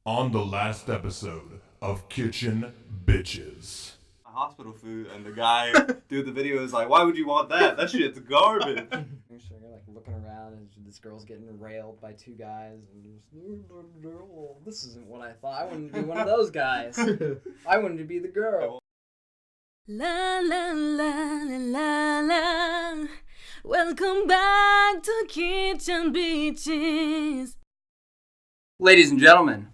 On the last episode of Kitchen Bitches. Hospital food, and the guy doing the video is like, why would you want that? That shit's garbage. You're like looking around and this girl's getting railed by two guys and just, this isn't what I thought. I wouldn't be one of those guys. I wanted to be the girl. La la la la la la. Welcome back to Kitchen Bitches. Ladies and gentlemen,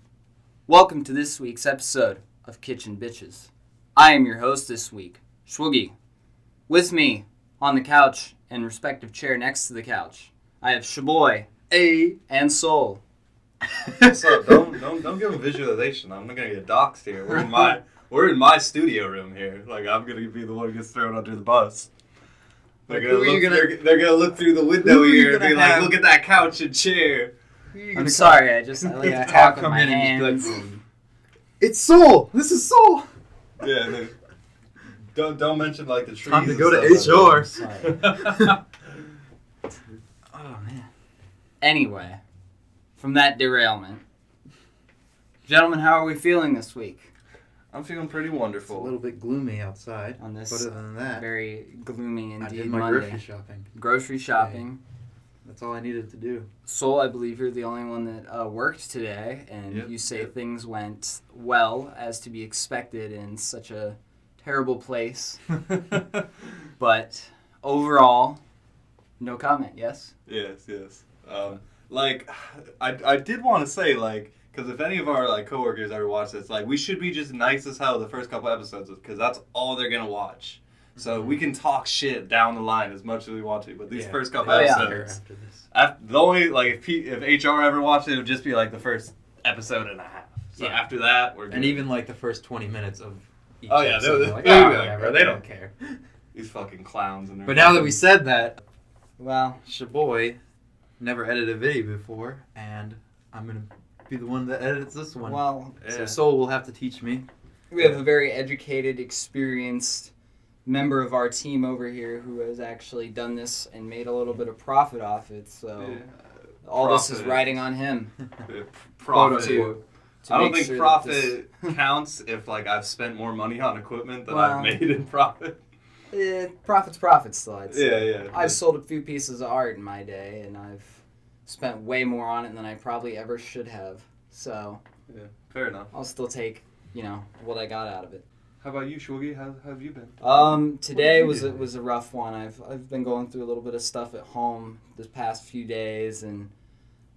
welcome to this week's episode of Kitchen Bitches. I am your host this week, Scheboii. With me on the couch and respective chair next to the couch, I have Scheboii, and Soul. What's up? Don't give him visualization. I'm not gonna get doxxed here. We're in my studio room here. Like, I'm gonna be the one who gets thrown under the bus. They're gonna look through the window here and be like, look at that couch and chair. I'm sorry, I like to talk with my hands. It's Soul! This is Soul! Yeah, don't mention like the trees. Time to go to HR. Oh man. Anyway, from that derailment, gentlemen, how are we feeling this week? I'm feeling pretty It's wonderful. a little bit gloomy outside. On this but other than that, very gloomy indeed I did my Monday. grocery shopping. Grocery shopping. That's all I needed to do. Soul, I believe you're the only one that worked today, and you say things went well, as to be expected in such a terrible place. But overall, no comment, yes? Yes. I did want to say, like, because if any of our, like, coworkers ever watch this, like, we should be just nice as hell the first couple episodes, because that's all they're going to watch. So we can talk shit down the line as much as we want to, but these first couple episodes, the only, like, if HR ever watched it, it would just be, like, the first episode and a half. So after that, we're good. And even, like, the first 20 minutes of each Oh, yeah, episode, they- they're like, they- whatever, they don't care. These fucking clowns. And But now that we said that, Well, Scheboii never edited a video before, and I'm going to be the one that edits this one. So Soul will have to teach me. we have a very educated, experienced member of our team over here who has actually done this and made a little bit of profit off it, so all this is riding on him. Profit. To I don't make think sure that profit counts if, like, I've spent more money on equipment than I've made in profit. Profit's still, I'd say. Yeah. I've sold a few pieces of art in my day, and I've spent way more on it than I probably ever should have. So, Yeah, fair enough. I'll still take, what I got out of it. How about you, Scheboii? How have you been? Today was a rough one. I've been going through a little bit of stuff at home this past few days, and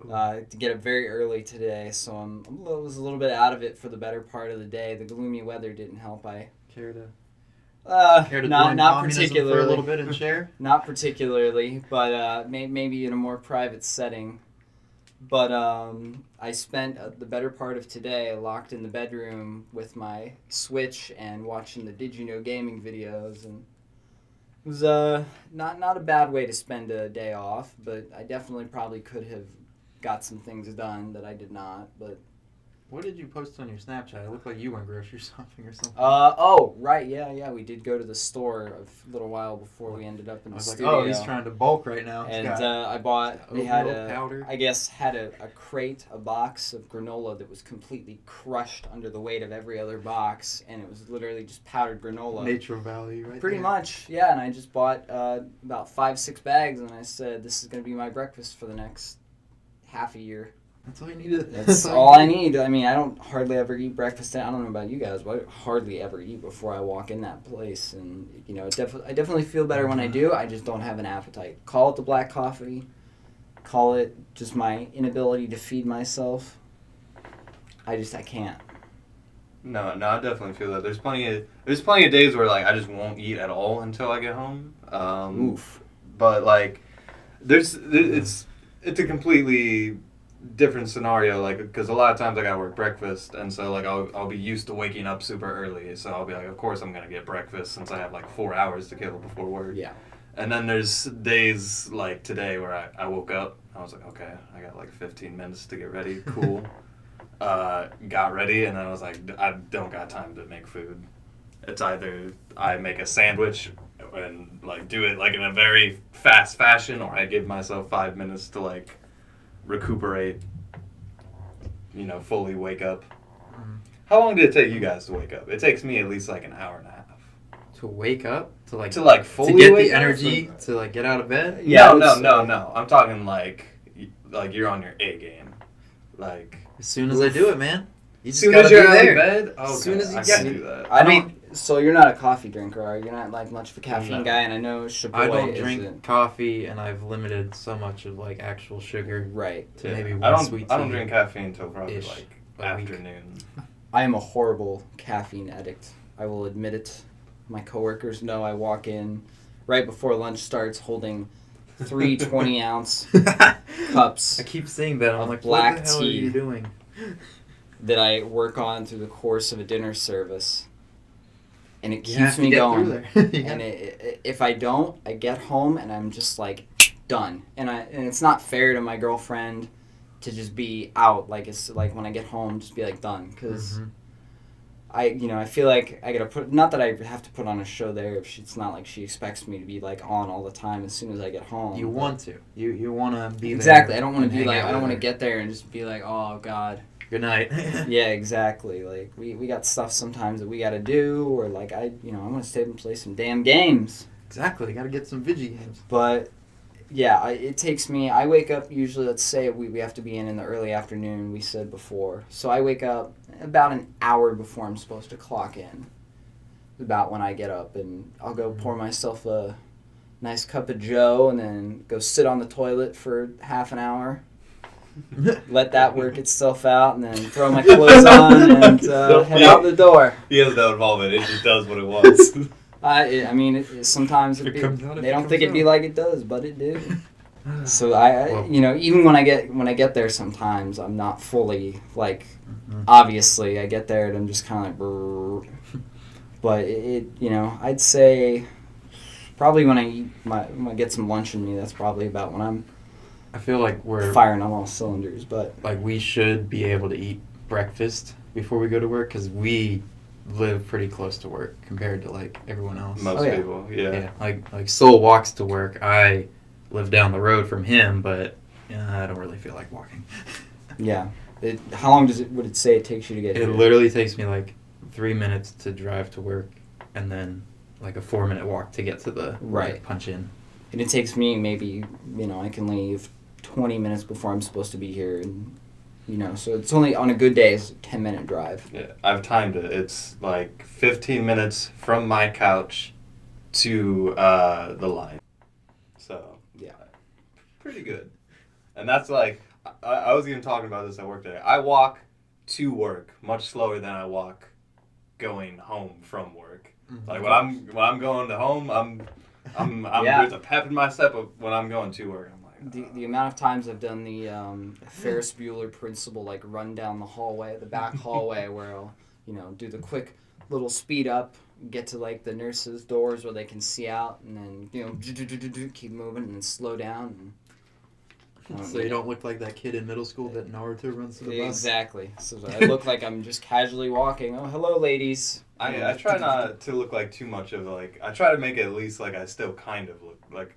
to get up very early today, so I was a little bit out of it for the better part of the day. The gloomy weather didn't help. Care to Not join communism particularly for a little bit and share? Not particularly, but maybe in a more private setting. But I spent the better part of today locked in the bedroom with my Switch and watching the Did You Know gaming videos, and it was not a bad way to spend a day off. But I definitely probably could have got some things done that I did not. But What did you post on your Snapchat? It looked like you went grocery shopping or something. Right, yeah. We did go to the store a little while before we ended up in the studio. Like, oh, he's trying to bulk right now. And I bought. They had powder. a crate, a box of granola that was completely crushed under the weight of every other box, and it was literally just powdered granola. Nature Valley, right? Pretty there. much, yeah. And I just bought about 5-6 bags, and I said, this is going to be my breakfast for the next half a year. That's all you needed. That's all I need. I mean, I don't hardly ever eat breakfast. I don't know about you guys, but I hardly ever eat before I walk in that place. And, I definitely feel better when I do. I just don't have an appetite. Call it the black coffee. Call it just my inability to feed myself. I can't. No, I definitely feel that. There's plenty of days where, like, I just won't eat at all until I get home. Oof. But, like, it's a completely different scenario, like, because a lot of times I gotta work breakfast, and so, like, I'll be used to waking up super early, so I'll be like, of course I'm gonna get breakfast since I have like 4 hours to kill before work. Yeah. And then there's days like today where I woke up, I was like, okay, I got like 15 minutes to get ready, cool. Got ready, and then I was like, I don't got time to make food. It's either I make a sandwich and, like, do it, like, in a very fast fashion, or I give myself 5 minutes to, like, recuperate. fully wake up. How long did it take you guys to wake up? It takes me at least like an hour and a half. To wake up? To fully to get wake the up? energy to like get out of bed? Yeah, No. I'm talking like you're on your A game. Like As soon as I do it, man. You as just soon gotta as you're be out there. of bed. Okay, As soon as you I get can do that. I mean, so you're not a coffee drinker, are you? You're not like much of a caffeine No. guy, and I know Scheboii I don't isn't. drink coffee, and I've limited so much of like actual sugar Right. to maybe I one sweet tea. don't drink caffeine until probably ish like a week. afternoon. I am a horrible caffeine addict. I will admit it. My coworkers know. I walk in right before lunch starts holding 3 20-ounce cups I keep saying that. I'm of like, black what the hell tea. are you doing? that I work on through the course of a dinner service. And it You have keeps to me get going. through there. Yeah. And if I don't, I get home and I'm just like done. And it's not fair to my girlfriend to just be out. Like it's like when I get home, just be like done. Because I feel like I gotta put, not that I have to put on a show there if it's not like she expects me to be like on all the time as soon as I get home. You want to. You want to be there. Exactly. I don't want and to be hang like, out I don't with want to her. get there and just be like, oh God. Good night. Yeah, exactly. Like we got stuff sometimes that we got to do, or like I want to stay up and play some damn games. Exactly. Got to get some Vigi games. But yeah, it takes me. I wake up usually. Let's say we have to be in the early afternoon. We said before, so I wake up about an hour before I'm supposed to clock in. About when I get up, and I'll go pour myself a nice cup of Joe, and then go sit on the toilet for half an hour. Let that work itself out, and then throw my clothes on and head out the door. He has no involvement. It just does what it wants. I mean, sometimes If it comes out, they it don't comes think it'd be out. like it does, but it do. So I even when I get there, sometimes I'm not fully like. Obviously, I get there and I'm just kind of like, brrr. But I'd say probably when I get some lunch in me, that's probably about when I'm. I feel like we're firing on all cylinders, but like we should be able to eat breakfast before we go to work because we live pretty close to work compared to like everyone else. Most yeah. people, yeah. Yeah, like Soul walks to work. I live down the road from him, but I don't really feel like walking. yeah. How long would it say it takes you to get It here? literally takes me like 3 minutes to drive to work, and then like a 4-minute walk to get to the Right. punch in. And it takes me maybe I can leave 20 minutes before I'm supposed to be here, and so it's only on a good day it's a 10-minute drive. Yeah, I've timed it. It's like 15 minutes from my couch to the line. So, Yeah. pretty good. And that's like, I was even talking about this at work today. I walk to work much slower than I walk going home from work. Like when I'm going to home, I'm Yeah. there's a pep in my step. But when I'm going to work, I'm like, The amount of times I've done the Ferris Bueller principle, like run down the hallway, the back hallway, where I'll, do the quick little speed up, get to like the nurses' doors where they can see out, and then keep moving and then slow down. So you don't look like that kid in middle school that Naruto runs to the bus. Exactly. So I look like I'm just casually walking. Oh, hello, ladies. I try not to look like too much of like, I try to make it at least like I still kind of look like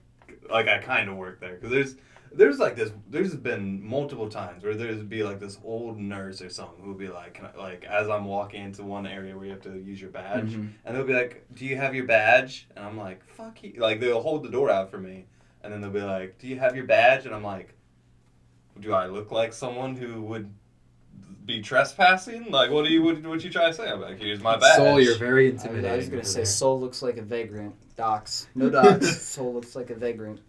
I kind of work there, because there's like this, there's been multiple times where there's be like this old nurse or something who'll be like, as I'm walking into one area where you have to use your badge, and they'll be like, do you have your badge? And I'm like, fuck you. Like they'll hold the door out for me, and then they'll be like, do you have your badge? And I'm like, do I look like someone who would be trespassing? Like, what you trying to say? I'm like, here's my badge. Soul, you're very intimidating. I was going to over say, there. Soul looks like a vagrant. Docs. No docs. Soul looks like a vagrant.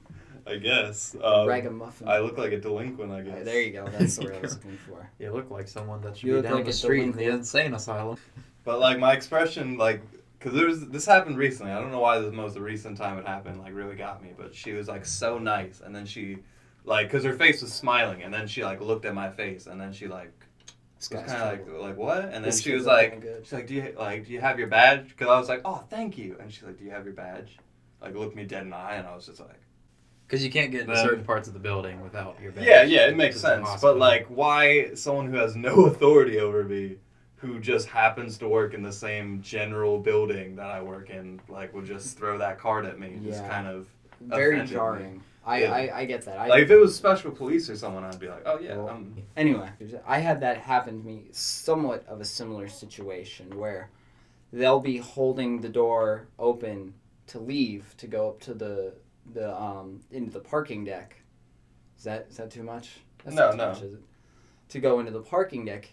I guess. Ragamuffin. I look like a delinquent, I guess. Alright, there you go. That's the word I was looking for. You look like someone that should You be look down like the a street in the delinquent. insane asylum. But, like, my expression, like, because this happened recently. I don't know why the most recent time it happened, like, really got me. But she was, like, so nice. And then she, like, because her face was smiling. And then she, like, looked at my face. And then she, like, This was guy's kind of trouble. like, what? And then This she kid's was not like, doing good. she's like, do you have your badge? Because I was like, oh, thank you. And she's like, do you have your badge? Like, looked me dead in the eye. And I was just like, Because you can't get into Then- certain parts of the building without your badge. yeah, it makes This is a sense. hospital. But, like, why someone who has no authority over me, who just happens to work in the same general building that I work in, like, would just throw that card at me? Just Yeah. kind of Very offended me. jarring. I get that. Like, if it was special police or someone, I'd be like, oh, yeah. Well, anyway, I had that happen to me, somewhat of a similar situation, where they'll be holding the door open to leave, to go up to the into the parking deck. Is that too much? That's No, not too no. much, is it? To go into the parking deck,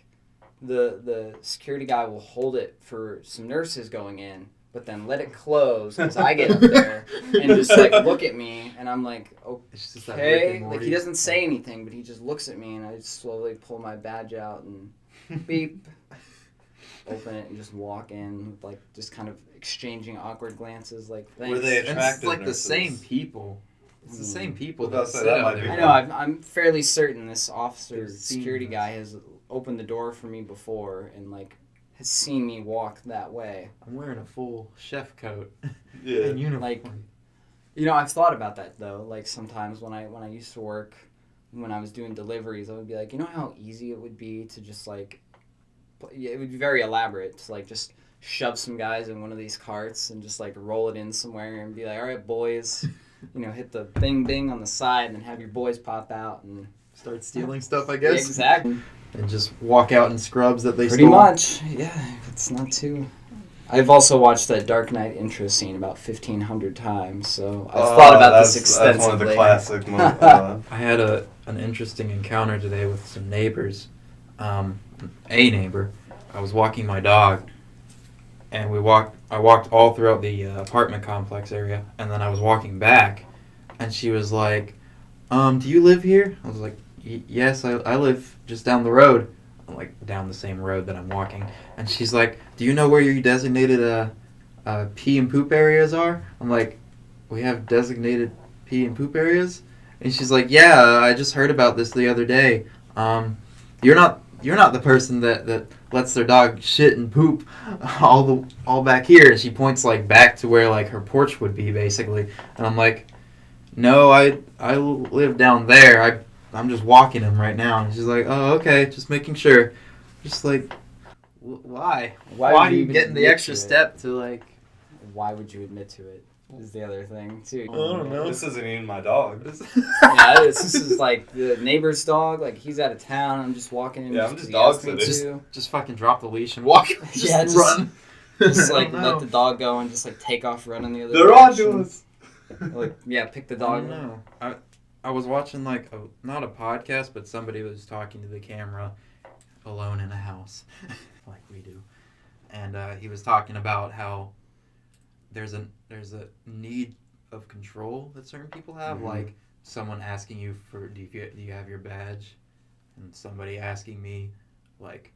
the security guy will hold it for some nurses going in, but then let it close as I get up there and just like look at me, and I'm like, It's just that Rick okay. and Like, Morty. he doesn't say anything, but he just looks at me, and I just slowly pull my badge out and beep, open it, and just walk in, like just kind of exchanging awkward glances, like thanks. Were they And attractive? it's like nurses? the same people. It's the same people Well, that that sit out might be there. I know. I'm fairly certain this officer, They've seen security this. guy, has opened the door for me before and like has seen me walk that way. I'm wearing a full chef coat Yeah. and uniform. Like, you know, I've thought about that though. Like sometimes when I used to work, when I was doing deliveries, I would be like, you know how easy it would be to just like, it would be very elaborate to like just shove some guys in one of these carts and just like roll it in somewhere and be like, all right, boys, you know, hit the bing bing on the side and then have your boys pop out and Start stealing stuff, I Yeah, guess. exactly. And just walk out in scrubs that they Pretty stole. much, yeah. It's not too. I've also watched that Dark Knight intro scene about 1,500 times, so I've thought about this extensively. That's one of the classic movies. I had an interesting encounter today with some neighbors. A neighbor. I was walking my dog, and I walked all throughout the apartment complex area, and then I was walking back, and she was like, do you live here? I was like, yes, I live just down the road. I'm like, down the same road that I'm walking. And she's like, do you know where your designated pee and poop areas are? I'm like, we have designated pee and poop areas? And she's like, yeah, I just heard about this the other day. You're not the person that lets their dog shit and poop all back here. And she points like back to where like her porch would be basically. And I'm like, no, I live down there. I'm just walking him right now. And she's like, oh, okay, just making sure. Just like, why? Why would are you you even getting the admit extra to it? step to like? Why would you admit to it? Is the other thing too. I don't know. This isn't even my dog. Yeah, this is like the neighbor's dog. Like he's out of town. I'm just walking in. Yeah, I'm just just 'cause he dog asked me sitting. to. Just fucking drop the leash and walk. Yeah, just run. Just I like don't let know. the dog go and just like take off running the other They're direction. on to us. Like yeah, pick the I dog. don't know. I was watching like not a podcast, but somebody was talking to the camera alone in a house, like we do, and he was talking about how there's a need of control that certain people have, like someone asking you for do you have your badge, and somebody asking me like,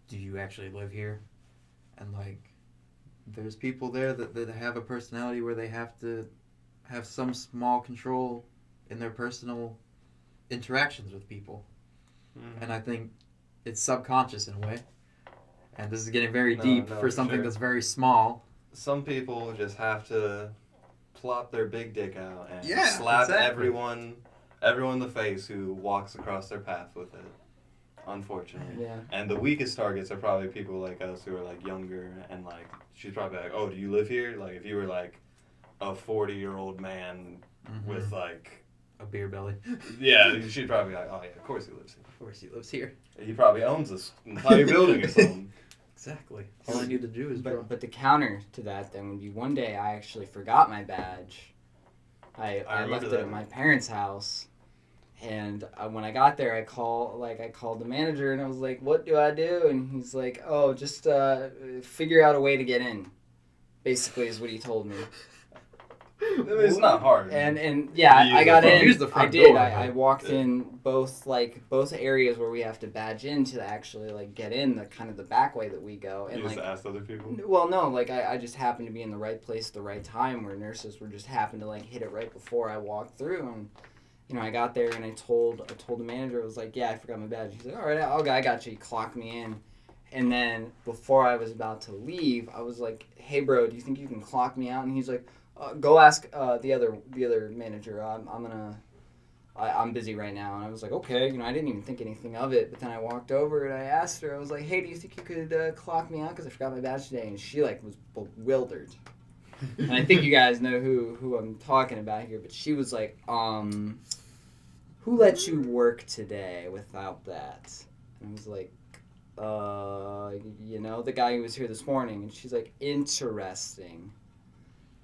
do you actually live here, and like there's people there that have a personality where they have to have some small control in their personal interactions with people. And I think it's subconscious in a way. And this is getting very deep no, for something sure. that's very small. Some people just have to plop their big dick out and Yeah, slap exactly. everyone in the face who walks across their path with it. Unfortunately. Yeah. And the weakest targets are probably people like us who are like younger and like she's probably like, oh, do you live here? Like if you were like a 40-year-old man with like A beer belly. yeah, she'd probably be like, oh yeah, of course he lives here. Of course he lives here. He probably owns this entire building or something. Exactly. All I need to do is draw. But the counter to that then would be one day I actually forgot my badge. I remember left it that. at my parents' house, and when I got there, I called the manager and I was like, "What do I do?" And he's like, "Oh, just figure out a way to get in." Basically, is what he told me. I mean, it's not hard. And yeah, You I use got the front- in. use the I front did. door, I but- walked in both areas where we have to badge in to actually like get in the kind of the back way that we go. And you just like, asked other people. well, no, like I just happened to be in the right place at the right time where nurses were just happened to like hit it right before I walked through. And you know, I got there and I told the manager, I was like, yeah, I forgot my badge. He's like, all right, I got you. He clocked me in. And then before I was about to leave, I was like, hey, bro, do you think you can clock me out? And he's like, go ask the other manager. I'm busy right now. And I was like, okay. You know, I didn't even think anything of it. But then I walked over and I asked her. I was like, hey, do you think you could clock me out because I forgot my badge today? And she like was bewildered. And I think you guys know who I'm talking about here, but she was like, who let you work today without that? And I was like, the guy who was here this morning. And she's like, interesting.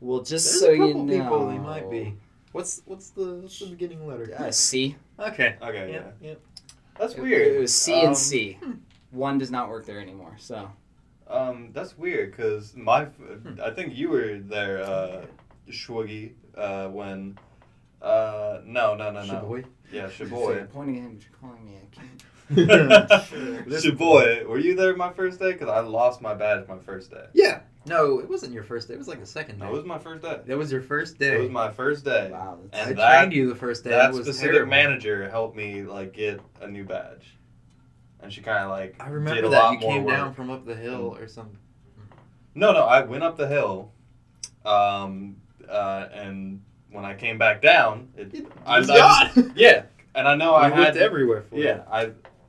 Well, just There's so a couple you know. people he might be. What's the beginning letter? C. Okay, Yep, yeah. yep. That's weird. It was C and C. One does not work there anymore, so. That's weird, because I think you were there, Scheboii, when, no. Scheboii? Yeah, I'm Scheboii. pointing at him, but you're calling me. I can't. Scheboii, were you there my first day? Because I lost my badge my first day. Yeah. No, it wasn't your first day. It was like the second day. No, it was my first day. That was your first day. It was my first day. Wow. I And trained you the first day. That It was specific terrible. manager helped me get a new badge, and she kind of I did remember a that lot you more came work. down from up the hill or something. No, I went up the hill, and when I came back down, yeah, and I know I looked had everywhere for yeah,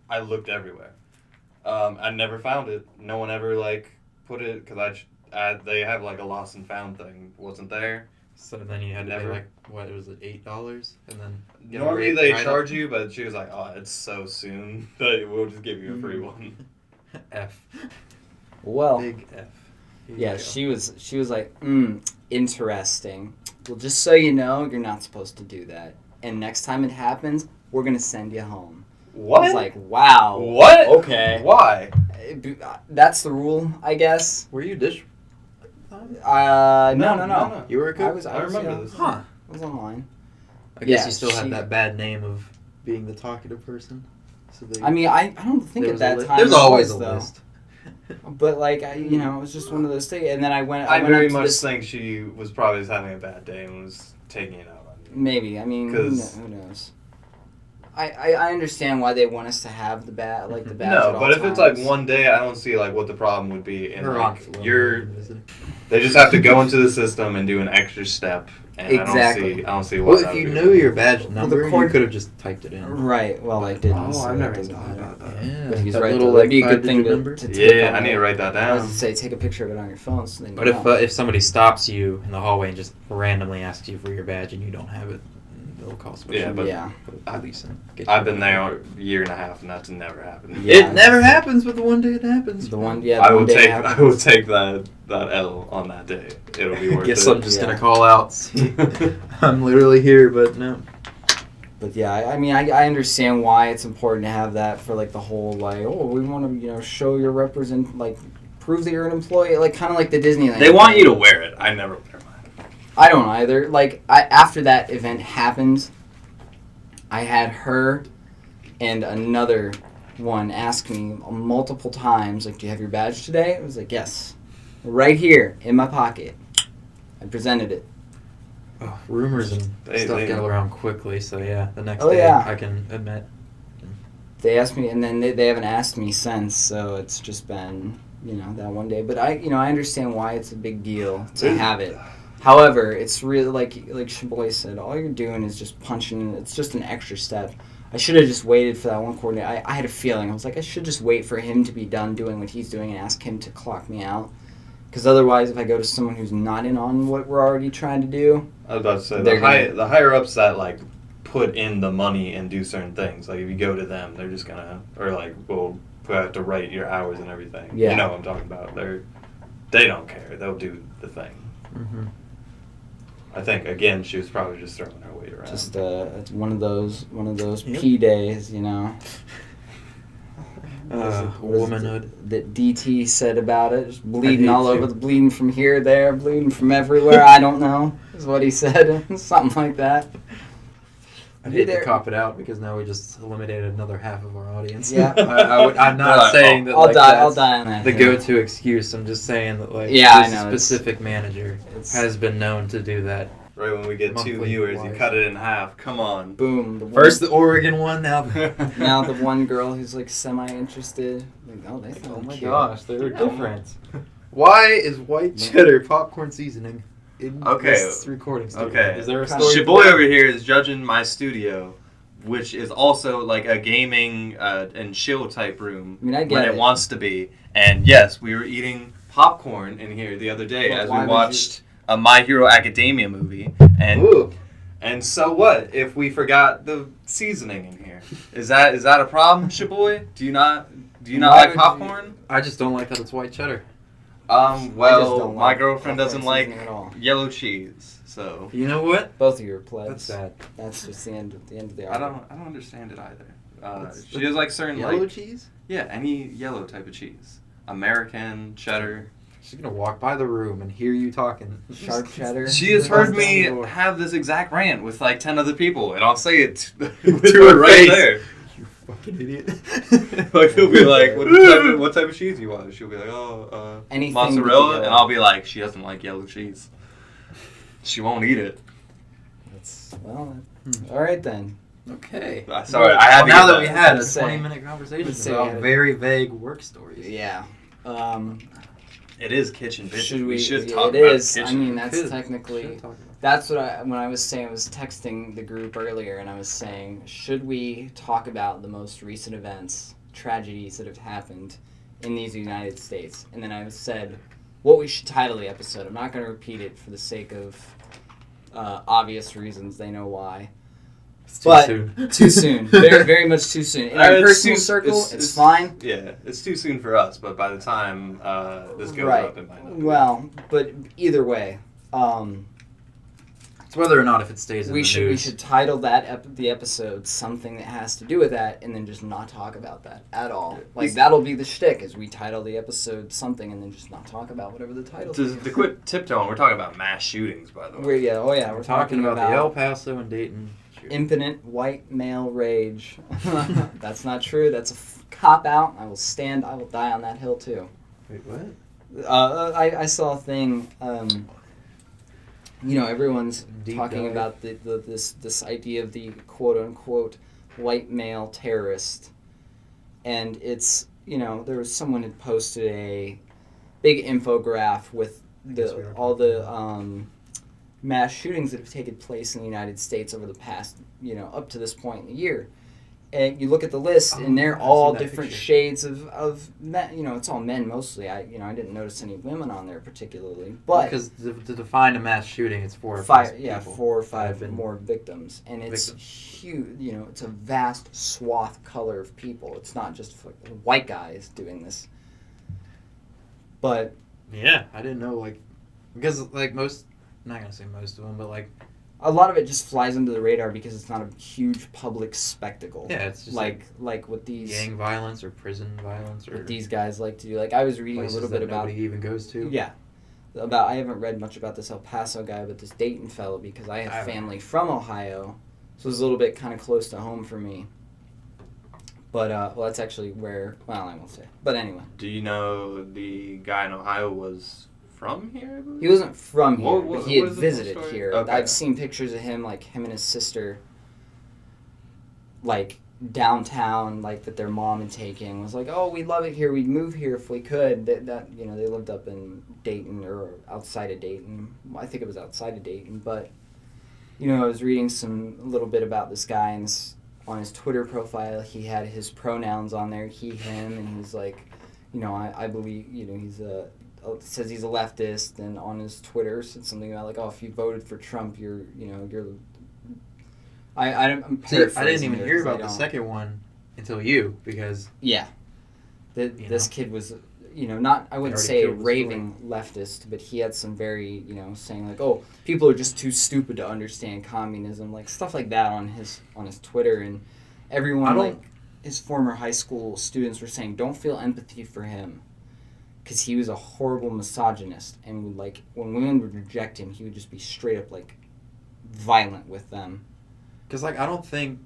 I looked everywhere. I never found it. No one ever put it because they have a lost and found thing. Wasn't there. So then you had to Never. pay what was it, $8, and then get a Normally rate they right charge up. you, but she was like, "Oh, it's so soon that we'll just give you a free one." F. Well, Big F. Here you yeah, go. she was like, interesting. Well, just so you know, you're not supposed to do that. And next time it happens, we're going to send you home. What? I was like, wow. What? Okay. Why? That's the rule, I guess. Were you dish? No. You were a cook? I remember this. Huh. I was online. I guess Yeah, you still she- had that bad name of being the talkative person. So they, I mean, I don't think there at was that a time There's it always was, a though. list. But it was just one of those things. And then I went. I went very up to much this, think she was probably just having a bad day and was taking it out on you. maybe. I mean, who 'Cause- knows? I understand why they want us to have the badge at No, all but if it's times. one day, I don't see what the problem would be. And Her aunt's the one you're, who visited. they just have to go into the system and do an extra step. And Exactly. I don't see why. Well, that if would you be knew your badge number, court- you could have just typed it in. Right. Well, I didn't. Oh, so I've it never doesn't thought matter. about that. Yeah. But he's that right. little, That'd be a good thing five-digit to number. take. Yeah, on I need to it. write that I was down. to say, take a picture of it on your phone, so then. But if somebody stops you in the hallway and just randomly asks you for your badge and you don't have it, they'll call somebody. Yeah, but yeah. At least I've been there a year and a half, and that's never happened. Yeah. It never happens, but the one day it happens. The one, yeah. I the will one day take. it I happens. will take that L on that day. It'll be worth Guess it. I'm just Yeah. gonna call out. See, I'm literally here, but no. But yeah, I mean, I understand why it's important to have that for the whole we want to show your prove that you're an employee, kind of like the Disneyland. They want you to wear it. I never wear mine. I don't either. After that event happened, I had her and another one ask me multiple times, do you have your badge today? I was like, yes, right here in my pocket. I presented it. Oh, rumors and They- stuff they- get around quickly, so yeah, the next Oh, day yeah. I can admit. They asked me, and then they haven't asked me since. So it's just been that one day. But I understand why it's a big deal to have it. However, it's really like Scheboii said, all you're doing is just punching. It's just an extra step. I should have just waited for that one coordinator. I had a feeling. I was like, I should just wait for him to be done doing what he's doing and ask him to clock me out. Because otherwise, if I go to someone who's not in on what we're already trying to do, I was about to say They're the higher ups that put in the money and do certain things. If you go to them, they're just gonna we'll have to write your hours and everything. Yeah. You know what I'm talking about. They don't care. They'll do the thing. Mm-hmm. I think again she was probably just throwing her weight around. just it's one of those Yep. P days, What is it Womanhood. that DT said about it. Just bleeding hate all you. over, bleeding from here, there, bleeding from everywhere. I don't know, is what he said. Something like that. I'd hate to There- cop it out because now we just eliminated another half of our audience. Yeah. I'm not saying that I'll that's die on that. the hill. go-to excuse. I'm just saying that Yeah, I this know, it's- specific manager It's- has been known to do that. Right when we get two Monthly viewers, you wise. cut it in half. Come on. Boom. The one, First the Oregon one, now now the one girl who's semi-interested. They thought Oh my cute. gosh, they were Yeah. different. Why is white cheddar popcorn seasoning in Okay. this recording studio? Okay. Is there a Kind story? of Scheboii over here is judging my studio, which is also a gaming and chill type room I mean, I when get it it. wants to be. And yes, we were eating popcorn in here the other day Well, as why we would watched a My Hero Academia movie, and Ooh. and so what if we forgot the seasoning in here? Is that a problem, Scheboii? Do you not Why like would popcorn? I just don't like that it's white cheddar. Well, don't my like girlfriend doesn't popcorn like seasoning at all. yellow cheese, so You know what? Both of you are That's plebs. sad. That's just the end of the I argument. don't understand it either. It's- She does like certain Yellow like cheese? yeah, any yellow type of cheese, American, cheddar. She's gonna walk by the room and hear you talking. Sharp cheddar. She has heard me Down the door. have this exact rant with like 10 other people, and I'll say it to her her right face. there. You fucking idiot. Like he'll be like, what type of cheese do you want? She'll be like, oh, Anything with the mozzarella, yellow. and I'll be like, she doesn't like yellow cheese. She won't eat it. That's, well, all right then. Okay. Sorry, I had to now get that we had a Let's say- 20-minute conversation let's say about we had- very vague work stories. Yeah. It is kitchen bitch. Should we? should yeah, talk it about is. kitchen. I mean, that's Should technically. talk about That's what when I was saying, I was texting the group earlier, and I was saying, should we talk about the most recent events, tragedies that have happened in these United States? And then I said, what we should title the episode. I'm not going to repeat it for the sake of obvious reasons. They know why. It's But soon. too soon. Very, very much too soon. In our It's personal too- circle, it's- it's fine. Yeah, it's too soon for us, but by the time this goes Right. up, it might not be. Well, but either way, It's whether or not if it stays in we the should news. title that the episode something that has to do with that, and then just not talk about that at all. Like that'll be the shtick: is we title the episode something, and then just not talk about whatever the title is. To quit tiptoeing, we're talking about mass shootings, by the way. We're talking about the El Paso and Dayton. shooting. impotent white male rage. That's not true. That's a cop out. I will die on that hill too. Wait, what? I saw a thing. Everyone's Deep talking dive. about this idea of the quote unquote white male terrorist, and it's there was someone had posted a big infograph with all the mass shootings that have taken place in the United States over the past up to this point in the year. And you look at the list, and they're I've all seen that different picture. shades of men. It's all men mostly. I didn't notice any women on there particularly, but Because to define a mass shooting, it's 4 or 5 five, people. 4 or have 5 been more victims, and it's victims. huge. It's a vast swath color of people. It's not just white guys doing this, but Yeah, I didn't know, because, most, I'm not going to say most of them, but, a lot of it just flies under the radar because it's not a huge public spectacle. yeah, it's just, like what these gang violence or prison violence or what these guys like to do. Like I was reading a places little bit that about nobody even goes to. yeah. I haven't read much about this El Paso guy, but this Dayton fellow, because I have haven't. family from Ohio, so it's a little bit kind of close to home for me. But that's actually where. Well, I won't say. But anyway, Do you know the guy in Ohio was from here? I believe? he wasn't from here, What- but he what had is the full visited story? here. Okay. I've seen pictures of him, like him and his sister, like downtown, like that their mom had taken. Was like, oh, we love it here. We'd move here if we could. That they lived up in Dayton or outside of Dayton. I think it was outside of Dayton, but I was reading a little bit about this guy, and on his Twitter profile, he had his pronouns on there, he, him, and he's like, I believe, he's says he's a leftist, and on his Twitter said something about like, oh, if you voted for Trump, you're. I'm See, I didn't paraphrasing even here hear 'cause I about the don't- second one until you, because Yeah, this know? kid was, not I wouldn't already say a killed the raving leftist, but he had some very, saying like, oh, people are just too stupid to understand communism, like stuff like that on his Twitter, and everyone like his former high school students were saying, don't feel empathy for him, because he was a horrible misogynist, and would like when women would reject him, he would just be straight up like violent with them. Because, I don't think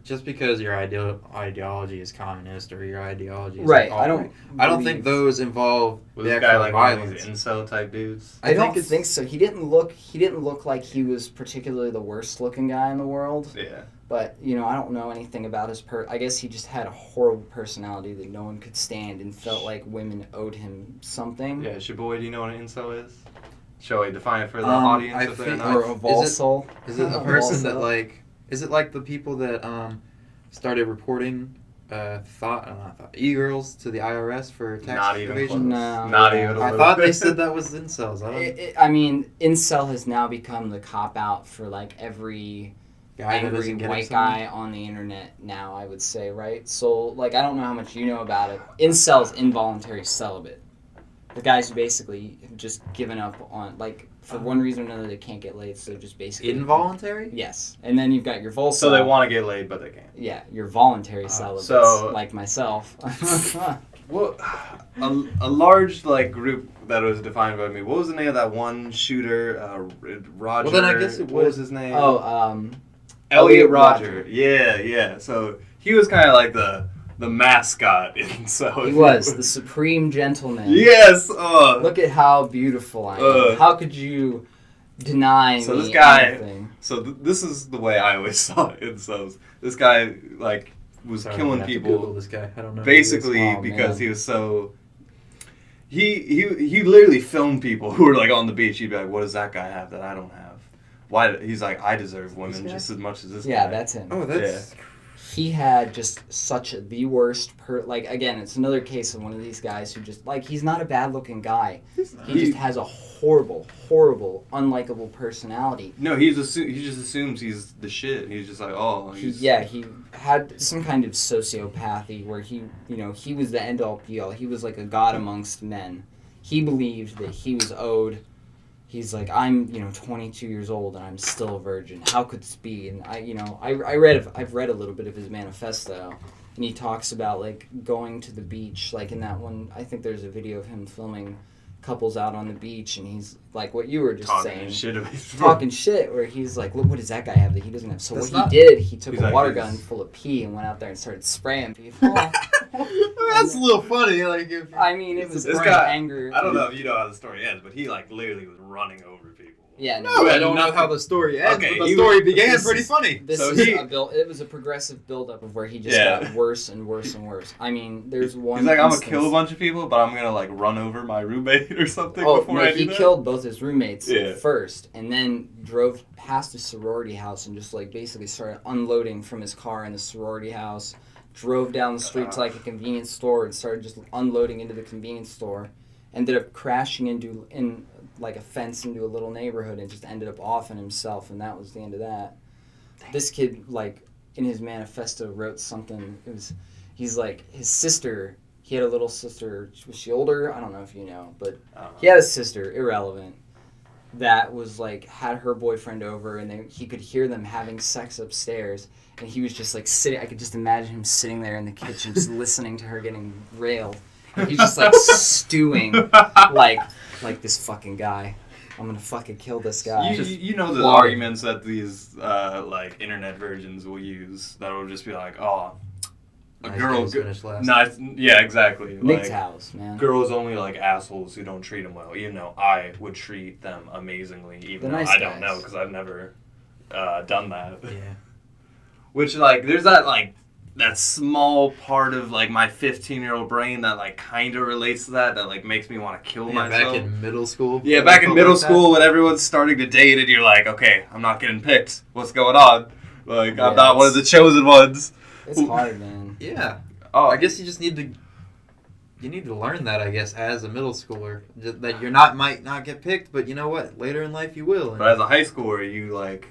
just because your ideology is communist or your ideology is Right, I don't believe- think those involve Was the this actual guy like one of violence. these incel type dudes? I don't it's- think so. He didn't look like he was particularly the worst looking guy in the world. Yeah. But I don't know anything about his I guess he just had a horrible personality that no one could stand and felt like women owed him something. Yeah, Scheboii, do you know what an incel is? Shall we define it for the audience I if they're think- not? Or a volsol. Is it a person that is it like the people that started reporting e-girls to the IRS for tax Not even evasion? close. No. Not even a I little thought they bit. said that was incels. I don't I mean, incel has now become the cop-out for, like, every guy that angry isn't getting white something. guy on the internet now, I would say, right? So, like, I don't know how much you know about it. Incel's involuntary celibate. The guys who basically have just given up on, like, for one reason or another, they can't get laid, so just basically... Involuntary? Yes. And then you've got your volcel. So they want to get laid, but they can't. Yeah, your voluntary celibates, so- like myself. Well, a large like group that was defined by me. What was the name of that one shooter? Roger. Well, then I guess it what was was- his name? Oh, Elliot Roger. Yeah. So he was kind of like the mascot in so. he was the supreme gentleman. Yes. Look at how beautiful I am. How could you deny So me this guy- anything? So this is the way I always saw it. So this guy like was Sorry, I'm killing gonna have to Google people. this guy. I don't know. who he is. Basically Oh, because man. he was so he literally filmed people who were like on the beach. He'd be like, what does that guy have that I don't have? Why? He's like, I deserve women guy? just as much as this Yeah, guy. that's him. Oh, that's He had just such the worst like, again, it's another case of one of these guys who just, like, he's not a bad looking guy. He just has a horrible, unlikable personality. No, he just assumes he's the shit. He's just like, oh, He had some kind of sociopathy where he was the end all be all. He was like a god amongst men. He believed that he was owed. He's like, I'm 22 years old and I'm still a virgin. How could this be? And I've read a little bit of his manifesto, and he talks about like going to the beach, like in that one. I think there's a video of him filming couples out on the beach, and he's like what you were just saying. Talking shit, where he's like, look, what does that guy have that he doesn't have? So That's what he did, he took He's a like, water this- gun full of pee and went out there and started spraying people. That's a little funny. Like, if I mean, it was This great guy- anger. I don't know if you know how the story ends, but he like literally was running over people. Yeah, no, I don't know how the story ends, Okay, but the he story was- began this pretty is- funny. This So is he- it was a progressive buildup of where he just Yeah. got worse and worse and worse. I mean, there's one. He's like, I'm gonna instance- kill a bunch of people, but I'm gonna like run over my roommate or something Oh before no, I do he that. killed both his roommates Yeah. first, and then drove past a sorority house and just like basically started unloading from his car in the sorority house. Drove down the street to like a convenience store and started just unloading into the convenience store. Ended up crashing in like a fence into a little neighborhood and just ended up offing himself, and that was the end of that. This kid, like, in his manifesto wrote something. He's like, his sister, he had a little sister. Was she older? I don't know if you know, but he had a sister, irrelevant, that was like, had her boyfriend over, and he could hear them having sex upstairs, and he was just like sitting, I could just imagine him sitting there in the kitchen just listening to her getting railed. And he's just like stewing, like this fucking guy. I'm gonna fucking kill this guy. You know the Why? arguments that these like internet virgins will use that will just be like, oh, a Nice girl guys finish last. nice, yeah, exactly. Nick's Like, house, man. girls only like assholes who don't treat them well. Even though I would treat them amazingly, even The though nice I don't guys. know because I've never done that. Yeah. Which like there's that small part of like my 15-year-old brain that like kind of relates to that like makes me want to kill myself. Back in middle school. Yeah, back in middle school when everyone's starting to date and you're like, okay, I'm not getting picked. What's going on? Like, Yeah, I'm not one of the it's- chosen ones. It's hard, man. Yeah. Oh, I guess you just need to learn that, I guess, as a middle schooler, that you're might not get picked, but you know what? Later in life you will. And But as a high schooler, you like...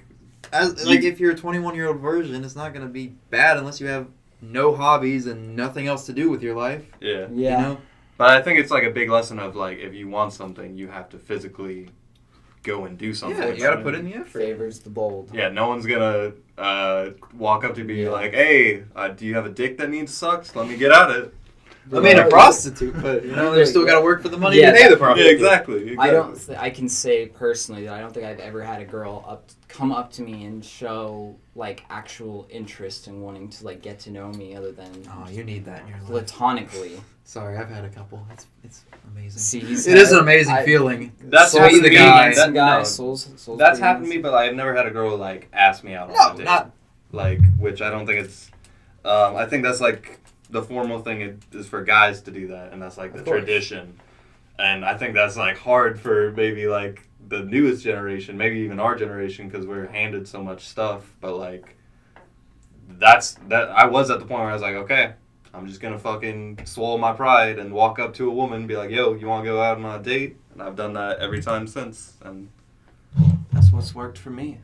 if you're a 21-year-old virgin, it's not going to be bad unless you have no hobbies and nothing else to do with your life. Yeah. Yeah. You know? But I think it's like a big lesson of like, if you want something, you have to physically go and do something. Yeah, you got to put in the effort. Favors the bold. Yeah, no one's gonna walk up to you and be Yeah. like, hey, do you have a dick that needs sucked? Let me get at it. I mean, a prostitute, but you know, they still got to work for the money Yeah, to pay the Yeah, prostitute. exactly. I can say personally that I don't think I've ever had a girl come up to me and show like actual interest in wanting to like get to know me other than Oh, you need that in your life. platonically. Sorry, I've had a couple. It's amazing. See, It is an amazing feeling. That's So happened be to the me. guy. Some guy, no, Soul's That's pretty happened to me, handsome. but I've never had a girl like ask me out on No, a date. not. Like, which I don't think it's. I think that's like the formal thing is for guys to do that, and that's like the Of course. tradition. And I think that's like hard for maybe like the newest generation, maybe even our generation, because we're handed so much stuff. But like, I was at the point where I was like, okay, I'm just gonna fucking swallow my pride and walk up to a woman and be like, yo, you wanna go out on a date? And I've done that every time since, and that's what's worked for me.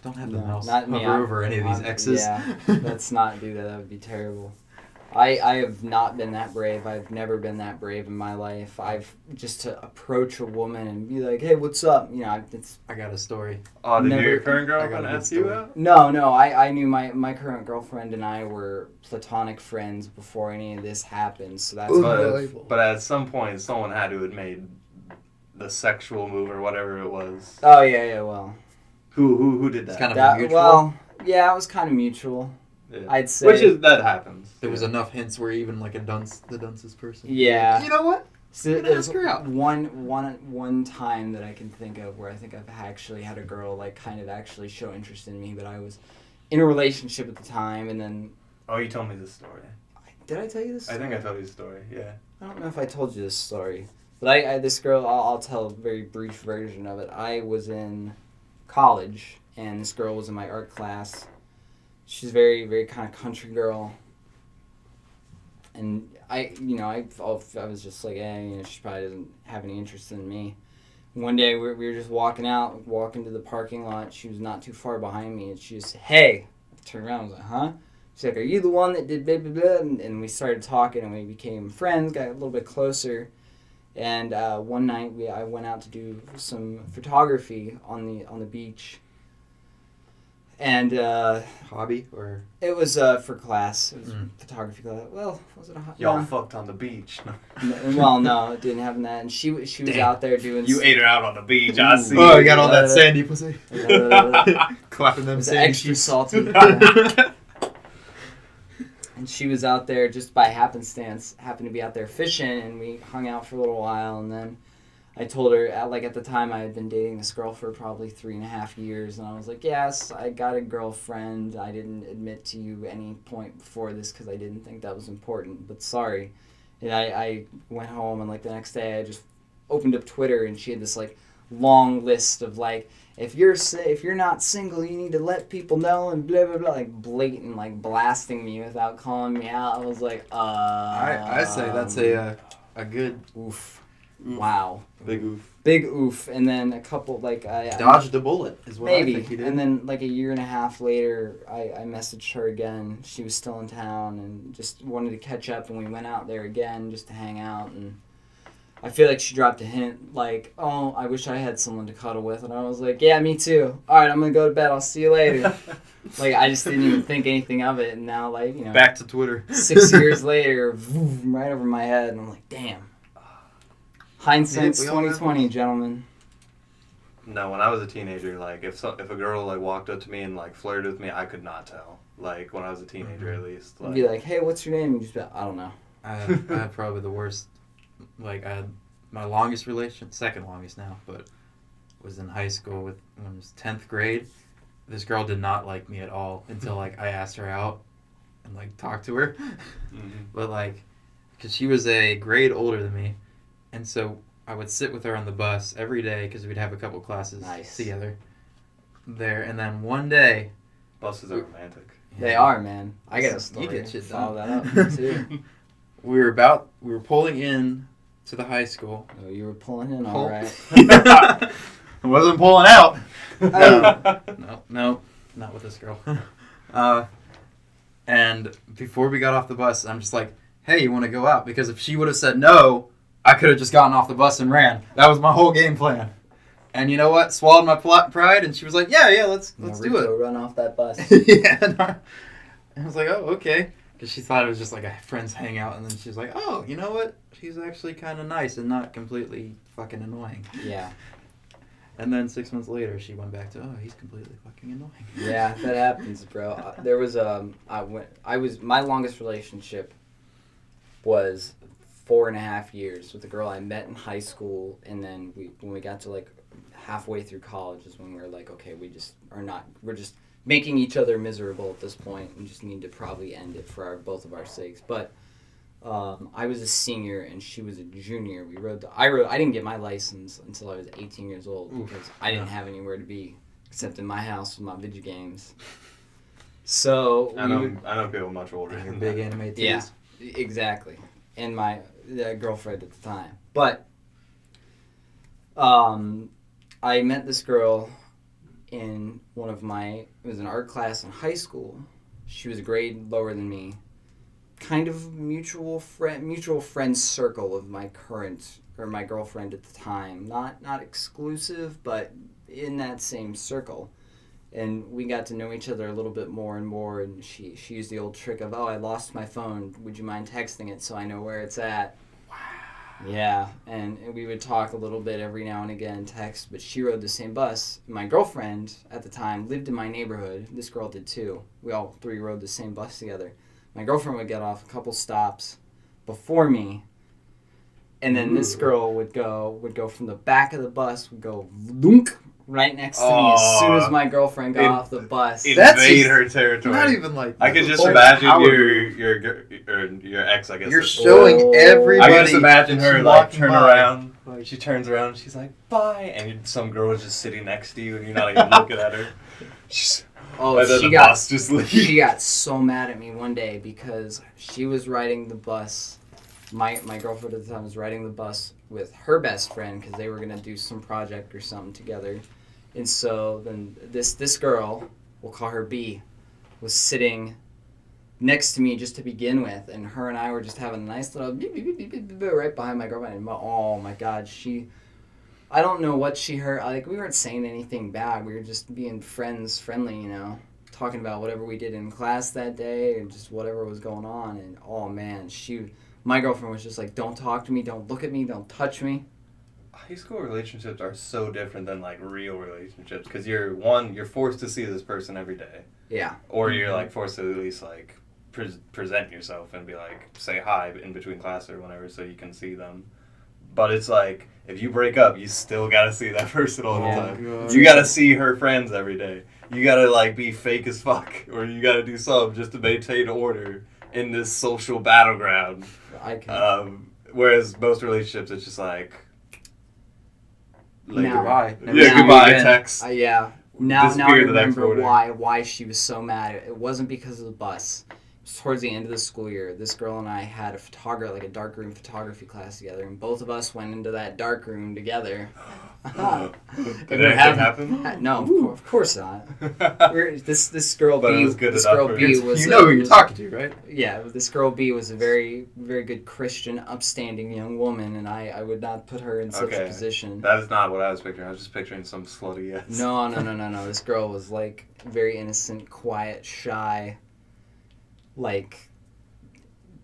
Don't have the No, mouse not me. hover over any of these X's. Yeah, let's not do that. That would be terrible. I have not been that brave. I've never been that brave in my life. I've just to approach a woman and be like, hey, what's up? You know, I got a story. Oh, did Never- your current I got girlfriend a good ask you story. out? No, I knew my current girlfriend and I were platonic friends before any of this happened. So that's But at some point, someone had to have made the sexual move or whatever it was. Oh yeah, well. Who did that? It's kind of That, mutual. well, yeah, it was kind of mutual. Yeah. I'd say. That happens. There was enough hints where even like the dunces person. Yeah. You know what? So Gonna there's ask her out. one time that I can think of where I think I've actually had a girl like kind of actually show interest in me, but I was in a relationship at the time, and then Oh, you told me this story. did I tell you this? I think I told you the story. Yeah. I don't know if I told you this story, but I this girl, I'll tell a very brief version of it. I was in college, and this girl was in my art class. She's very, very kind of country girl. And I was just like, hey, she probably doesn't have any interest in me. One day we were just walking to the parking lot. She was not too far behind me, and she just said, hey. I turned around, I was like, huh? She's like, are you the one that did blah, blah, blah? And we started talking, and we became friends, got a little bit closer. And one night I went out to do some photography on the beach. And Hobby or it was for class. It was photography class. Well, was it a hobby? Y'all fucked on the beach. Well, no, it didn't happen that. And she was Damn. out there doing. You ate her out on the beach. I see. oh, you got all that sandy pussy. It Clapping them was sandy extra cheeks. salty. And she was out there just by happenstance, happened to be out there fishing, and we hung out for a little while, and then I told her, at the time I had been dating this girl for probably 3.5 years, and I was like, yes, I got a girlfriend. I didn't admit to you any point before this because I didn't think that was important, but sorry. And I went home, and the next day I just opened up Twitter, and she had this long list of if you're not single, you need to let people know, and blah blah blah, blatant blasting me without calling me out. I was like, I say that's a good oof. Wow. Big oof. Big oof. And then a couple, dodged a bullet is what maybe. I think he did. And then, a year and a half later, I messaged her again. She was still in town and just wanted to catch up, and we went out there again just to hang out. And I feel like she dropped a hint, oh, I wish I had someone to cuddle with. And I was like, yeah, me too. All right, I'm going to go to bed. I'll see you later. I just didn't even think anything of it. And now, back to Twitter. 6 years later, vroom, right over my head. And I'm like, damn. Hindsight's Yeah, we all have 2020, gentlemen. No, when I was a teenager, if a girl walked up to me and flirted with me, I could not tell. When I was a teenager, at least. You'd be like, hey, what's your name? And you'd just be like, I don't know. I had probably the worst. I had my longest relation, second longest now, but was in high school when I was 10th grade. This girl did not like me at all until I asked her out and talked to her. Mm-hmm. But because she was a grade older than me, and so I would sit with her on the bus every day because we'd have a couple classes together there. And then one day, buses are romantic. They are, man. I got a story. You get shit Follow done. that up, too. we were pulling in to the high school. Oh, you were pulling in, all right. I wasn't pulling out. No, not with this girl. And before we got off the bus, I'm just like, hey, you want to go out? Because if she would have said no, I could have just gotten off the bus and ran. That was my whole game plan. And you know what? Swallowed my pride, and she was like, yeah, let's do it. Run off that bus. Yeah. And I was like, oh, okay. Because she thought it was just a friend's hangout, and then she was like, oh, you know what? She's actually kind of nice and not completely fucking annoying. Yeah. And then 6 months later, she went back to, oh, he's completely fucking annoying. Yeah, that happens, bro. There was my longest relationship was 4.5 years with a girl I met in high school, and then when we got to halfway through college is when we were like, okay, we're just making each other miserable at this point and just need to probably end it for both of our sakes. But I was a senior and she was a junior. I didn't get my license until I was 18 years old because I didn't have anywhere to be except in my house with my video games. So I know people much older than Big that. anime tees. yeah. Exactly. And my girlfriend at the time. But I met this girl in it was an art class in high school. She was a grade lower than me. Kind of mutual friend circle of my my girlfriend at the time. Not exclusive, but in that same circle. And we got to know each other a little bit more and more, and she used the old trick of, I lost my phone, would you mind texting it so I know where it's at? Wow. Yeah, and we would talk a little bit every now and again, text, but she rode the same bus. My girlfriend at the time lived in my neighborhood. This girl did too. We all three rode the same bus together. My girlfriend would get off a couple stops before me, and then this girl would go from the back of the bus, would go lunk, right next to me as soon as my girlfriend got off the bus. Invade her territory. Not even like I could just imagine your ex, I guess. You're showing everybody. I can just imagine her like turn by. around. She turns around and she's like, bye. And some girl is just sitting next to you and you're not even looking at her. She's, she got so mad at me one day because she was riding the bus. My girlfriend at the time was riding the bus with her best friend because they were going to do some project or something together. And so then this girl, we'll call her B, was sitting next to me just to begin with, and her and I were just having a nice little beep, beep, beep, beep, beep, beep, right behind my girlfriend. And oh my God, I don't know what she heard. Like, we weren't saying anything bad. We were just being friendly, you know, talking about whatever we did in class that day and just whatever was going on. And oh man, my girlfriend was just like, don't talk to me, don't look at me, don't touch me. High school relationships are so different than like real relationships because you're forced to see this person every day. Yeah. Or you're like forced to at least like present yourself and be like, say hi in between class or whatever so you can see them. But it's like, if you break up, you still gotta see that person all the time. God. You gotta see her friends every day. You gotta like be fake as fuck, or you gotta do something just to maintain order in this social battleground. Whereas most relationships, it's just like goodbye. Goodbye, text. Yeah. Now I remember why she was so mad. It wasn't because of the bus. It was towards the end of the school year. This girl and I had a darkroom photography class together, and both of us went into that darkroom together. Did anything happen? No, of course not. This girl B was you know who you're talking to, right? Yeah, this girl B was a very, very good Christian, upstanding young woman, and I would not put her in such a position. That is not what I was picturing. I was just picturing some slutty ass. No. This girl was like very innocent, quiet, shy, like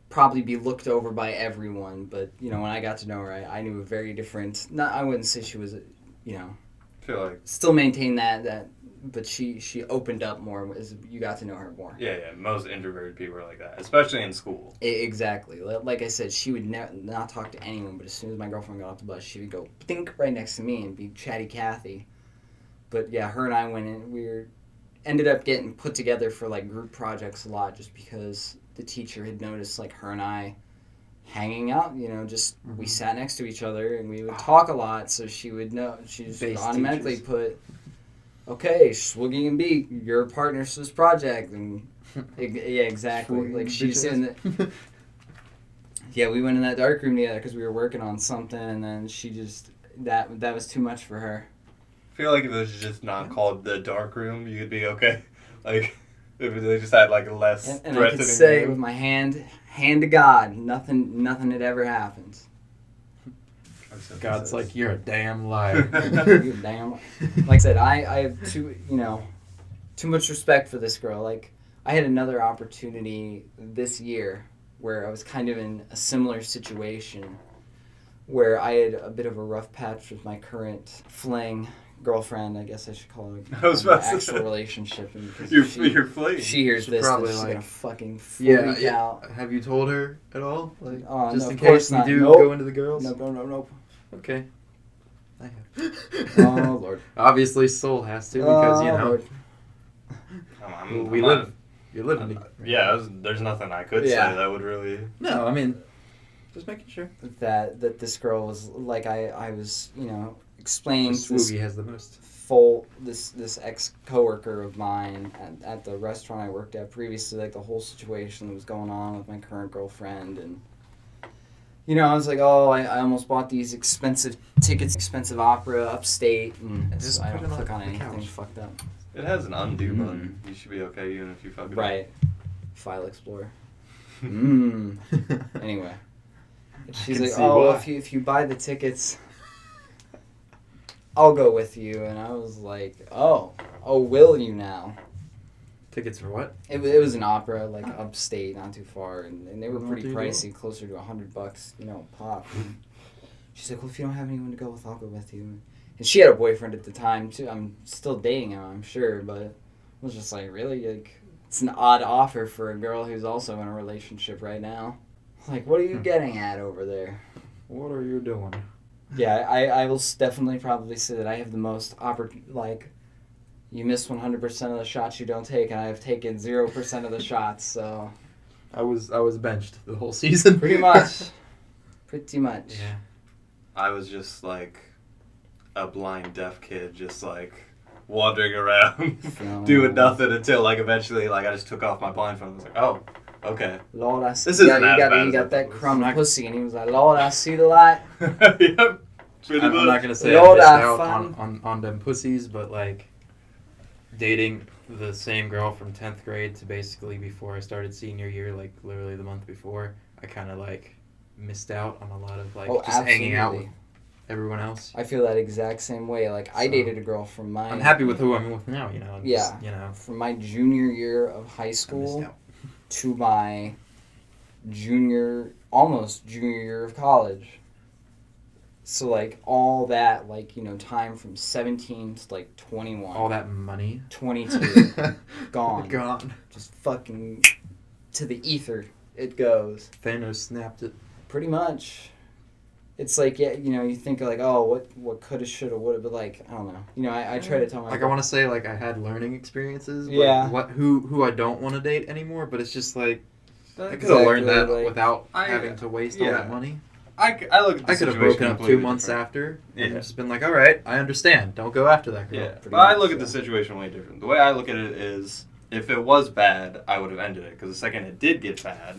probably be looked over by everyone, but you know, when I got to know her, I knew a very different. I wouldn't say she was, you know. I feel like still maintained that, but she opened up more as you got to know her more. Yeah. Most introverted people are like that, especially in school. Exactly. Like I said, she would not talk to anyone, but as soon as my girlfriend got off the bus, she would go think right next to me and be chatty Cathy. But yeah, her and I went in. We ended up getting put together for like group projects a lot, just because the teacher had noticed like her and I hanging out, you know, just we sat next to each other and we would talk a lot, so she would know. She just automatically put, okay, Swiggy and B, your partners for this project, and yeah, exactly. Swiggy, like she's in the. Yeah, we went in that dark room together because we were working on something, and then she just that was too much for her. I feel like if it was just not called the dark room, you could be okay. Like. If they just had like a less and threatening. I could say with my hand to God, nothing had ever happened. God's like, you're a damn liar. You're a damn. Like I said, I have too much respect for this girl. Like, I had another opportunity this year where I was kind of in a similar situation, where I had a bit of a rough patch with my current fling. Girlfriend, I guess I should call it actual relationship. You're fleeing. She hears this, and she's gonna fucking freak out. Have you told her at all? Like, just no, in case we do go into the girls? Nope. Okay. I have. Oh, Lord. Obviously, Soul has to, because, you know. Lord. You're living. Yeah, there's nothing I could say that would really. No, I mean, Just making sure. that this girl was like I was explaining to this Scheboii has the most. this ex coworker of mine at the restaurant I worked at previously, like the whole situation that was going on with my current girlfriend, and I was like, oh, I almost bought these expensive tickets, expensive opera upstate, and Just I put don't it click on on the anything couch. fucked up. It has an undo button. You should be okay even if you fuck it up. Right. File Explorer. Anyway. She's can like, see oh, why. if you buy the tickets, I'll go with you. And I was like, oh, will you now? Tickets for what? It was an opera, like upstate, not too far, and they were Not pretty too pricey, closer to $100, pop. She's like, well, if you don't have anyone to go with, I'll go with you. And she had a boyfriend at the time too. I'm still dating him, I'm sure, but I was just like, really, like, it's an odd offer for a girl who's also in a relationship right now. Like, what are you getting at over there? What are you doing? Yeah, I will definitely probably say that I have the most you miss 100% of the shots you don't take, and I have taken 0% of the shots, so... I was benched the whole season. Pretty much. Yeah. I was just like a blind deaf kid, just like wandering around, doing nothing until like eventually like I just took off my blindfold and was like, oh, okay. Lord, I see. This isn't as bad you as got I that thought. crumb pussy, and he was like, Lord, I see the light. Yep. Pretty I'm much. not gonna say Lord, I I missed out found- on them pussies, but like dating the same girl from 10th grade to basically before I started senior year, like literally the month before, I kind of like missed out on a lot of like just hanging out with everyone else. I feel that exact same way. Like, I dated a girl from my... I'm happy with who I'm with now, and Yeah. just, From my junior year of high I missed school out. to my almost junior year of college. So, like, all that, like, time from 17 to, like, 21. All that money 22. Gone. Gone. Just fucking to the ether it goes. Thanos snapped it. Pretty much. It's like, yeah, you think like, oh, what coulda, shoulda, woulda, but like, I don't know. I try to tell my... Like, I want to say, like, I had learning experiences, but Yeah. who I don't want to date anymore, but it's just like, I could have Exactly, learned that like, without I- having to waste all yeah. that money. I look at the I could have situation broken up 2 completely months different. after Yeah. and just been like, all right, I understand. Don't go after that girl. Yeah, Pretty but I much, look at the so. situation way different. The way I look at it is, if it was bad, I would have ended it. Because the second it did get bad,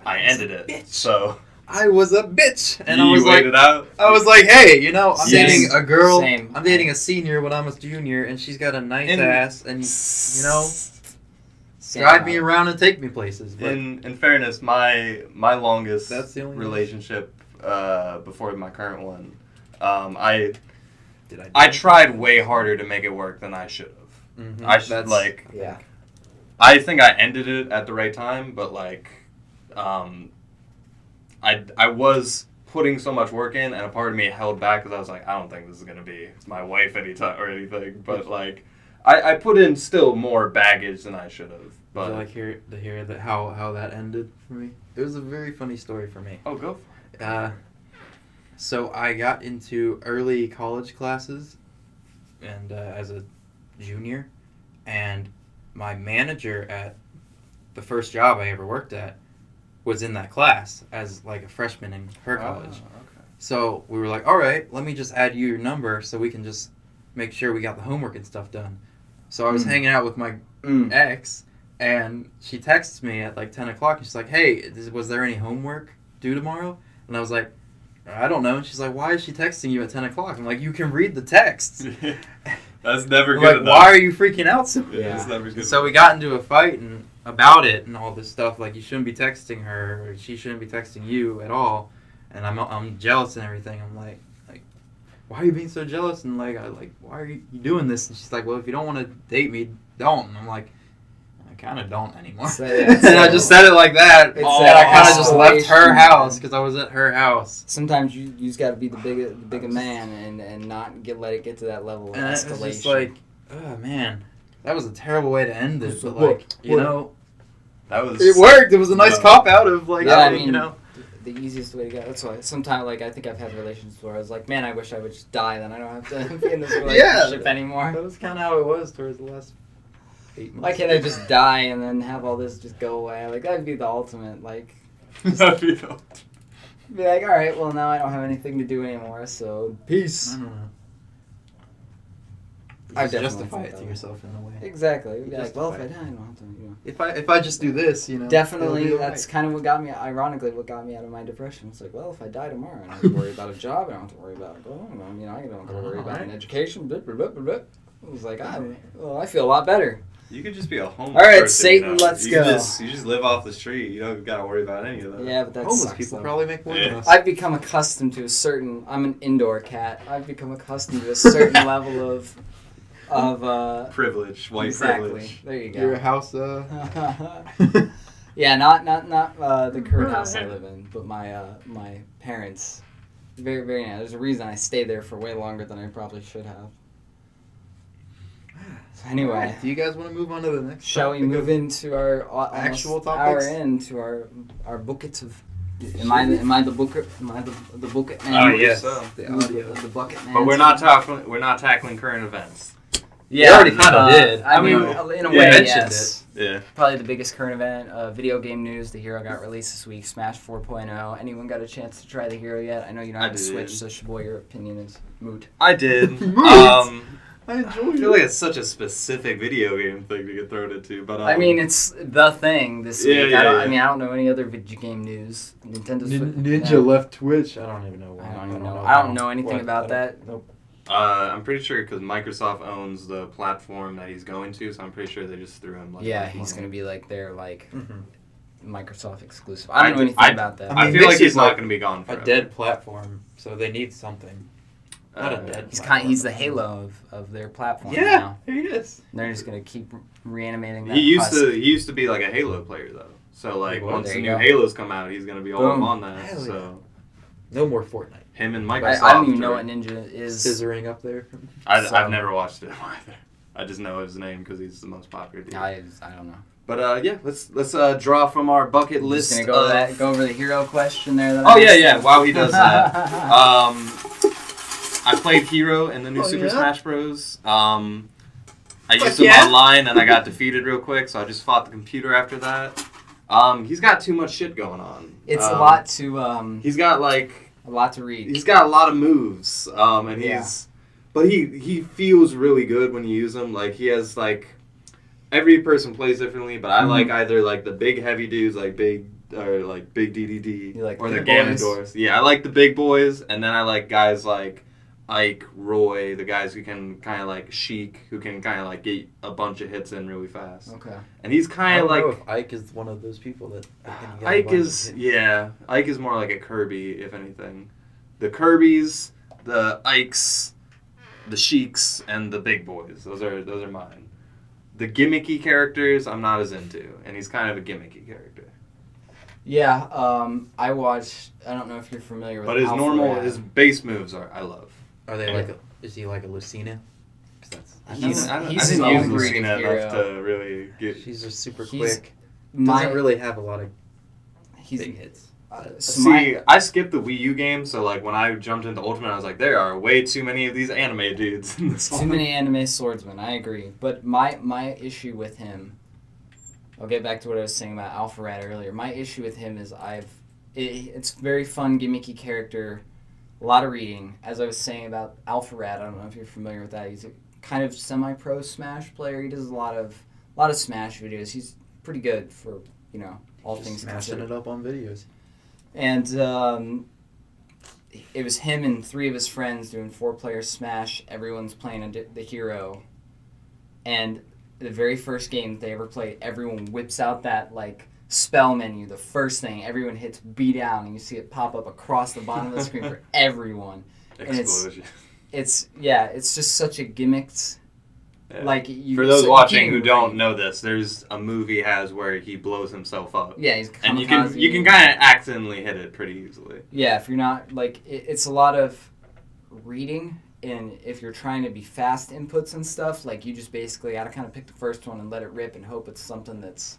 I ended it. bitch. So I was a bitch, and you I was like, waited out. hey, I'm Same. dating a girl. Same. I'm dating a senior when I'm a junior, and she's got a nice And- ass, and Same drive me vibe. around and take me places. But In fairness, my longest That's the only relationship before my current one, I did I? Do I that? tried way harder to make it work than I should have. Mhm. I should That's- like. Yeah. I think I ended it at the right time, but like, I was putting so much work in, and a part of me held back because I was like, I don't think this is gonna be my wife anytime or anything. But like, I put in still more baggage than I should have. Would But you like to hear that how that ended for me? It was a very funny story for me. oh, go. So I got into early college classes, and as a junior, and my manager at the first job I ever worked at was in that class as like a freshman in her college. Okay. So we were like, all right, let me just add you your number so we can just make sure we got the homework and stuff done. So I was hanging out with my ex, and she texts me at like 10 o'clock, and she's like, hey, was there any homework due tomorrow? And I was like, I don't know. And she's like, why is she texting you at 10 o'clock? I'm like, you can read the text. That's never I'm good like, enough. why are you freaking out so much? Yeah, it's never good. So we got into a fight and about it and all this stuff. Like, you shouldn't be texting her, or she shouldn't be texting you at all. And I'm jealous and everything. I'm like, why are you being so jealous? And like, why are you doing this? And she's like, well, if you don't want to date me, don't. And I'm like, I kind of don't anymore. So, yeah, and I just said it like that. It's And that I kind of just left her escalation, house man. because I was at her house. Sometimes you just got to be the bigger man and not let it get to that level of And escalation. it was just like, oh man, that was a terrible way to end it. But What- like, you what- know, That was. it worked. It was a nice No. cop out of like, Yeah, I you mean, know. the easiest way to go. That's why sometimes, like, I think I've had relationships where I was like, man, I wish I would just die, then I don't have to be in this relationship anymore. That was kind of how it was towards the last 8 months. Why can't I just die and then have all this just go away? Like, that'd be the ultimate, like... Be like, all right, well now I don't have anything to do anymore, so peace. I don't know. I Just definitely justify think it to that. yourself in a way. Exactly. Be like, well, if I Justify die, I don't have to, you know. If I just do this, you know. Definitely, it'll be that's kind of what got me, ironically, what got me out of my depression. It's like, well, if I die tomorrow, I don't have to worry about a job, I don't have to worry about going, you know, I don't have to worry about an education, blah, blah, blah, blah, blah. I was like, I feel a lot better. You could just be a homeless All right, person, Satan, you know? let's You go. just live off the street. You don't gotta worry about any of that. Yeah, but that Homeless sucks, people though. probably make more than Yeah. us. I've become accustomed to a certain, I'm an indoor cat, I've become accustomed to a certain level of Privilege, white exactly. privilege. There you go. Your house, Yeah, not the current house I live in, but my parents. Very, very nice. There's a reason I stayed there for way longer than I probably should have. So anyway, Alright, do you guys want to move on to the next? shall we topic move of- into our actual almost hour topics? into our buckets of? Am I the booker? Am I the bucket man? Oh, yeah. The Ooh, audio. the bucket man. But we're not tackling current events. Yeah, You already kinda did. I I mean, mean, in a you way, mentioned yes. Yeah. Probably the biggest current event, video game news. The Hero got released this week, Smash 4.0. Anyone got a chance to try the Hero yet? I know you don't I have a did. Switch, so Scheboii, your opinion is moot. I did. I enjoy I feel like it's such a specific video game thing to get thrown into, but I mean, it's the thing this Yeah, week. yeah, I yeah. mean, I don't know any other video game news. Nintendo Switch. Ninja left Twitch. I don't even know why. I don't even know. I don't know anything What? about that. Nope. I'm pretty sure because Microsoft owns the platform that he's going to, so I'm pretty sure they just threw him. Like, Yeah, money. he's gonna be like their Mhm. Microsoft exclusive. I don't know anything about that. I I mean, feel like this he's is not like going to be gone A forever. dead platform, so they need something. Not a dead. He's the Halo of their platform Yeah, now. there he is. And they're just gonna keep reanimating that. He husk. used to be like a Halo player though. So like Well, once there the you new go. Halos come out, he's gonna be all Boom. up on that. Hell yeah. So No more Fortnite. him and I Microsoft. don't even know are- what Ninja is. Scissoring up there. So- I've never watched it either. I just know his name because he's the most popular dude. I don't know. But yeah, let's draw from our bucket list. Just gonna of- go over the hero question there. That Oh I yeah, asked. yeah. While he does that, I played Hero in the new Oh, Super yeah? Smash Bros. I used Fuck him yeah. online and I got defeated real quick, so I just fought the computer after that. He's got too much shit going on. It's a lot to He's got like a lot to read. he's got a lot of moves, and Yeah. but he feels really good when you use him. Like he has like every person plays differently, but I like either like the big heavy dudes, like big DDD, You like or the the big boys? Ganondorfs. Yeah, I like the big boys, and then I like guys like Ike, Roy, the guys who can kind of like Sheik, who can kind of like get a bunch of hits in really fast. Okay. And he's I kind don't of like know if Ike is one of those people that can get a Ike bunch of is hits. Ike is more like a Kirby, if anything. The Kirbys, the Ikes, the Sheiks, and the big boys. Those are mine. The gimmicky characters I'm not as into, and he's kind of a gimmicky character. Yeah. I watched. I don't know if you're familiar with. But his Alpharad. his base moves I love. Are they like? Is he like a Lucina? 'Cause that's. I He's, know. I He's didn't his use own breed Lucina of enough hero. to really get. She's just super He's- quick. My, Doesn't really have a lot of he's big hits. so See, I skipped the Wii U game, so like when I jumped into Ultimate, I was like, there are way too many of these anime dudes in this too one. many anime swordsmen. I agree. But my issue with him. I'll get back to what I was saying about Alpharad earlier. My issue with him is it's very fun, gimmicky character, a lot of reading. As I was saying about Alpharad, I don't know if you're familiar with that. He's a kind of semi-pro Smash player. He does a lot of Smash videos. He's pretty good for all Just things smashing considered. it up on videos. And it was him and 3 of his friends doing 4-player Smash. Everyone's playing the hero, and the very first game they ever played, everyone whips out that like spell menu. The first thing everyone hits B down, and you see it pop up across the bottom of the screen for everyone. And Explosion. It's just such a gimmicked. Yeah. Like you, For those so you watching can't who even don't read. know this, there's a movie he has where he blows himself up. Yeah, he's And you kamikaze. can kind of accidentally hit it pretty easily. Yeah, if you're not like it's a lot of reading, and if you're trying to be fast inputs and stuff, like you just basically gotta kind of pick the first one and let it rip and hope it's something that's.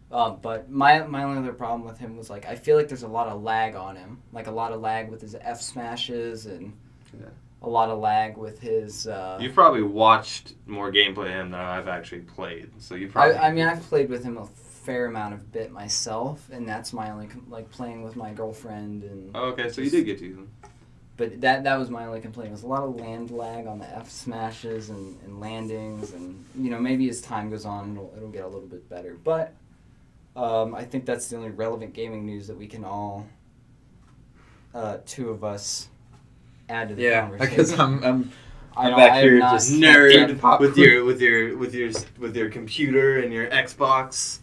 But my only other problem with him was like I feel like there's a lot of lag on him, like a lot of lag with his F smashes and Yeah. a lot of lag with his. You've probably watched more gameplay of him than I've actually played, so you probably. I mean, I've played with him fair amount of bit myself, and that's my only like playing with my girlfriend and. Oh, okay, so you did get to use them. But that was my only complaint. It was a lot of land lag on the F smashes and landings, and maybe as time goes on it'll get a little bit better. But I think that's the only relevant gaming news that we can all two of us add to the conversation. because I'm back here not just kept nerd up with your computer and your Xbox.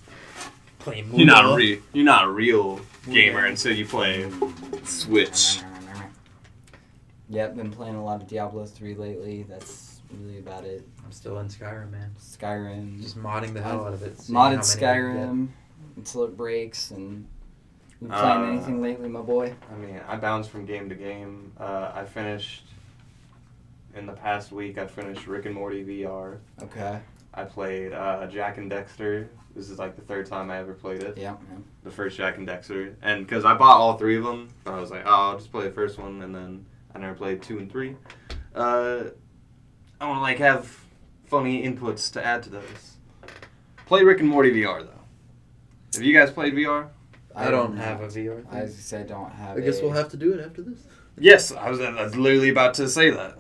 playing. You're not a real gamer until you play Switch. Yep, been playing a lot of Diablo 3 lately. That's really about it. I'm still in Skyrim, man. Skyrim. Just modding the hell out of it. Modded Skyrim until it breaks. And you playing anything lately, my boy? I mean, I bounce from game to game. I finished in the past week. I finished Rick and Morty VR. Okay. I played Jack and Dexter. This is like the third time I ever played it. Yeah, man. The first Jack and Dexter, and because I bought all three of them, I was like, I'll just play the first one, and then I never played 2 and 3. I want to have funny inputs to add to those. Play Rick and Morty VR though. Have you guys played VR? I don't have a VR thing. I was say I don't have. I guess we'll have to do it after this. Yes, I was literally about to say that.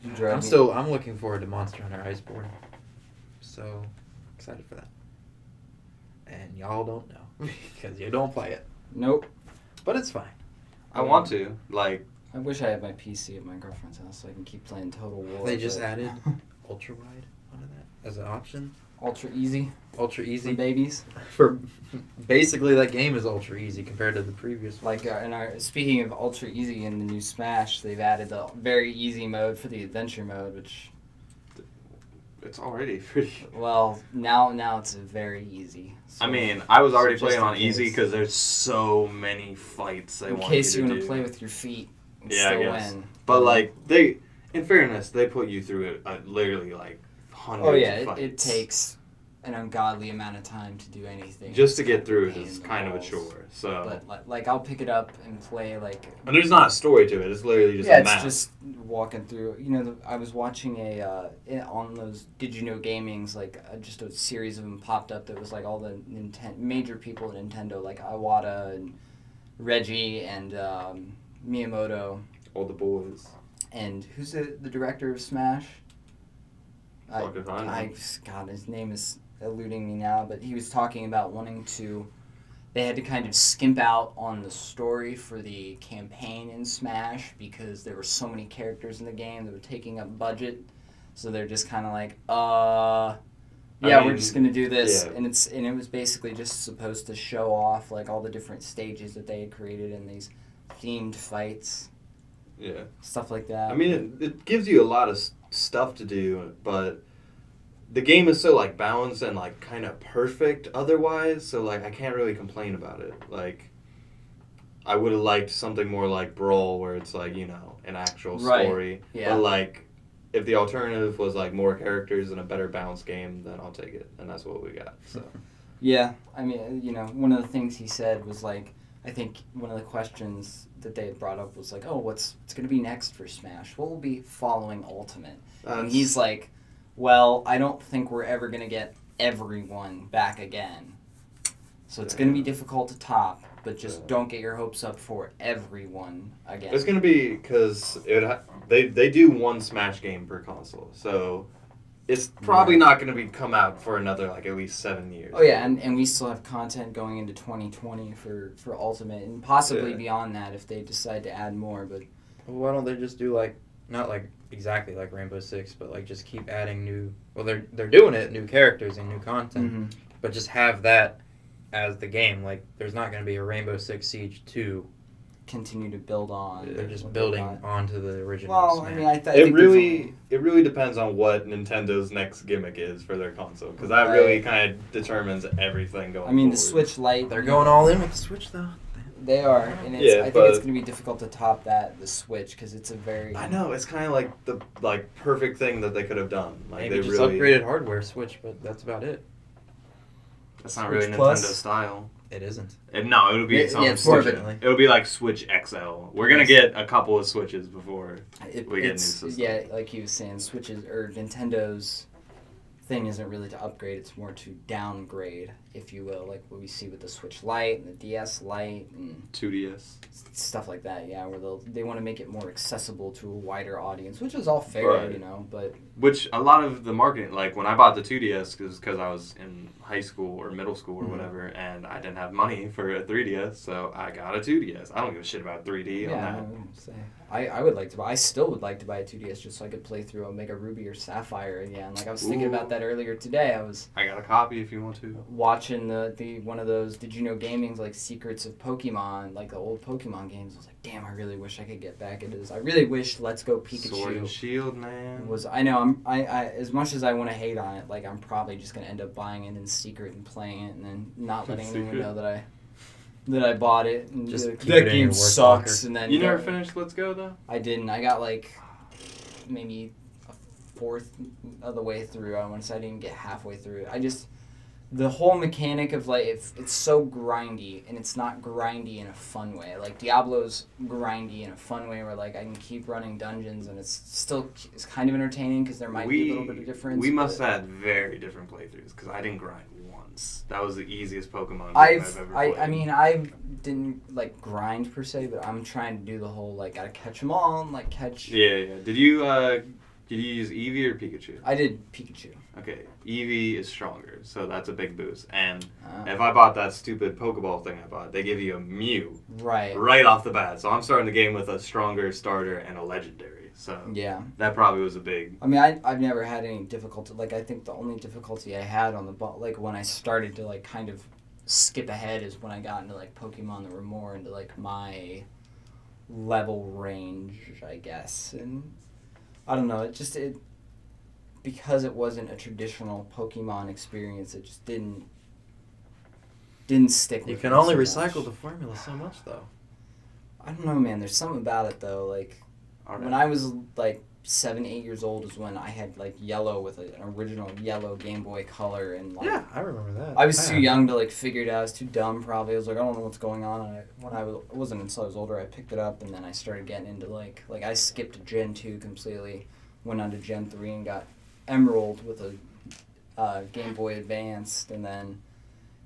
I'm looking forward to Monster Hunter Iceborne. So excited for that. And y'all don't know because you don't play it. Nope. But it's fine. I want to I wish I had my PC at my girlfriend's house so I can keep playing Total War. They just added ultra wide onto that as an option. Ultra easy. Ultra For easy. babies. For basically that game is ultra easy compared to the previous one. Like speaking of ultra easy in the new Smash, they've added the very easy mode for the adventure mode, which it's already pretty. well now it's very easy. So, I mean, I was already so playing just on in easy case. because there's so many fights they in want case you you to want do. to play with your feet and Yeah, I still guess. win. But in fairness, they put you through it literally hundreds Oh yeah, of fights. it takes an ungodly amount of time to do anything. Just to get through it Pain is in the kind of a balls. chore. So, But like I'll pick it up and play like. and there's not a story to it. It's literally just Yeah, a it's map. just walking through. I was watching on those Did You Know Gamings, just a series of them popped up that was like all the major people at Nintendo, like Iwata and Reggie and Miyamoto. All the boys. And who's the director of Smash? Fuck if I know. God, his name is eluding me now, but he was talking about they had to kind of skimp out on the story for the campaign in Smash because there were so many characters in the game that were taking up budget. So they're just kind of like, we're just gonna do this, yeah. and it was basically just supposed to show off like all the different stages that they had created in these themed fights, Yeah. stuff like that. I mean, it gives you a lot of stuff to do, but the game is so balanced and kind of perfect otherwise, so I can't really complain about it. I would have liked something more like Brawl where it's an actual story. Yeah. But if the alternative was more characters and a better balanced game, then I'll take it, and that's what we got. So Yeah, I mean, one of the things he said was I think one of the questions that they had brought up was what's going to be next for Smash? What will be following Ultimate? And he's like, well, I don't think we're ever going to get everyone back again. So it's going to be difficult to top, but just don't get your hopes up for everyone again. it's gonna be because they do one Smash game per console, so it's probably not gonna come out for another at least 7 years. Oh yeah, and we still have content going into 2020 for Ultimate, and possibly beyond that if they decide to add more. But Well, why don't they just do not exactly like Rainbow Six, but just keep adding new. Well, they're doing it, new characters and new content, but just have that as the game. There's not going to be a Rainbow Six Siege 2. continue to build on. They're just what building got. onto the original. Well, Smash. I mean, I It think really depends on what Nintendo's next gimmick is for their console, because that really kind of determines everything going. I mean, the forward. Switch Lite. They're going all in with the Switch, though. They are, and I think it's going to be difficult to top the Switch because it's a very. I know it's kind of the perfect thing that they could have done. Maybe they just really upgraded hardware Switch, but that's about it. That's not Switch really Plus? Nintendo style. It isn't. No, it'll be something. it's more of a- It'll be like Switch XL. We're gonna get a couple of Switches before we get a new system. Yeah, like he was saying, Switches or Nintendo's thing isn't really to upgrade; it's more to downgrade. if you will, like what we see with the Switch Lite and the DS Lite and 2DS. stuff like that. Yeah, where they want to make it more accessible to a wider audience, which is all fair, Right. you know. But Which a lot of the marketing, like when I bought the 2DS, because I was in high school or middle school or whatever, and I didn't have money for a 3DS, so I got a 2DS. I don't give a shit about 3D on yeah, that. I would say I would like to buy. I still would like to buy a 2DS just so I could play through Omega Ruby or Sapphire again. Like I was thinking about that earlier today. I was I got a copy if you want to. watching the one of those Did You Know Gaming's like Secrets of Pokemon, like the old Pokemon games. I was like, damn, I really wish I could get back into this. I really wish Let's Go Pikachu Sword and Shield, man. was. I know I as much as I want to hate on it, like I'm probably just gonna end up buying it in secret and playing it and then not letting anyone Secret? know that I bought it and Just be like, keep that it in game your work sucks locker. and then You go- never finished Let's Go, though? I didn't. I got like maybe a fourth of the way through. I want to say I didn't get halfway through. The whole mechanic of like it's so grindy, and it's not grindy in a fun way. Like Diablo's grindy in a fun way where like I can keep running dungeons and it's kind of entertaining because there might be a little bit of difference. We must but have had very different playthroughs because I didn't grind once. That was the easiest Pokemon game I've ever played. I mean I didn't like grind per se, but I'm trying to do the whole like gotta catch them all and like catch. Yeah. Did you use Eevee or Pikachu? I did Pikachu. Okay, Eevee is stronger, so that's a big boost. And Oh. if I bought that stupid Pokeball thing I bought, they give you a Mew Right. off the bat. So I'm starting the game with a stronger starter and a legendary. So Yeah. that probably was a big. I mean, I've never had any difficulty. Like, I think the only difficulty I had on like, when I started to, like, kind of skip ahead is when I got into, like, Pokemon that were more into, like, my level range, I guess. And I don't know, because it wasn't a traditional Pokemon experience, it just didn't stick with me. You can only so recycle much. the formula so much, though. I don't know, man. There's something about it, though. Like, All right. when I was, like, 7, 8 years old is when I had, like, yellow with an original yellow Game Boy Color. And, like, Yeah, I remember that. I was too young to, like, figure it out. I was too dumb, probably. I was like, I don't know what's going on. And it wasn't until I was older I picked it up, and then I started getting into, like, I skipped Gen 2 completely, went on to Gen 3 and got Emerald with a Game Boy Advanced, and then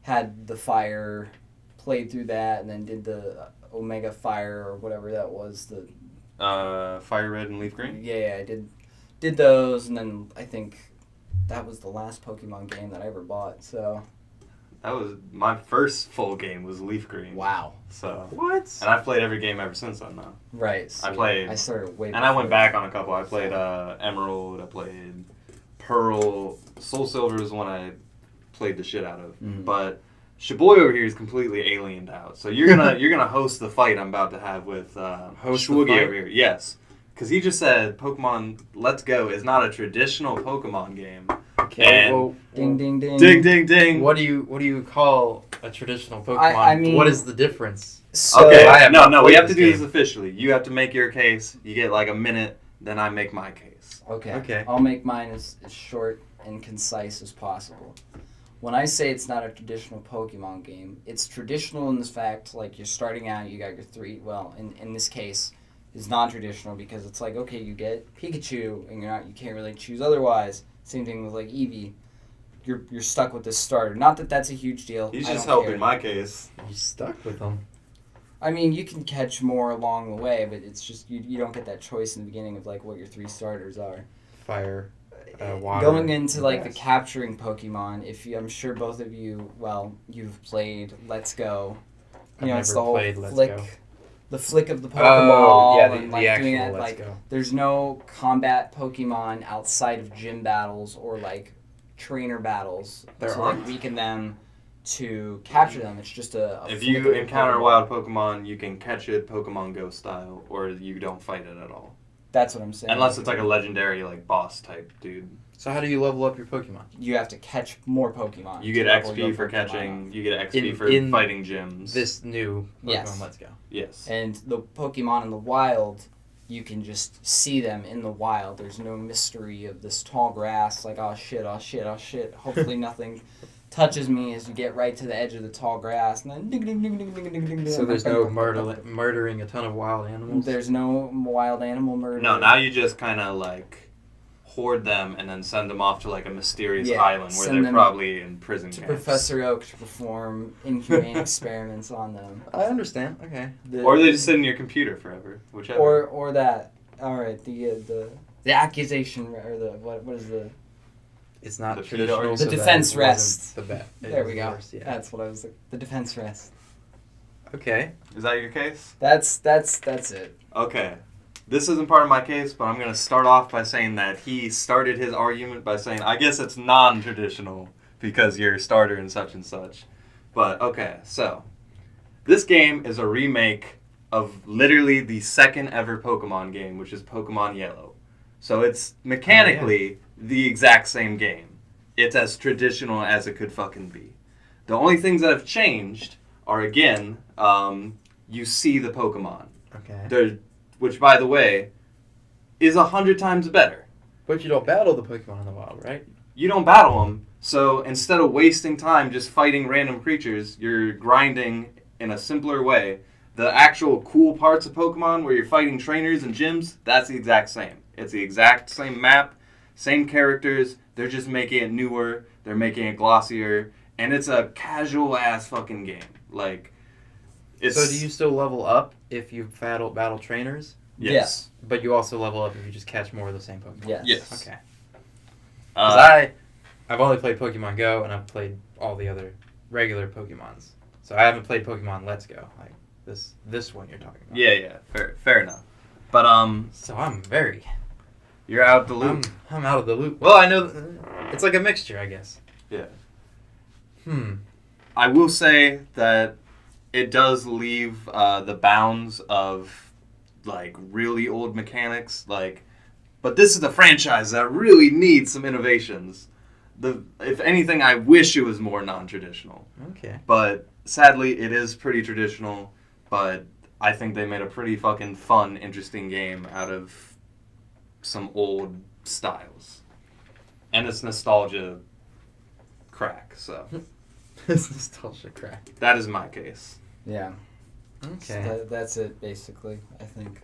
had the Fire, played through that, and then did the Omega Fire or whatever that was, the Fire Red and Leaf Green? yeah, I did those, and then I think that was the last Pokemon game that I ever bought. So That was my first full game was Leaf Green. wow, So What? and I've played every game ever since then though. right? So I played- I started way. And I went before. back on a couple. I played Emerald, I played Pearl, Soul Silver is one I played the shit out of. Mhm. But Scheboii over here is completely aliened out. So you're gonna host the fight I'm about to have with Host the Schwoogie fight? over here. Yes. Because he just said Pokemon Let's Go is not a traditional Pokemon game. Okay, And- well, Ding ding ding. Ding ding ding. what do you call a traditional Pokemon? I mean- what is the difference? So, Okay, I have no, not we played have to this do this game. officially. You have to make your case. You get like a minute, then I make my case. Okay. Okay. I'll make mine as short and concise as possible. When I say it's not a traditional Pokemon game, it's traditional in the fact, like, you're starting out, you got your three, well, in this case, it's non-traditional because it's like, okay, you get Pikachu, and you can't really choose otherwise. Same thing with, like, Eevee. You're stuck with this starter. Not that that's a huge deal. He's I just don't helping care. my case. You stuck with them. I mean, you can catch more along the way, but it's just, you don't get that choice in the beginning of, like, what your three starters are. Fire, water. Going into like the Yes. capturing Pokemon, I'm sure both of you, you've played Let's Go. I've It's never the whole played Let's flick, Go. the flick of the Pokeball, Oh, yeah, and the like actual doing that. Let's Like, Go. there's no combat Pokemon outside of gym battles or like trainer battles There to like aren't? weaken them to capture them. It's just a If flick you of the encounter a Pokeball. wild Pokemon, you can catch it Pokemon Go style, or you don't fight it at all. That's what I'm saying. Unless it's like a legendary like boss type dude. So how do you level up your Pokemon? you have to catch more Pokemon. You to get level XP your for Pokemon catching. up. You get XP for In fighting gyms. This new Pokemon Yes. Let's Go. Yes. And the Pokemon in the wild, you can just see them in the wild. There's no mystery of this tall grass, like, oh shit, oh shit, oh shit. Hopefully nothing touches me as you get right to the edge of the tall grass. And then ding, ding, ding, ding, ding, ding, ding, ding. So there's no murdering a ton of wild animals? There's no wild animal murder. No, now you just kind of like hoard them and then send them off to like a mysterious Yeah, island where send they're them probably in prison to camps. Professor Oak to perform inhumane experiments on them. I understand. Okay. Or they just sit in your computer forever, whichever. Or that. All right, the accusation or the what is the It's not The traditional. The so that defense it wasn't rest. The bet. there we go. Yeah. That's what I was the defense rest. Okay. Is that your case? That's it. Okay. This isn't part of my case, but I'm going to start off by saying that he started his argument by saying, I guess it's non-traditional because you're a starter and such. But, okay, so this game is a remake of literally the second ever Pokemon game, which is Pokemon Yellow. So it's mechanically the exact same game. It's as traditional as it could fucking be. The only things that have changed are, again, you see the Pokemon. Okay. Which, by the way, is 100 times better. But you don't battle the Pokemon in the wild, right? You don't battle them, so instead of wasting time just fighting random creatures, you're grinding in a simpler way. The actual cool parts of Pokemon where you're fighting trainers and gyms, that's the exact same. It's the exact same map, same characters, they're just making it newer, they're making it glossier, and it's a casual-ass fucking game. Like, it's... So do you still level up if you battle trainers? Yes. But you also level up if you just catch more of the same Pokemon? Yes. Yes. Okay. Because I've only played Pokemon Go, and I've played all the other regular Pokemons. So I haven't played Pokemon Let's Go, like this one you're talking about. Yeah, fair enough. But, So I'm very... you're out of the loop. I'm out of the loop. Well, I know... It's like a mixture, I guess. Yeah. I will say that it does leave the bounds of, like, really old mechanics. Like, but this is a franchise that really needs some innovations. If anything, I wish it was more non-traditional. Okay. But sadly, it is pretty traditional. But I think they made a pretty fucking fun, interesting game out of some old styles. And it's nostalgia crack, so. It's nostalgia crack. That is my case. Yeah. Okay. So that's it, basically. I think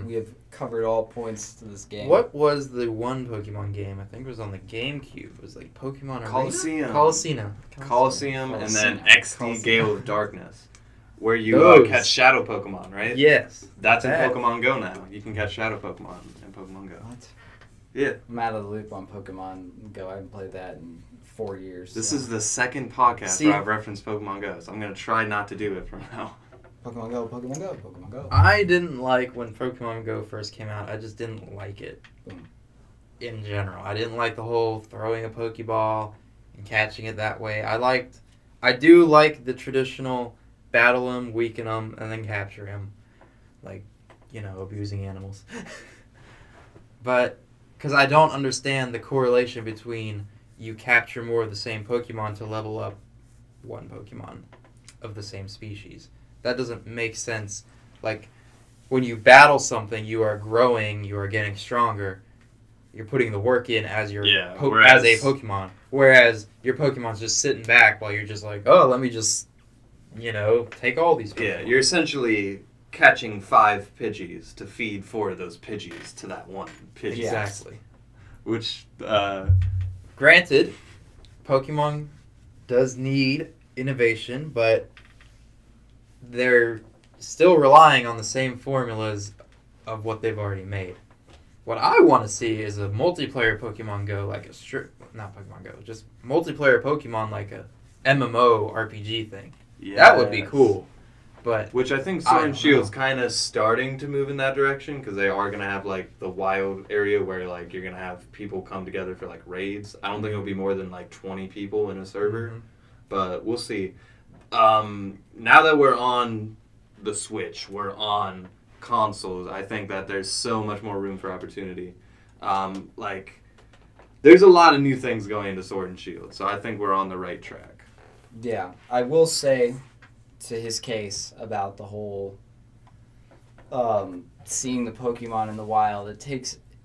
we have covered all points to this game. What was the one Pokemon game? I think it was on the GameCube. It was like Pokemon Coliseum. Coliseum. And then Coliseum. XD Gale of Darkness. Where you Those. catch shadow Pokemon, right? Yes. That's in that. Pokemon Go now. You can catch shadow Pokemon in Pokemon Go. What? Yeah. I'm out of the loop on Pokemon Go. I haven't played that in 4 years. This so. is the second podcast See- where I've referenced Pokemon Go, so I'm going to try not to do it from now. Pokemon Go, Pokemon Go, Pokemon Go. I didn't like when Pokemon Go first came out. I just didn't like it. Boom. In general. I didn't like the whole throwing a Pokeball and catching it that way. I do like the traditional battle him, weaken him, and then capture him. Like, abusing animals. But, because I don't understand the correlation between you capture more of the same Pokemon to level up one Pokemon of the same species. That doesn't make sense. Like, when you battle something, you are growing, you are getting stronger. You're putting the work in as your as a Pokemon. Whereas your Pokemon's just sitting back while you're just like, oh, let me just, take all these Pokemon. Yeah, you're essentially catching 5 Pidgeys to feed 4 of those Pidgeys to that one Pidgey. Exactly. Which, Granted, Pokemon does need innovation, but they're still relying on the same formulas of what they've already made. What I want to see is a multiplayer Pokemon Go, like not Pokemon Go, just multiplayer Pokemon like a MMO RPG thing. yes. That would be cool. But Which I think I Sword don't and Shield's know. kind of starting to move in that direction, because they are going to have, like, the wild area where, like, you're going to have people come together for, like, raids. I don't think it'll be more than, like, 20 people in a server, but we'll see. Now that we're on the Switch, we're on consoles, I think that there's so much more room for opportunity. There's a lot of new things going into Sword and Shield, so I think we're on the right track. Yeah, I will say to his case about the whole seeing the Pokemon in the wild,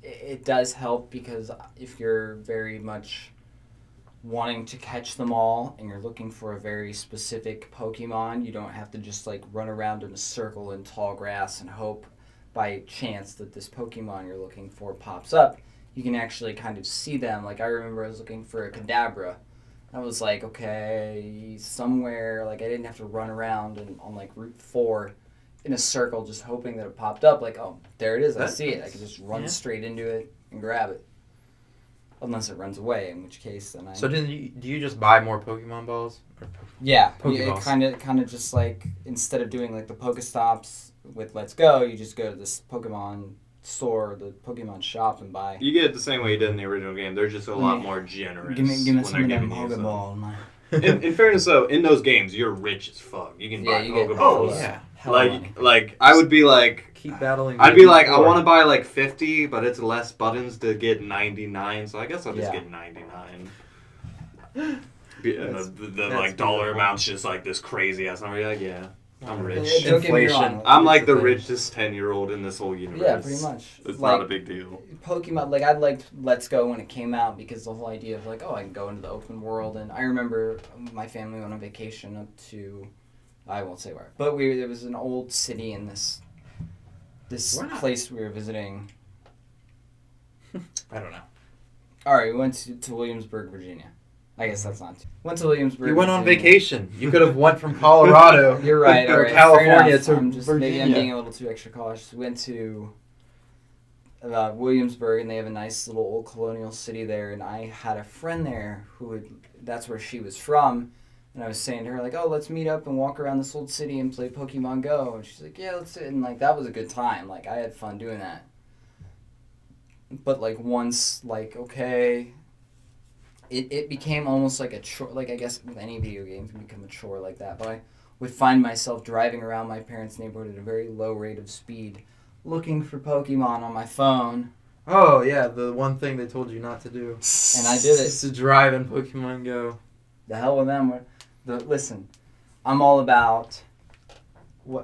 it does help, because if you're very much wanting to catch them all and you're looking for a very specific Pokemon, you don't have to just like run around in a circle in tall grass and hope by chance that this Pokemon you're looking for pops up. you can actually kind of see them. Like, I remember I was looking for a Kadabra. I was like, okay, somewhere, like, I didn't have to run around on, like, Route 4 in a circle just hoping that it popped up. Like, oh, there it is, I see it. I could just run straight into it and grab it. Unless it runs away, in which case then I... So do you just buy more Pokemon balls? Yeah, Pokeballs. it kind of just like, instead of doing like the Pokestops with Let's Go, you just go to this Pokemon store, the Pokemon shop, and buy. You get it the same way you did in the original game. They're just a lot more generous. Give me when some of they're them giving you some. Pokeball. In fairness, though, in those games, you're rich as fuck. You can buy you get- Pokeballs. oh, yeah. Like I would be like, Keep battling. I'd be like, I want to buy like 50, but it's less buttons to get 99, so I guess I'll just get 99. And the like dollar amount's just like this crazy ass number. You're like, yeah, I'm rich. Don't get me wrong. I'm like the richest 10-year-old in this whole universe. Yeah, pretty much. It's like, not a big deal. Pokemon, like, I liked Let's Go when it came out because the whole idea of like, oh, I can go into the open world. And I remember my family went on vacation up to, I won't say where, but there was an old city in this place we were visiting. I don't know. All right, we went to Williamsburg, Virginia. I guess that's not. Went to Williamsburg. You went on Virginia. vacation. You could have went from Colorado. You're right. Or All right. California to Maybe I'm Virginia. being a little too extra cautious. We went to Williamsburg, and they have a nice little old colonial city there. And I had a friend there that's where she was from. And I was saying to her, like, oh, let's meet up and walk around this old city and play Pokemon Go. And she's like, yeah, let's do it. And, like, that was a good time. Like, I had fun doing that. But, like, once, like, okay, it became almost like a chore. Like, I guess with any video game, it can become a chore like that. But I would find myself driving around my parents' neighborhood at a very low rate of speed, looking for Pokemon on my phone. Oh, yeah, the one thing they told you not to do. And I did it. Is to drive in Pokemon Go. The hell with them. Listen, I'm all about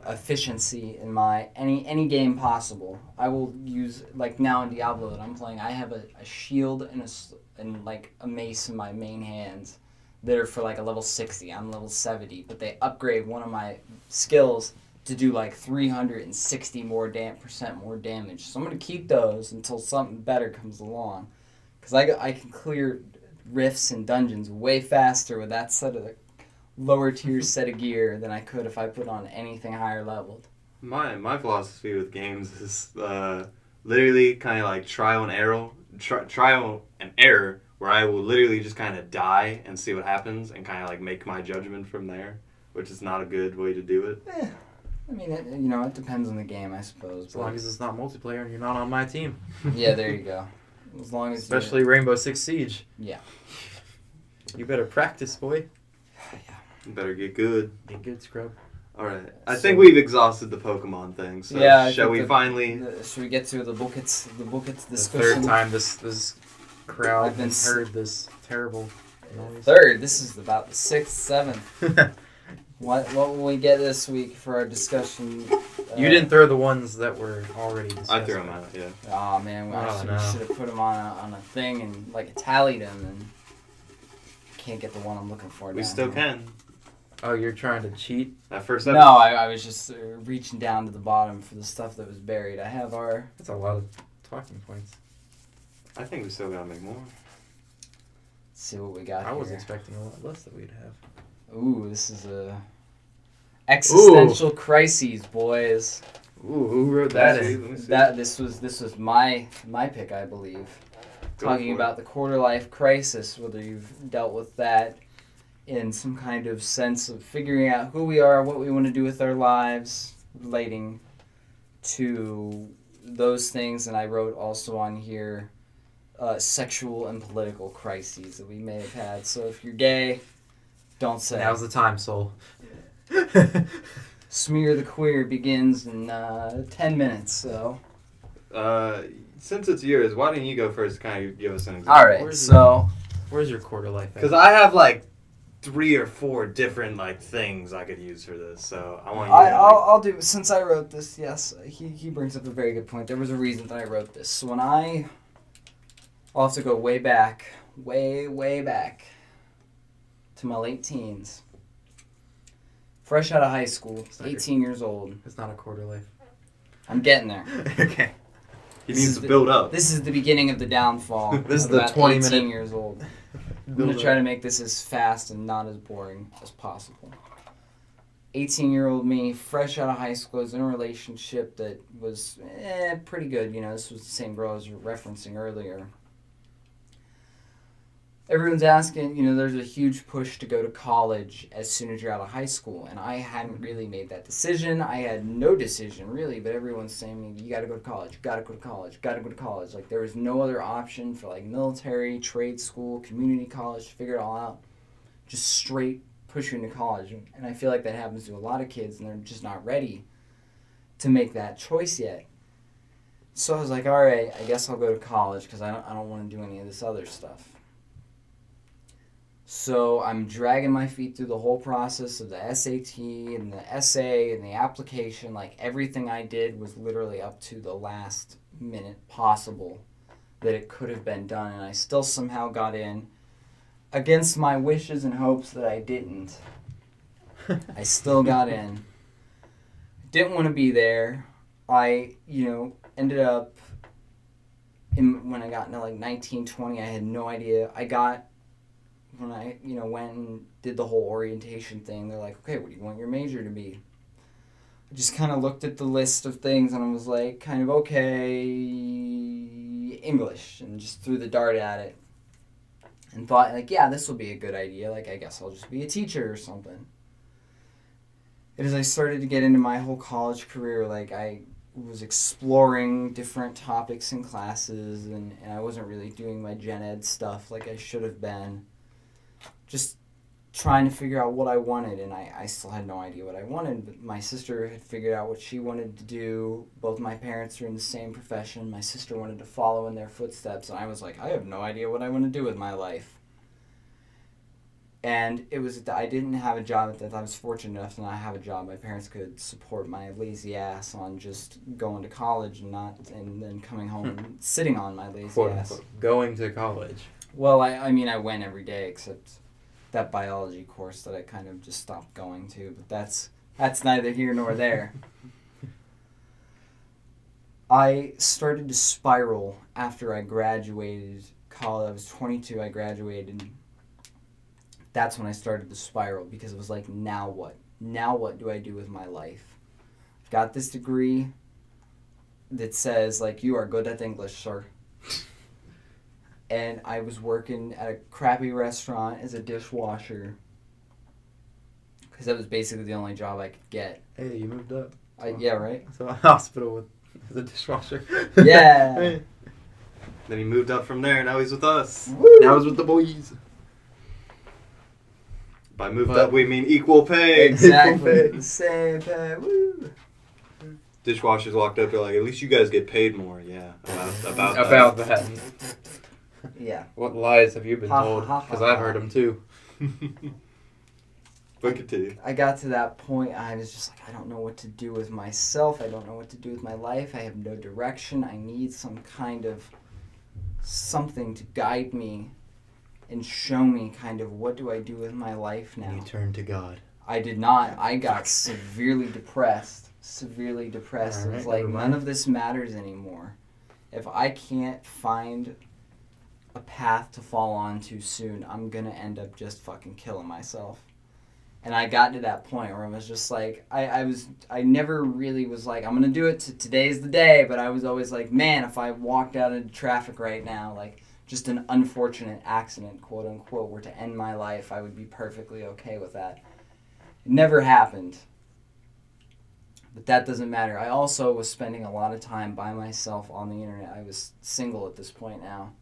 efficiency in my any game possible. I will use, like now in Diablo that I'm playing, I have a shield and like a mace in my main hands that are for like a level 60. I'm level 70, but they upgrade one of my skills to do like 360% more damage. So I'm gonna keep those until something better comes along, because I can clear rifts and dungeons way faster with that set of lower tier set of gear than I could if I put on anything higher leveled. My philosophy with games is literally kind of like trial and error, where I will literally just kind of die and see what happens and kind of like make my judgment from there, which is not a good way to do it. I mean, it depends on the game, I suppose. As long as it's not multiplayer and you're not on my team. Yeah, there you go. As long as Especially Rainbow Six Siege. Yeah. You better practice, boy. Yeah. You better get good. Get good, scrub. All right. I think we've exhausted the Pokemon thing. So yeah, shall we finally? Should we get to the Booket's The discussion? third time this crowd I've been has heard this terrible noise. Third. This is about the 6th, 7th. What will we get this week for our discussion? You didn't throw the ones that were already discussed. I threw them out. Yeah. Oh man, we should have put them on a thing and like tallied them, and can't get the one I'm looking for. We down still here. can. Oh, you're trying to cheat? That first No, episode. I was just reaching down to the bottom for the stuff that was buried. I have our. That's a lot of talking points. I think we still gotta make more. Let's see what we got I here. was expecting a lot less that we'd have. Ooh, this is a existential crises, boys. Ooh, who wrote that Let in? me see. This was my pick, I believe. Go Talking for it. about the quarter life crisis, whether you've dealt with that in some kind of sense of figuring out who we are, what we want to do with our lives, relating to those things. And I wrote also on here sexual and political crises that we may have had. So if you're gay, don't say. Now's the time, soul. Smear the Queer begins in 10 minutes, so. Since it's yours, why don't you go first? Kind of give us an example. Alright, so. Where's your quarter life at? Because I have like 3 or 4 different like things I could use for this, so I want you. I'll do, since I wrote this, yes, he brings up a very good point. There was a reason that I wrote this. So when I'll have to go way back to my late teens. Fresh out of high school, 18 years old. It's not a quarter life. I'm getting there. Okay. He needs to build up. This is the beginning of the downfall. This is of the about 20-minute 18 years old. I'm going to try to make this as fast and not as boring as possible. 18-year-old me, fresh out of high school, was in a relationship that was pretty good. You know, this was the same girl I was referencing earlier. Everyone's asking, you know, there's a huge push to go to college as soon as you're out of high school. And I hadn't really made that decision. I had no decision, really. But everyone's saying, you got to go to college, got to go to college, got to go to college. Like, there was no other option for, like, military, trade school, community college to figure it all out. Just straight push you into college. And I feel like that happens to a lot of kids, and they're just not ready to make that choice yet. So I was like, all right, I guess I'll go to college because I don't want to do any of this other stuff. So I'm dragging my feet through the whole process of the SAT and the essay and the application. Like, everything I did was literally up to the last minute possible that it could have been done. And I still somehow got in against my wishes and hopes that I didn't. I still got in. Didn't want to be there. I, ended up, when I got into like 19, 20, I had no idea. When I, went and did the whole orientation thing, they're like, okay, what do you want your major to be? I just kind of looked at the list of things and I was like, kind of, okay, English, and just threw the dart at it. And thought, like, yeah, this will be a good idea. Like, I guess I'll just be a teacher or something. And as I started to get into my whole college career, like, I was exploring different topics in classes, and I wasn't really doing my gen ed stuff like I should have been. Just trying to figure out what I wanted, and I still had no idea what I wanted, but my sister had figured out what she wanted to do. Both my parents are in the same profession. My sister wanted to follow in their footsteps, and I was like, I have no idea what I want to do with my life. And it was, I didn't have a job at that. I was fortunate enough to not have a job. My parents could support my lazy ass on just going to college and then coming home and sitting on my lazy Quote, ass. unquote, going to college. Well, I mean, I went every day except that biology course that I kind of just stopped going to, but that's neither here nor there. I started to spiral after I graduated college. I was 22, I graduated. That's when I started to spiral, because it was like, now what? Now what do I do with my life? I've got this degree that says, like, you are good at English, sir. And I was working at a crappy restaurant as a dishwasher, because that was basically the only job I could get. Hey, you moved up. Yeah, right? So a hospital as a dishwasher. Yeah. Then he moved up from there, now he's with us. Woo! Now he's with the boys. By moved up, we mean equal pay. Exactly. The same pay. Woo! Dishwashers walked up, they're like, at least you guys get paid more. Yeah, About that. Yeah. What lies have you been Ha, told? ha, ha, Because ha. I've heard them too. Booket. I got to that point, I was just like, I don't know what to do with myself. I don't know what to do with my life. I have no direction. I need some kind of something to guide me and show me kind of what do I do with my life now. You turn to God. I did not. I got severely depressed. It was Alright, like, never mind. none of this matters anymore. If I can't find a path to fall on too soon, I'm going to end up just fucking killing myself. And I got to that point where I was just like, I never really was like, I'm going to do it, today's the day, but I was always like, man, if I walked out into traffic right now, like, just an unfortunate accident, quote unquote, were to end my life, I would be perfectly okay with that. It never happened. But that doesn't matter. I also was spending a lot of time by myself on the internet. I was single at this point now.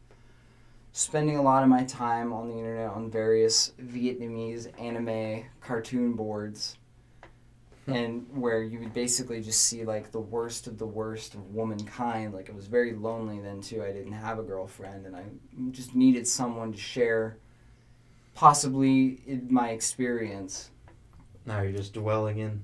Spending a lot of my time on the internet on various Vietnamese anime cartoon boards, and where you would basically just see like the worst of womankind. Like, it was very lonely then too. I didn't have a girlfriend, and I just needed someone to share possibly my experience. Now you're just dwelling in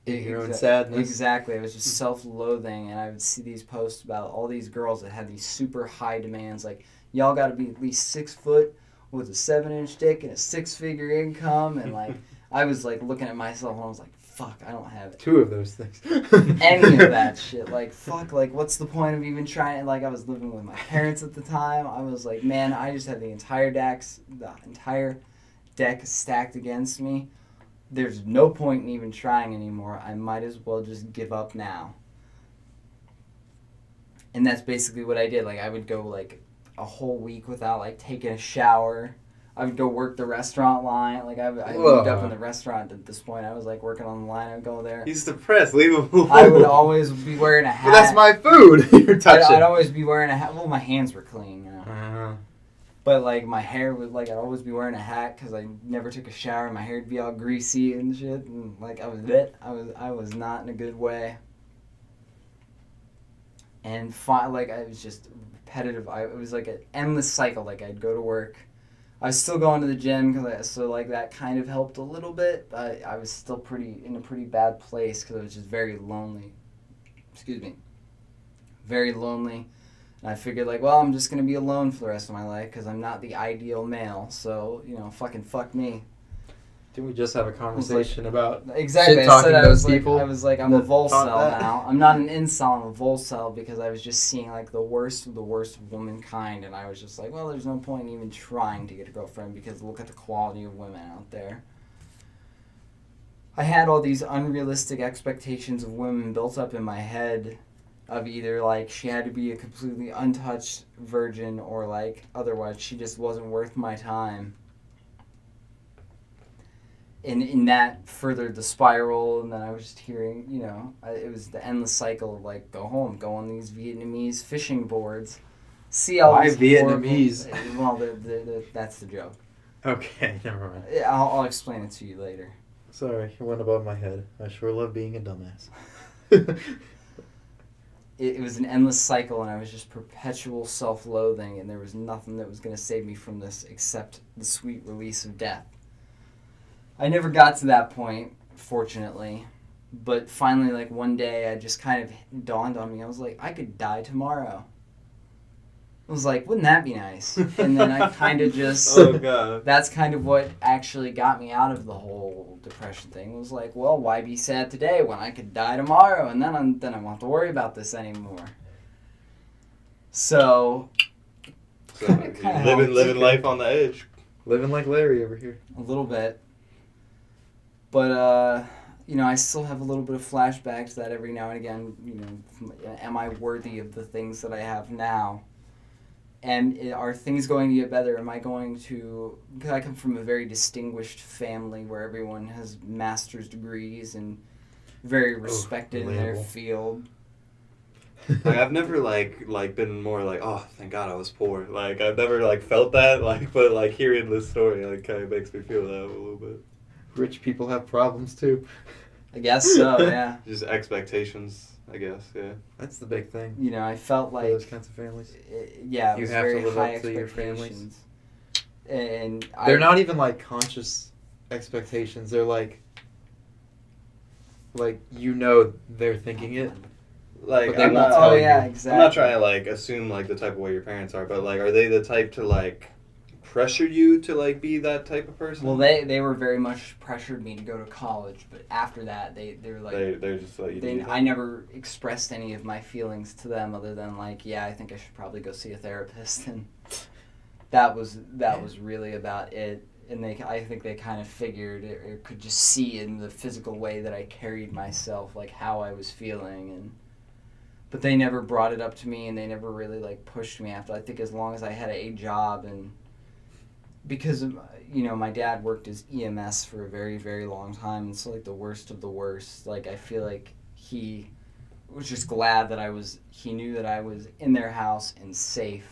your own Exa- sadness. Exactly. I was just self-loathing, and I would see these posts about all these girls that had these super high demands, like, y'all got to be at least 6 foot with a 7-inch dick and a 6-figure income, and like, I was like looking at myself and I was like, fuck, I don't have 2 of those things. any of that shit. Like, fuck, like, what's the point of even trying? Like, I was living with my parents at the time. I was like, man, I just had the entire deck stacked against me. There's no point in even trying anymore. I might as well just give up now. And that's basically what I did. Like, I would go, like, a whole week without, like, taking a shower. I would go work the restaurant line. Like, I moved up in the restaurant at this point. I was, like, working on the line. I would go there. He's depressed. Leave him alone. I would always be wearing a hat. But that's my food. You're touching. I'd always be wearing a hat. Well, my hands were clean, you know. But, like, my hair would, like, I'd always be wearing a hat because I never took a shower. My hair would be all greasy and shit. And, like, I was not in a good way. And, like, I was just repetitive. It was, like, an endless cycle. Like, I'd go to work. I was still going to the gym, so, like, that kind of helped a little bit. But I was still in a pretty bad place because I was just very lonely. Excuse me. Very lonely. And I figured, like, well, I'm just going to be alone for the rest of my life because I'm not the ideal male. So, you know, fucking fuck me. Didn't we just have a conversation about exactly? shit-talking those people? I was like, I'm a volcel now. I'm not an incel, I'm a volcel because I was just seeing, like, the worst of womankind. And I was just like, well, there's no point in even trying to get a girlfriend because look at the quality of women out there. I had all these unrealistic expectations of women built up in my head of either, like, she had to be a completely untouched virgin or, like, otherwise she just wasn't worth my time. And in that furthered the spiral, and then I was just hearing, you know, it was the endless cycle of, like, go home, go on these Vietnamese fishing boards, see all Why these Vietnamese? Well, that's the joke. Okay, never mind. I'll explain it to you later. Sorry, it went above my head. I sure love being a dumbass. It was an endless cycle, and I was just perpetual self-loathing, and there was nothing that was going to save me from this except the sweet release of death. I never got to that point, fortunately, but finally, like, one day, I just kind of dawned on me. I was like, I could die tomorrow. I was like, wouldn't that be nice? And then I kind of just... Oh, God. That's kind of what actually got me out of the whole depression thing. It was like, well, why be sad today when I could die tomorrow? And then I won't have to worry about this anymore. So living life on the edge. Living like Larry over here. a little bit. But, you know, I still have a little bit of flashbacks that every now and again, you know, am I worthy of the things that I have now? And are things going to get better? Am I going to... Because I come from a very distinguished family where everyone has master's degrees and very respected in their field. Like, I've never, like been more like, oh, thank God I was poor. Like, I've never, like, felt that. Like, but, like, hearing this story, like, kind of makes me feel that a little bit. Rich people have problems, too. I guess so, yeah. Just expectations, I guess, yeah. That's the big thing. You know, I felt like... For those kinds of families. Yeah, it You was have to very live high up to your families. expectations. And They're not even, like, conscious expectations. They're, like, you know they're thinking it. Like, But they I'm won't not, tell Oh, you. yeah, exactly. I'm not trying to, like, assume, like, the type of way your parents are, but, like, are they the type to, like, pressure you to, like, be that type of person? Well, they were very much pressured me to go to college, but after that, they were like... They're just like... You I never expressed any of my feelings to them other than, like, yeah, I think I should probably go see a therapist, and that was really about it. And I think they kind of figured or could just see in the physical way that I carried myself, like, how I was feeling, but they never brought it up to me, and they never really, like, pushed me after. I think as long as I had a job, and because, you know, my dad worked as EMS for a very, very long time, and so, like, the worst of the worst, like, I feel like he was just glad that he knew that I was in their house and safe,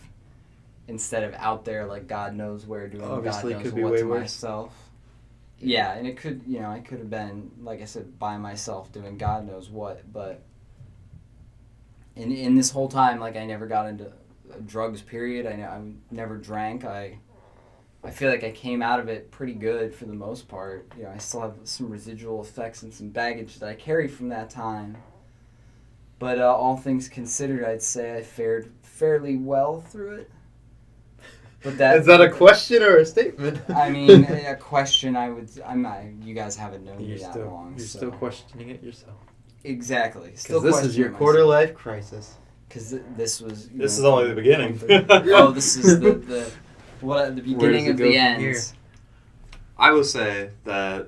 instead of out there, like, God knows where, doing Obviously, God it knows could be what way to worse. myself. Yeah, and it could, you know, I could have been, like I said, by myself doing God knows what, but in this whole time, like, I never got into drugs, period. I never drank. I feel like I came out of it pretty good for the most part. You know, I still have some residual effects and some baggage that I carry from that time. But all things considered, I'd say I fared fairly well through it. But that Is that a question or a statement? I mean, a question. I'm not. You guys haven't known me that long. You're so. still questioning it yourself. Exactly. Still Because this is your quarter life crisis. Because this was. This is only the beginning. Oh, this is the beginning of the end. Here? I will say that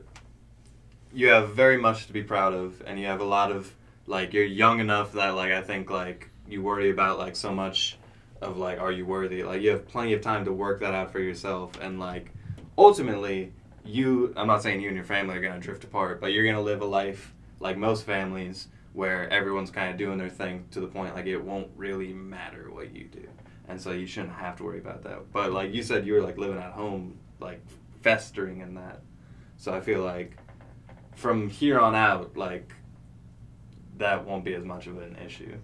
you have very much to be proud of, and you have a lot of, like, you're young enough that, like, I think, like, you worry about, like, so much of, like, are you worthy? Like, you have plenty of time to work that out for yourself, and, like, ultimately, I'm not saying you and your family are going to drift apart, but you're going to live a life, like most families, where everyone's kind of doing their thing to the point, like, it won't really matter what you do. And so you shouldn't have to worry about that. But, like, you said you were, like, living at home, like, festering in that. So I feel like from here on out, like, that won't be as much of an issue.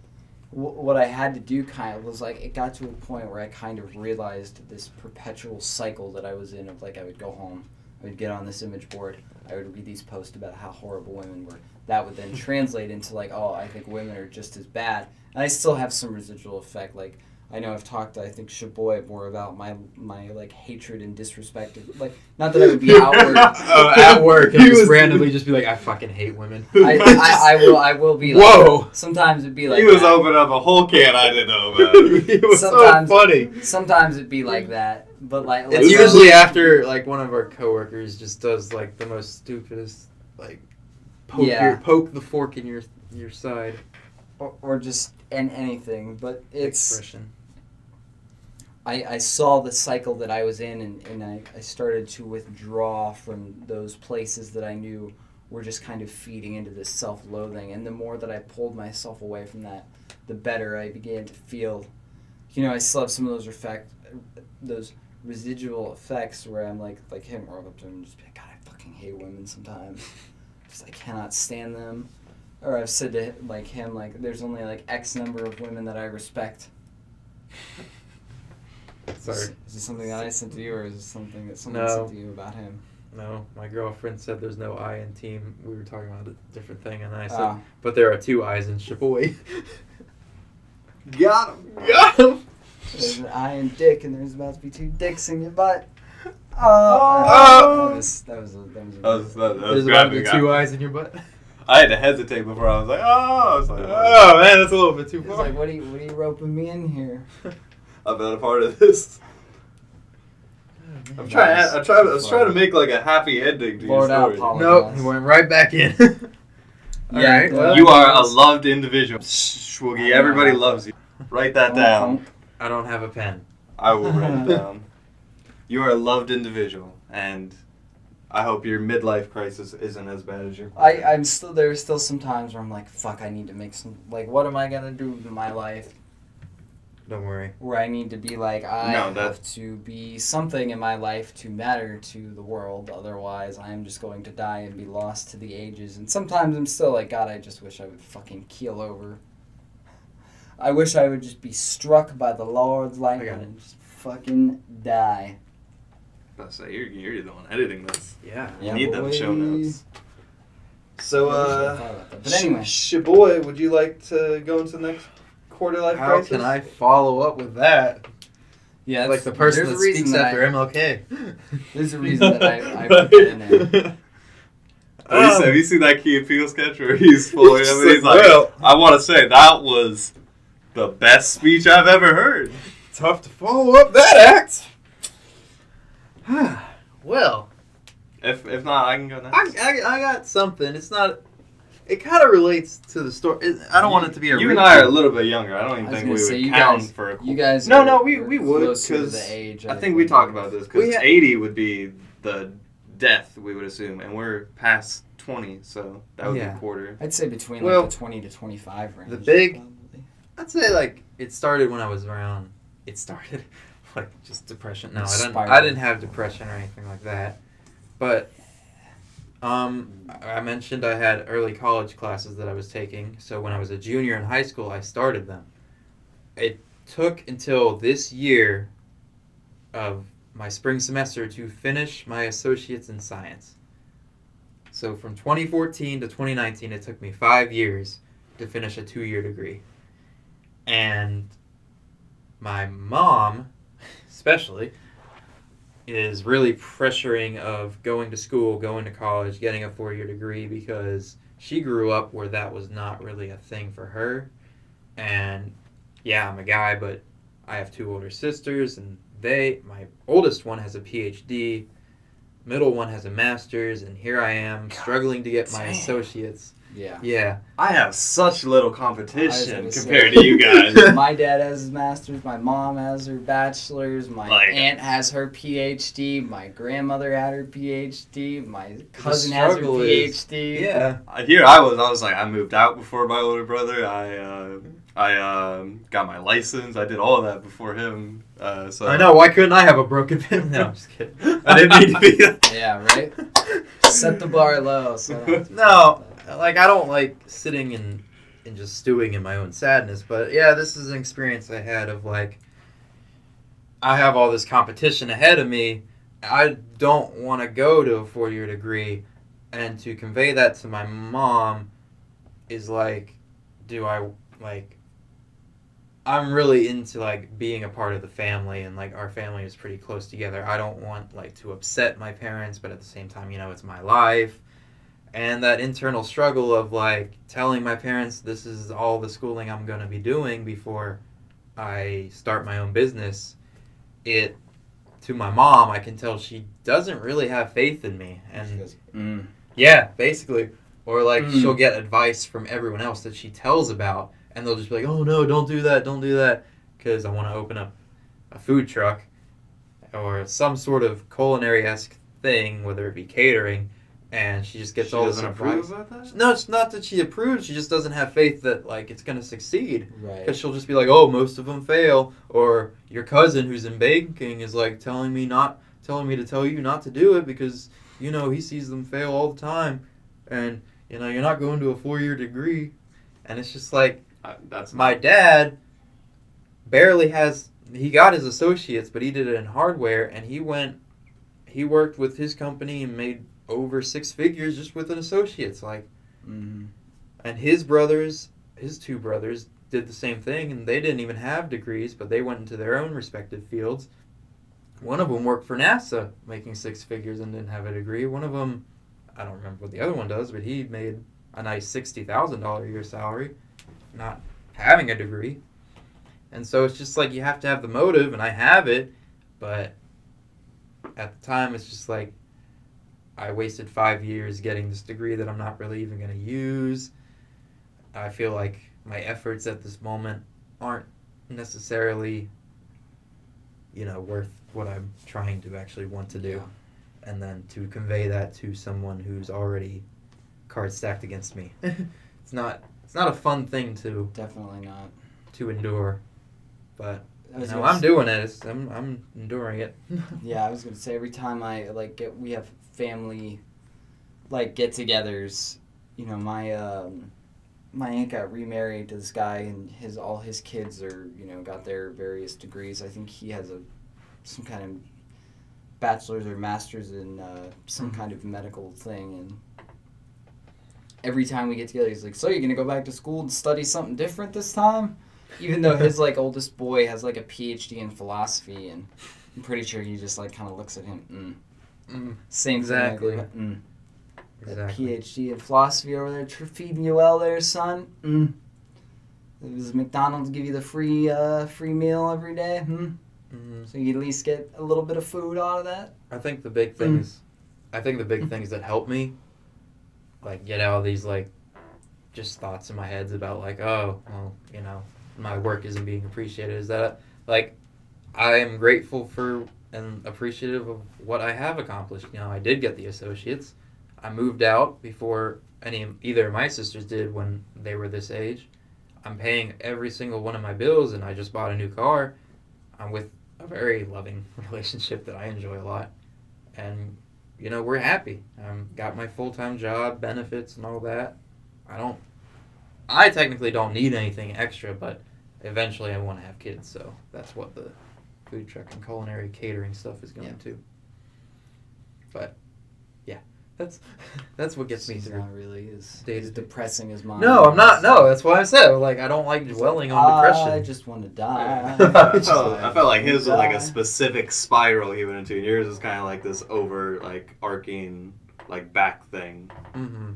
What I had to do kind of was, like, it got to a point where I kind of realized this perpetual cycle that I was in of, like, I would go home, I would get on this image board, I would read these posts about how horrible women were. That would then translate into, like, oh, I think women are just as bad. And I still have some residual effect. Like, I know I've talked to, I think, Scheboii more about my like, hatred and disrespect. Like, not that I would be outward. At work, and just randomly just be like, I fucking hate women. I will be like, whoa! Sometimes it'd be like He was that. opening up a whole can I didn't know about. It was Sometimes- so funny. Sometimes it'd be like that. But, like... It's usually after, like, one of our coworkers just does, like, the most stupidest, like, poke the fork in your side Or just anything. But it's... expression. I saw the cycle that I was in, and I started to withdraw from those places that I knew were just kind of feeding into this self-loathing. And the more that I pulled myself away from that, the better I began to feel. You know, I still have some of those residual effects where I'm like him, where I'll go up to him and just be like, God, I fucking hate women sometimes. Just I cannot stand them. Or I've said to like him, like, there's only like X number of women that I respect. Sorry. Is this something that I sent to you, or is this something that someone sent to you about him? No, my girlfriend said there's no I in team. We were talking about a different thing, and I said, Oh. but there are 2 I's in Scheboii. Got him. Got him! There's an I in dick, and there's about to be 2 dicks in your butt. Oh. That was There's about to grabbing be 2 I's in your butt. I had to hesitate before I was like, oh. I was like, Oh man, that's a little bit too It's far. like, what are you roping me in here? I'm not a part of this. I was trying to make like a happy ending to Lord, your story. Nope, he went right back in. Yeah, Alright, well, You are a loved individual. Swoogie, everybody loves you. Write that down. I don't have a pen. I will write it down. You are a loved individual, and I hope your midlife crisis isn't as bad as your. I'm still, there's still some times where I'm like, fuck, I need to make some, like, what am I gonna do in my life? Don't worry. Where I need to be like, I No, have to be something in my life to matter to the world. Otherwise, I am just going to die and be lost to the ages. And sometimes I'm still like, God, I just wish I would fucking keel over. I wish I would just be struck by the Lord's lightning and just fucking die. I was about to say, you're the one editing this. Yeah. You Yeah, need them boy. show notes. So, But anyway. Scheboii, would you like to go into the next quarter life How crisis? can I follow up with that? Yeah, Like the person there's that a reason speaks that after MLK. There's a reason that I put that in there. Have you seen that Key and Peele sketch where he's fully Just him and he's like, like, well. I want to say that was the best speech I've ever heard. Tough to follow up that act. Well, If not, I can go next. I got something. It's not. It kind of relates to the story. I don't want it to be a. You and I are a little bit younger. I don't even I was think gonna we say, would you count guys- for a You guys No, are- no, we are would, closer to 'cause the age. I think we talked about this because Well, yeah. 80 would be the death, we would assume, and we're past 20, so that would be Yeah. a quarter. I'd say between Well, like the 20 to 25 range. the big- probably. I'd say like it started when I was around. It started like just depression. No, I didn't have depression or anything like that. But I mentioned I had early college classes that I was taking. So when I was a junior in high school, I started them. It took until this year of my spring semester to finish my associates in science. So from 2014 to 2019, it took me 5 years to finish a 2-year degree. And my mom especially, is really pressuring of going to school, going to college, getting a 4-year degree, because she grew up where that was not really a thing for her. And yeah, I'm a guy, but I have 2 older sisters, and my oldest one has a PhD, middle one has a master's, and here I am struggling to get my associates. Yeah. Yeah. I have such little I competition was gonna compared say. to you guys. My dad has his master's, my mom has her bachelor's, my aunt has her PhD, my grandmother had her PhD, my cousin has her struggle is- PhD. Yeah. Here I was like, I moved out before my older brother. I got my license. I did all of that before him. So I know, why couldn't I have a broken pen? No, I'm just kidding. I didn't mean to be that. Yeah, right? Set the bar low. So I don't have to No, like, I don't like sitting and just stewing in my own sadness, but yeah, this is an experience I had of, like, I have all this competition ahead of me. I don't want to go to a 4-year degree, and to convey that to my mom is like, I'm really into, like, being a part of the family, and, like, our family is pretty close together. I don't want, like, to upset my parents, but at the same time, it's my life. And that internal struggle of, like, telling my parents this is all the schooling I'm going to be doing before I start my own business, to my mom, I can tell she doesn't really have faith in me. And She goes, yeah, basically. Or, like, she'll get advice from everyone else that she tells about, and they'll just be like, oh, no, don't do that, because I want to open up a food truck or some sort of culinary-esque thing, whether it be catering, and she just gets all this advice. Approve of that? No, it's not that she approves, she just doesn't have faith that, like, it's going to succeed. right. Because she'll just be like, oh, most of them fail, or your cousin who's in baking is, like, telling me to tell you not to do it because, he sees them fail all the time, and, you're not going to a 4-year degree. And it's just like, my dad he got his associates, but he did it in hardware, and he worked with his company and made over 6 figures just with an associate's, like, and his 2 brothers did the same thing, and they didn't even have degrees, but they went into their own respective fields. One of them worked for NASA, making 6 figures and didn't have a degree. One of them, I don't remember what the other one does, but he made a nice $60,000 a year salary, not having a degree. And so it's just like, you have to have the motive, and I have it, but at the time it's just like, I wasted 5 years getting this degree that I'm not really even going to use. I feel like my efforts at this moment aren't necessarily, worth what I'm trying to actually want to do. Yeah. And then to convey that to someone who's already cards stacked against me. It's not a fun thing to Definitely not. endure. But I I'm doing it. I'm enduring it. Yeah, I was gonna say, every time we have family get-togethers, my aunt got remarried to this guy, and all his kids are got their various degrees. I think he has some kind of bachelor's or master's in some kind of medical thing, and every time we get together, he's like, so you're gonna go back to school and study something different this time? Even though his oldest boy has a PhD in philosophy, and I'm pretty sure he just kind of looks at him. Same Exactly. thing. Exactly. PhD in philosophy over there, feeding you well there, son. Does McDonald's give you the free meal every day? So you at least get a little bit of food out of that. I think the big things that help me, get out of these just thoughts in my head about oh, well, my work isn't being appreciated, is that I am grateful for and appreciative of what I have accomplished. I did get the associates. I moved out before either of my sisters did when they were this age. I'm paying every single one of my bills, and I just bought a new car. I'm with a very loving relationship that I enjoy a lot. And, we're happy. Got my full-time job, benefits, and all that. I technically don't need anything extra, but eventually I want to have kids, so that's what the food truck and culinary catering stuff is going to. But, yeah. That's what gets me He's through. not really Day as to day. depressing as mine. No, I'm not. No, that's why I said like I don't like dwelling on depression. I just want to die. I felt like his was like a specific spiral he went into, and yours is kind of like this over like arcing like back thing. Mm-hmm.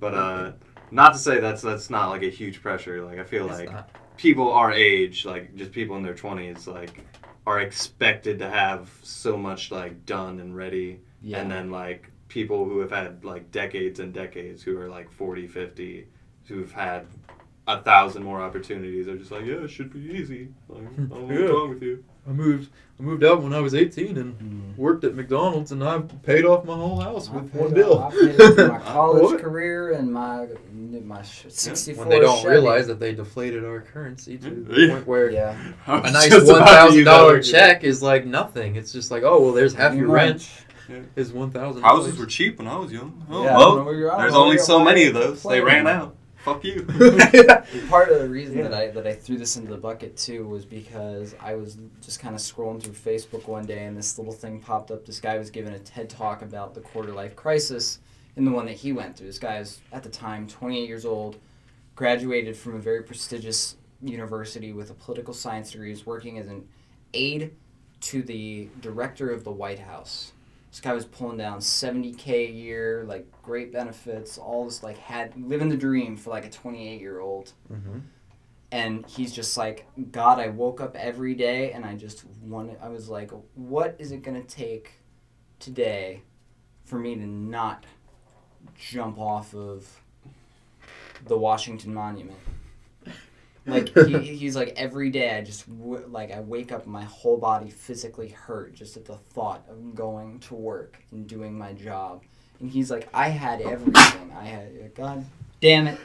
But not to say that's not like a huge pressure. Like I feel It's like not. people our age, like just people in their 20s, like are expected to have so much like done and ready, Yeah. and then like people who have had like decades and decades who are like 40, 50, who've had 1,000 more opportunities are just like, yeah, it should be easy. Like, I don't know what's Yeah. wrong with you. I moved out when I was 18 and worked at McDonald's, and I paid off my whole house with one bill. I paid for my college What? career and my 64 When they don't Chevy. realize that they deflated our currency to the Yeah. point where Yeah. I a was nice just about to use that $1,000 argument. check is like nothing. It's just like, oh well, there's half Pretty your much. rent Yeah. is $1,000. Houses were cheap when I was young. Oh, Yeah, well, when we were out, there's we only were so out many of those. They playing. ran out. Fuck you. Part of the reason Yeah. that I threw this into the bucket too was because I was just kind of scrolling through Facebook one day and this little thing popped up. This guy was giving a TED talk about the quarter life crisis and the one that he went through. This guy is at the time 28 years old, graduated from a very prestigious university with a political science degree. He's working as an aide to the director of the White House. This guy was pulling down $70K a year, like great benefits, all this, like had living the dream for like a 28-year-old. Mm-hmm. And he's just like, God, I woke up every day and I just wanted, I was like, what is it going to take today for me to not jump off of the Washington Monument? Like, he's like, every day I just, I wake up and my whole body physically hurt just at the thought of going to work and doing my job. And he's like, I had everything. I had, God damn it.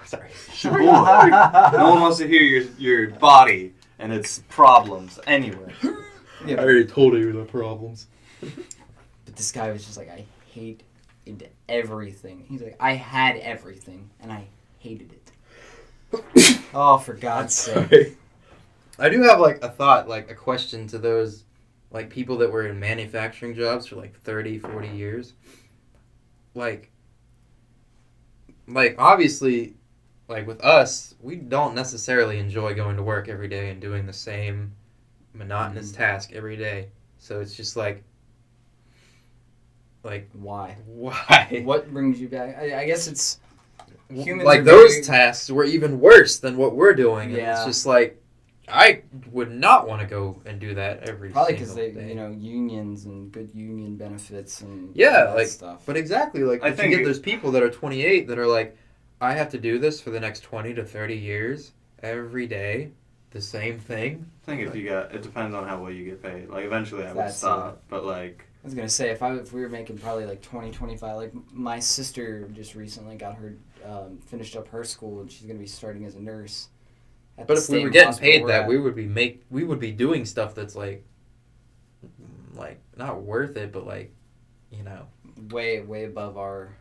Sorry. Scheboii. No one wants to hear your body and its problems anyway. Yeah, I already told you the problems. but this guy was just like, I hated everything. He's like, I had everything and I hated it. Oh, for God's sake. Sorry. I do have like a thought, like a question to those like people that were in manufacturing jobs for like 30, 40 years. Like obviously, like with us, we don't necessarily enjoy going to work every day and doing the same monotonous task every day. So it's just like Why? why? What brings you back? I guess it's humans Like are those very- tasks were even worse than what we're doing. And Yeah. it's just like I would not want to go and do that every Probably because single they, day. unions and good union benefits and Yeah, all that like, stuff. But exactly, like, I if you think get those people that are 28 that are like, I have to do this for the next 20 to 30 years, every day, the same thing. I think it depends on how well you get paid. Like eventually I would That's stop, but like I was gonna say if we were making probably like 20, 25, like my sister just recently got her finished up her school and she's gonna be starting as a nurse. At But the if we were same getting hospital paid we're that, at. we would be doing stuff that's like not worth it, but like, way above our.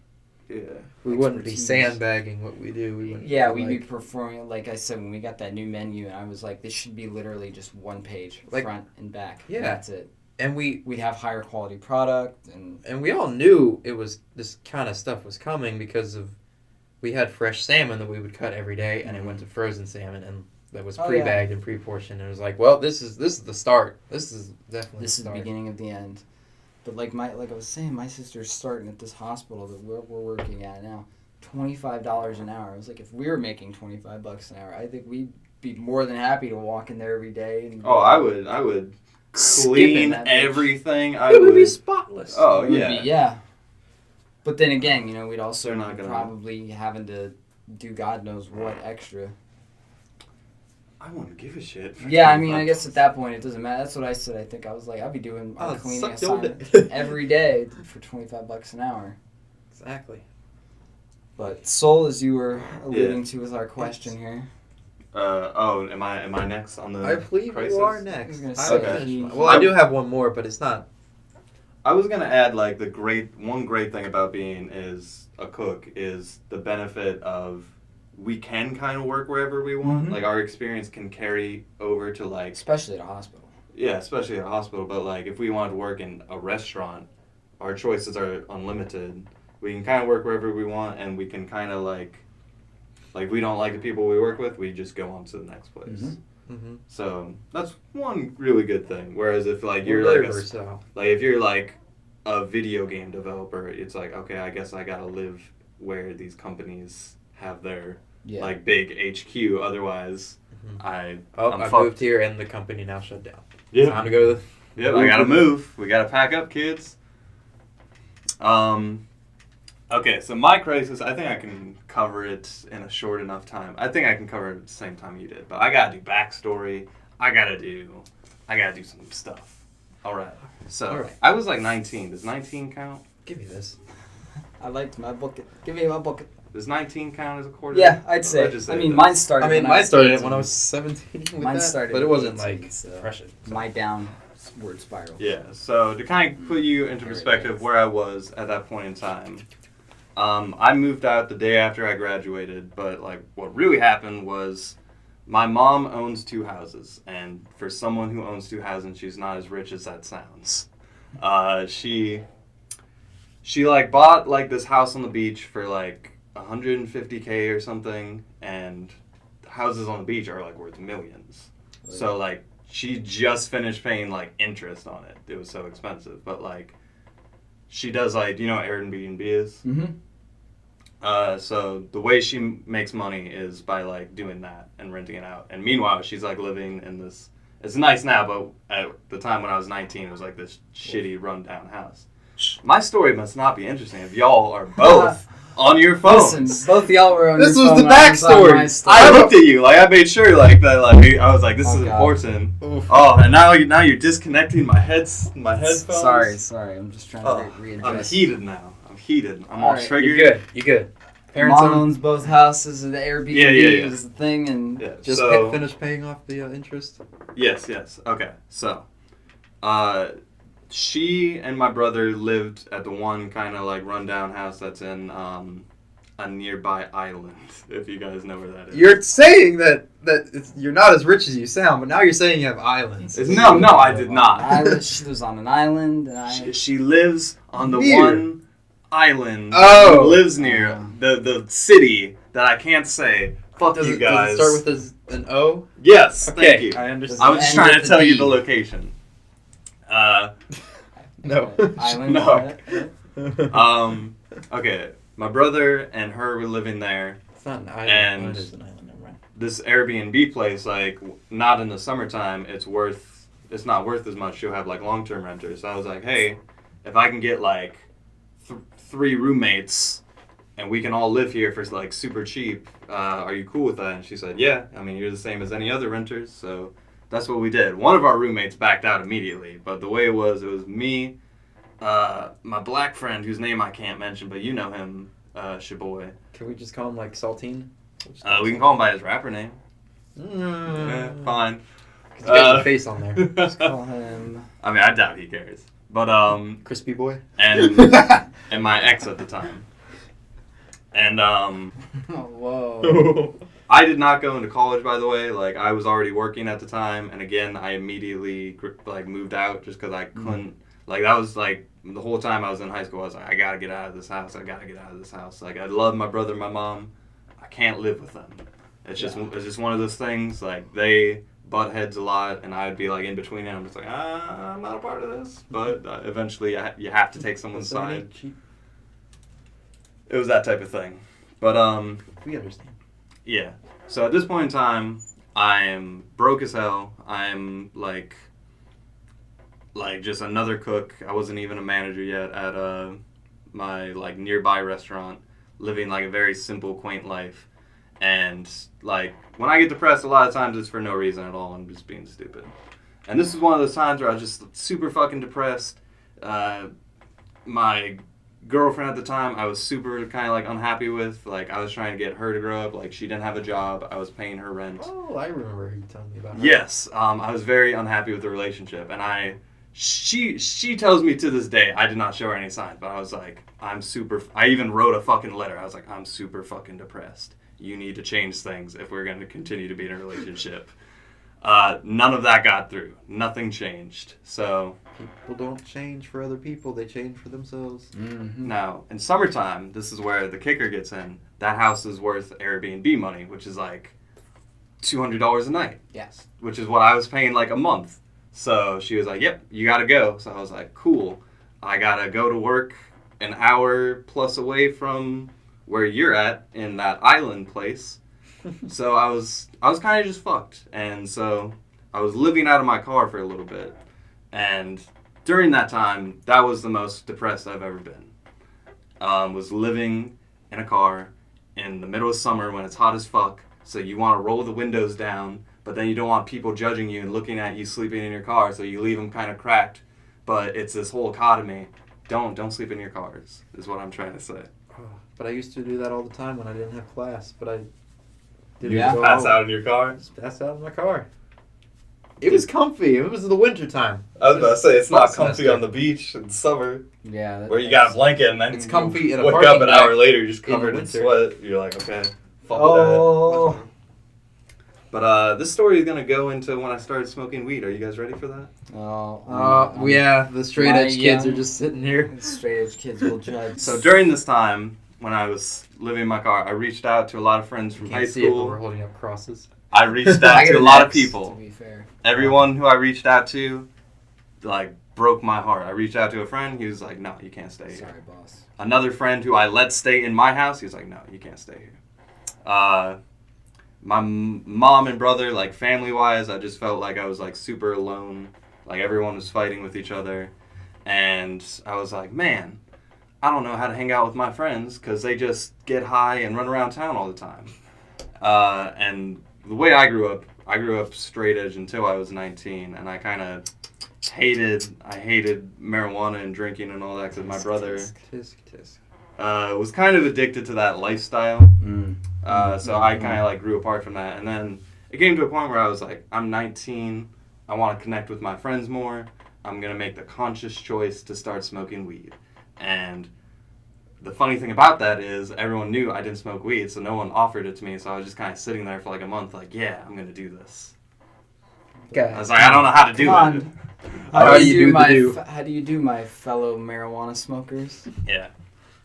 yeah. we wouldn't be Expertise. sandbagging what we do. We wouldn't Yeah, be we'd be like, performing, like I said, when we got that new menu, and I was like, this should be literally just one page, Like, front and back. yeah. And that's it. and we We'd have higher quality product, and we all knew it was this kind of stuff was coming because of we had fresh salmon that we would cut every day, and it went to frozen salmon, and that was Oh, pre-bagged and pre-portioned. And it was like, well, this is the start. This is definitely this the is the start. beginning of the end. But like I was saying, my sister's starting at this hospital that we're working at now, $25 an hour. I was like, if we were making $25 an hour, I think we'd be more than happy to walk in there every day. And Oh, I would Skipping clean that bitch. everything. I It would be would. spotless. Oh, It would yeah. be, yeah. But then again, we'd also They're not gonna- probably having to do God knows what extra. I wouldn't give a shit. for Yeah, I mean, I 25. guess at that point it doesn't matter. That's what I said. I think I was like, I'd be doing a Oh, cleaning suck your assignment dick. every day for $25 an hour. Exactly. But Soul, as you were alluding to with our question here, Am I next on the I believe crisis? you are I next. was gonna I say, finished he- mine. Well, I do have one more, but it's not. I was gonna add like one great thing about being is a cook is the benefit of we can kind of work wherever we want. Mhm. Like our experience can carry over to like especially at a hospital. yeah, especially at a hospital. But like if we wanted to work in a restaurant, our choices are unlimited. We can kind of work wherever we want, and we can kind of like if we don't like the people we work with, we just go on to the next place. Mm-hmm. Mm-hmm. So that's one really good thing. Whereas if like you're Very like versatile. if you're like a video game developer, it's like, okay, I guess I gotta live where these companies have their like big HQ. Otherwise, I I'm moved here and the company now shut down. Yeah. Time to go to Yep, I gotta move. We gotta pack up, kids. Okay, so my crisis, I think I can cover it in a short enough time. I think I can cover it at the same time you did, but I gotta do backstory. I gotta do some stuff. All right. So All right. I was like 19. Does 19 count? Give me this. I liked my Booket. Give me my Booket. Does 19 count as a quarter? Yeah, I'd say. just I say mean, that. mine started. Mine started 18. when I was 17. With Mine that, started but it at wasn't 18, like so precious. my downward spiral. Yeah, so to kind of put you into There it perspective is. where I was at that point in time, I moved out the day after I graduated, but like what really happened was my mom owns 2 houses, and for someone who owns 2 houses, she's not as rich as that sounds. She like bought like this house on the beach for like $150K or something, and houses on the beach are like worth millions. So like she just finished paying like interest on it. It was so expensive, but like she does like, you know what Airbnb is? Mm-hmm. So the way she makes money is by like doing that and renting it out. And meanwhile, she's like living in this. It's nice now, but at the time when I was 19, it was like this shitty rundown house. My story must not be interesting if y'all are both on your phones. Listen, both of y'all were on This your was phone the when I was on backstory. my story. I looked at you, like I made sure, like that, like I was like, this Oh, is God. important. Oof. Oh, and now you're disconnecting my headphones. Sorry, I'm just trying to Oh, readjust. I'm heated now. I'm all Alright, triggered. You good. Parents Mom own. owns both houses, and the Airbnb Yeah. is the thing, and Yeah, Just so, finished paying off the interest. Yes. Okay, so, she and my brother lived at the one kind of like rundown house that's in a nearby island. If you guys know where that is. You're saying that you're not as rich as you sound, but now you're saying you have islands. No, I did not. She was on an island, and She lives on the Near. one island Oh. that lives near the city that I can't say. Fuck Does you it guys. start with an O? Yes, Okay, thank you. I understand. I was just End trying to with tell a you D. the location. No. island. No. Okay, my brother and her were living there. It's not an island. And- Oh, it is an island. Never mind. This Airbnb place, like, not in the summertime, it's not worth as much. She'll have like long-term renters. So I was like, hey, if I can get like 3 roommates and we can all live here for like super cheap, are you cool with that? And she said, yeah. I mean, you're the same as any other renters, so that's what we did. One of our roommates backed out immediately, but the way it was me, my black friend whose name I can't mention, but you know him, Scheboii. Can we just call him like Saltine? We can call him by his rapper name. Fine. He's got your face on there. Just call him. I mean, I doubt he cares. But Crispy boy. and my ex at the time. And Oh, whoa. I did not go into college, by the way. Like, I was already working at the time, and again, I immediately like moved out just because I couldn't. Like, that was like the whole time I was in high school. I was like, I gotta get out of this house. Like, I love my brother and my mom. I can't live with them. It's just one of those things. Like, they butt heads a lot, and I'd be like in between, and I'm just like, I'm not a part of this. But eventually, you have to take someone's side. It was that type of thing. But We understand. yeah. So at this point in time, I'm broke as hell. I'm like just another cook. I wasn't even a manager yet at my like nearby restaurant, living like a very simple, quaint life. And like when I get depressed, a lot of times it's for no reason at all. I'm just being stupid. And this is one of those times where I was just super fucking depressed. My girlfriend at the time, I was super kind of like unhappy with. Like, I was trying to get her to grow up. Like, she didn't have a job. I was paying her rent. Oh, I remember you telling me about her. Yes, I was very unhappy with the relationship, and she tells me to this day I did not show her any signs, but I was like, I even wrote a fucking letter. I was like, I'm super fucking depressed. You need to change things if we're going to continue to be in a relationship. None of that got through. Nothing changed. So People don't change for other people; they change for themselves. Mm-hmm. now, in summertime, this is where the kicker gets in. That house is worth Airbnb money, which is like $200 a night, Yes. which is what I was paying like a month. So she was like, yep, you gotta go. So I was like, cool. I gotta go to work an hour plus away from where you're at in that island place. So I was kind of just fucked. And so I was living out of my car for a little bit. And during that time, that was the most depressed I've ever been. Was living in a car in the middle of summer when it's hot as fuck. So you want to roll the windows down, but then you don't want people judging you and looking at you sleeping in your car, so you leave them kind of cracked. But it's this whole economy. Don't sleep in your cars, is what I'm trying to say. But I used to do that all the time when I didn't have class. But I didn't Yeah. go Pass home. out in your car? Just pass out in my car. It was comfy. It was the winter time. I was about to say, it's not Fall comfy semester. on the beach in summer, Yeah. where you got a blanket and then It's comfy you in a wake parking up an hour deck later, you're just in the covered in winter. sweat. You're like, okay, fuck Oh. that. But this story is going to go into when I started smoking weed. Are you guys ready for that? Oh. Yeah, the straight My edge kids are young- just sitting here. Straight edge kids will judge. So during this time, when I was living in my car, I reached out to a lot of friends from You high can't see it, but we're school. holding up crosses. I reached I out get to a an lot of X, people. To be fair. Everyone who I reached out to, like, broke my heart. I reached out to a friend. He was like, no, you can't stay here. Sorry, boss. Another friend who I let stay in my house, he was like, no, you can't stay here. My mom and brother, like, family-wise, I just felt like I was, like, super alone. Like, everyone was fighting with each other. And I was like, man, I don't know how to hang out with my friends because they just get high and run around town all the time. And the way I grew up straight edge until I was 19, and I kind of hated marijuana and drinking and all that because my brother Tisk, tisk. was kind of addicted to that lifestyle. So I kind of like grew apart from that. And then it came to a point where I was like, I'm 19. I want to connect with my friends more. I'm going to make the conscious choice to start smoking weed. And the funny thing about that is everyone knew I didn't smoke weed, so no one offered it to me. So I was just kind of sitting there for like a month like, yeah, I'm going to do this. I was like, I don't know how to do Come it. on. How do you do the do? How do you do, my fellow marijuana smokers? Yeah.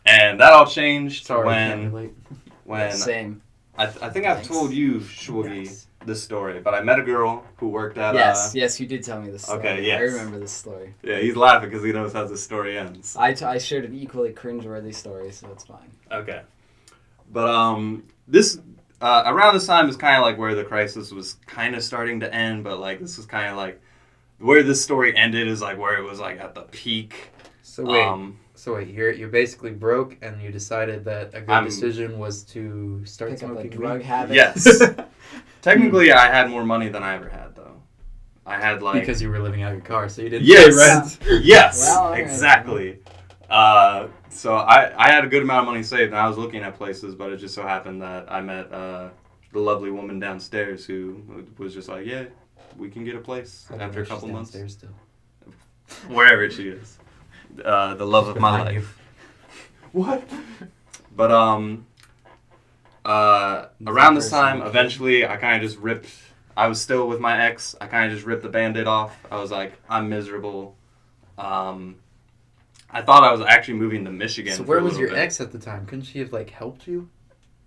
And that all changed Sorry, I can't when relate. Same. I think I've Thanks. told you, Scheboii, this story, but I met a girl who worked at Yes, you did tell me this story. Okay, yes. I remember this story. Yeah, he's laughing because he knows how this story ends. I shared an equally cringeworthy story, so it's fine. Okay. But this around this time is kind of like where the crisis was kind of starting to end, but like this was kind of like where this story ended is like where it was like at the peak. So wait, you're basically broke, and you decided that a good decision was to start Pick up a smoking drug weed? habit. Yes. Technically, I had more money than I ever had though. I had like Because you were living out of your car, so you didn't yes, pay rent. yes, Well, all right. exactly. So I had a good amount of money saved, and I was looking at places, but it just so happened that I met the lovely woman downstairs who was just like, yeah, we can get a place I don't after know a if couple she's months. downstairs still. Wherever she is. The love of my Behind you. life. What? But around this time, eventually, I kind of just ripped. I was still with my ex. I kind of just ripped the Band-Aid off. I was like, I'm miserable. I thought I was actually moving to Michigan. So for where a was little your bit. ex at the time? Couldn't she have like helped you?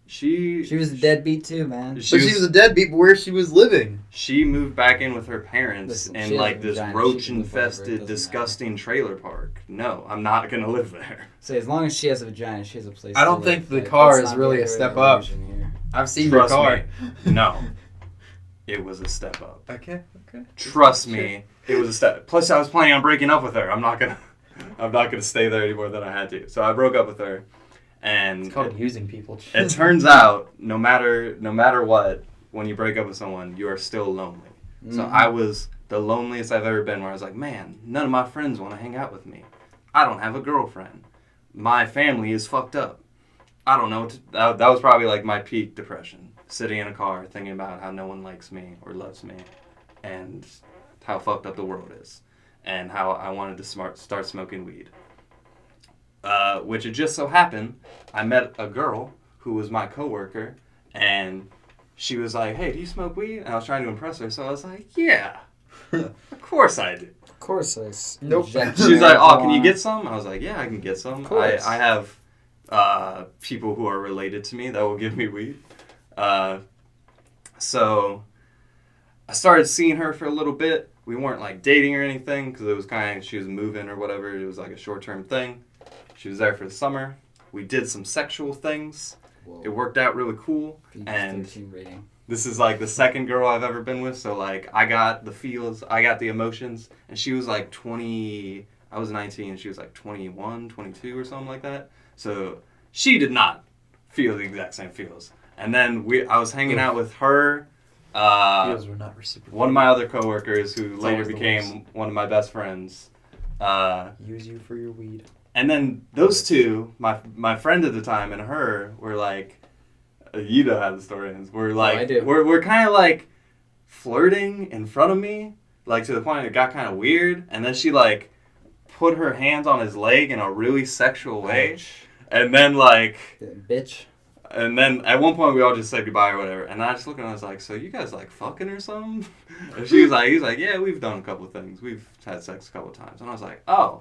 She She was a deadbeat too, man. She But she was a deadbeat. But where she was living? She moved back in with her parents Listen, she in has like a this vagina. She can live roach-infested, wherever, it doesn't disgusting trailer park. No, I'm not gonna live there. So as long as she has a vagina, she has a place. I don't to think live. the car Let's is not really get a rid step of the up. illusion here. I've seen Trust your car. me. No, it was a step up. Okay. Trust me, it was a step. Plus, I was planning on breaking up with her. I'm not gonna stay there anymore than I had to. So I broke up with her, and It's called using people. it turns out, no matter what, when you break up with someone, you are still lonely. So I was the loneliest I've ever been. Where I was like, man, none of my friends want to hang out with me. I don't have a girlfriend. My family is fucked up. I don't know. That was probably like my peak depression. Sitting in a car thinking about how no one likes me or loves me, and how fucked up the world is, and how I wanted to start smoking weed. Which it just so happened, I met a girl who was my coworker, and she was like, hey, do you smoke weed? And I was trying to impress her, so I was like, yeah, of course I do. Of course, Nope. She's like, oh, can you get some? I was like, yeah, I can get some. Of course. I have people who are related to me that will give me weed. So I started seeing her for a little bit. We weren't like dating or anything because it was kind of, she was moving or whatever. It was like a short-term thing. She was there for the summer. We did some sexual things. Whoa. It worked out really cool. And PG-13 rating. this is like the second girl I've ever been with. So like I got the feels, I got the emotions. And she was like 20, I was 19 and she was like 21, 22 or something like that. So she did not feel the exact same feels. And then I was hanging out with her. Feels were not reciprocal. One of my other coworkers who It's later always the became one of my best friends. Use you for your weed. And then those two, my friend at the time and her, were like, you know how the story ends. We're like, I do. We're kind of like flirting in front of me, like to the point it got kind of weird. And then she like put her hands on his leg in a really sexual way. And then like, Bitch. and then at one point we all just said goodbye or whatever. And I just looked at her and I was like, so you guys like fucking or something? And he was like, yeah, we've done a couple of things. We've had sex a couple of times. And I was like, oh,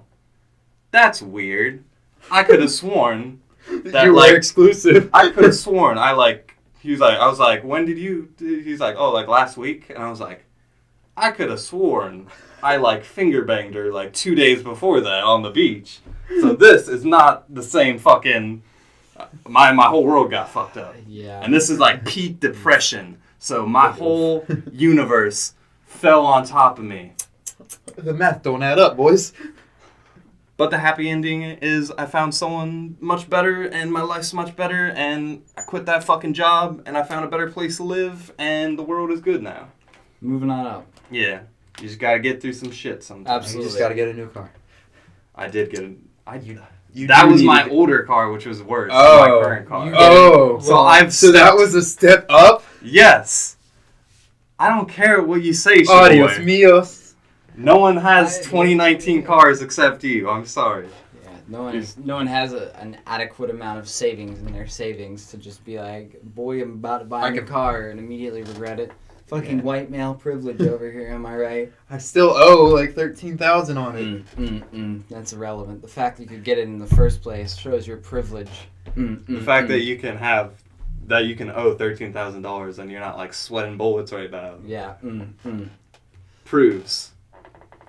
that's weird. I could have sworn that you were like exclusive. I could have sworn I was like, when did you? He's like, oh, like last week. And I was like, I could have sworn I like finger banged her like 2 days before that on the beach. So this is not the same fucking. My whole world got fucked up. Yeah. And this is like peak depression. So my whole universe fell on top of me. The math don't add up, boys. But the happy ending is I found someone much better and my life's much better and I quit that fucking job and I found a better place to live and the world is good now. Moving on up. Yeah. You just gotta get through some shit sometimes. Absolutely. You just gotta get a new car. I did get You that do was need my to get- older car, which was worse Oh. than my current car. Oh. So I've So that was a step up? Yes. I don't care what you say, Adios, Scheboii. mios. No one has 2019 cars except you. I'm sorry. Yeah, no one has an adequate amount of savings in their savings to just be like, boy, I'm about to buy a new car and immediately regret it. Fucking white male privilege over here, am I right? I still owe like 13,000 on it. That's irrelevant. The fact that you could get it in the first place shows your privilege. The fact that you can owe $13,000 and you're not like sweating bullets right now Yeah. proves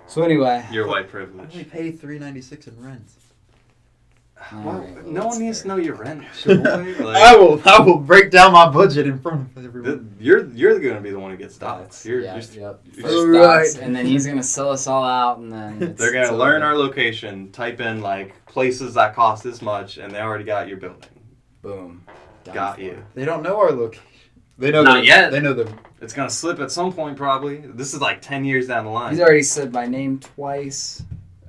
So anyway. your white I privilege. only pay $396 in rent. Alright, No well, one needs that's to know your rent, Scheboii. I will break down my budget in front of everyone. You're gonna be the one who gets doxxed. Yep. you're- First Alright. docs, and then he's gonna sell us all out, and then They're gonna learn our location, type in like places that cost this much, and they already got your building. Boom. Done Got for. you. They don't know our location. They know Not yet. They know the. It's gonna slip at some point probably. This is like 10 years down the line. He's already said my name twice.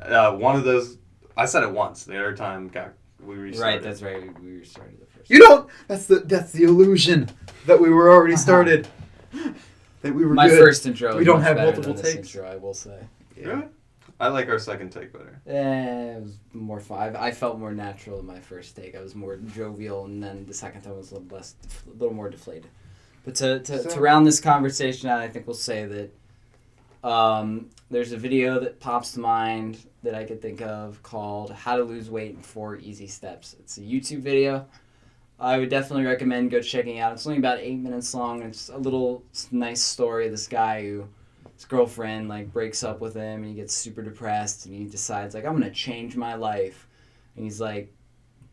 One of those, I said it once. The other time we restarted. Right, that's right. We restarted the first. You don't. That's the illusion that we were already started. That we were My good. first intro. We was don't much have better multiple than this takes. Intro, I will say. Really? I like our second take better. It was more fun. I felt more natural in my first take. I was more jovial, and then the second time was a little more deflated. But to round this conversation out, I think we'll say that there's a video that pops to mind that I could think of called "How to Lose Weight in 4 Easy Steps." It's a YouTube video. I would definitely recommend go checking it out. It's only about 8 minutes long. It's a little nice story of this guy who his girlfriend like breaks up with him and he gets super depressed and he decides like I'm gonna change my life, and he's like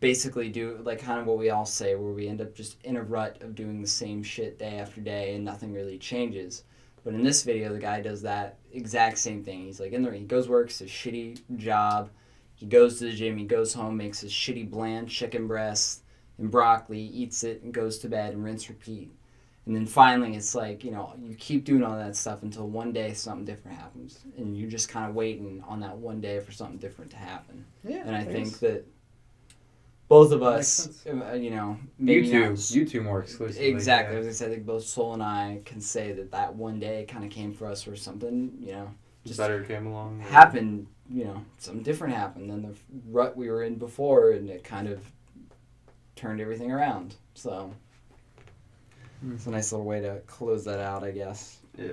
basically do like kind of what we all say where we end up just in a rut of doing the same shit day after day and nothing really changes. But in this video the guy does that exact same thing. He's like in there, he goes works his shitty job, he goes to the gym, he goes home, makes his shitty bland chicken breast and broccoli, eats it and goes to bed and rinse repeat. And then finally it's like, you know, you keep doing all that stuff until one day something different happens. And you're just kind of waiting on that one day for something different to happen. Yeah. And I think that both of us, you know, maybe You two more exclusively. exactly. Yeah. As I said, I think both Soul and I can say that one day kind of came for us where something, you know, just Better came along. happened, you know, something different happened than the rut we were in before, and it kind of turned everything around. So It's a nice little way to close that out, I guess. Yeah.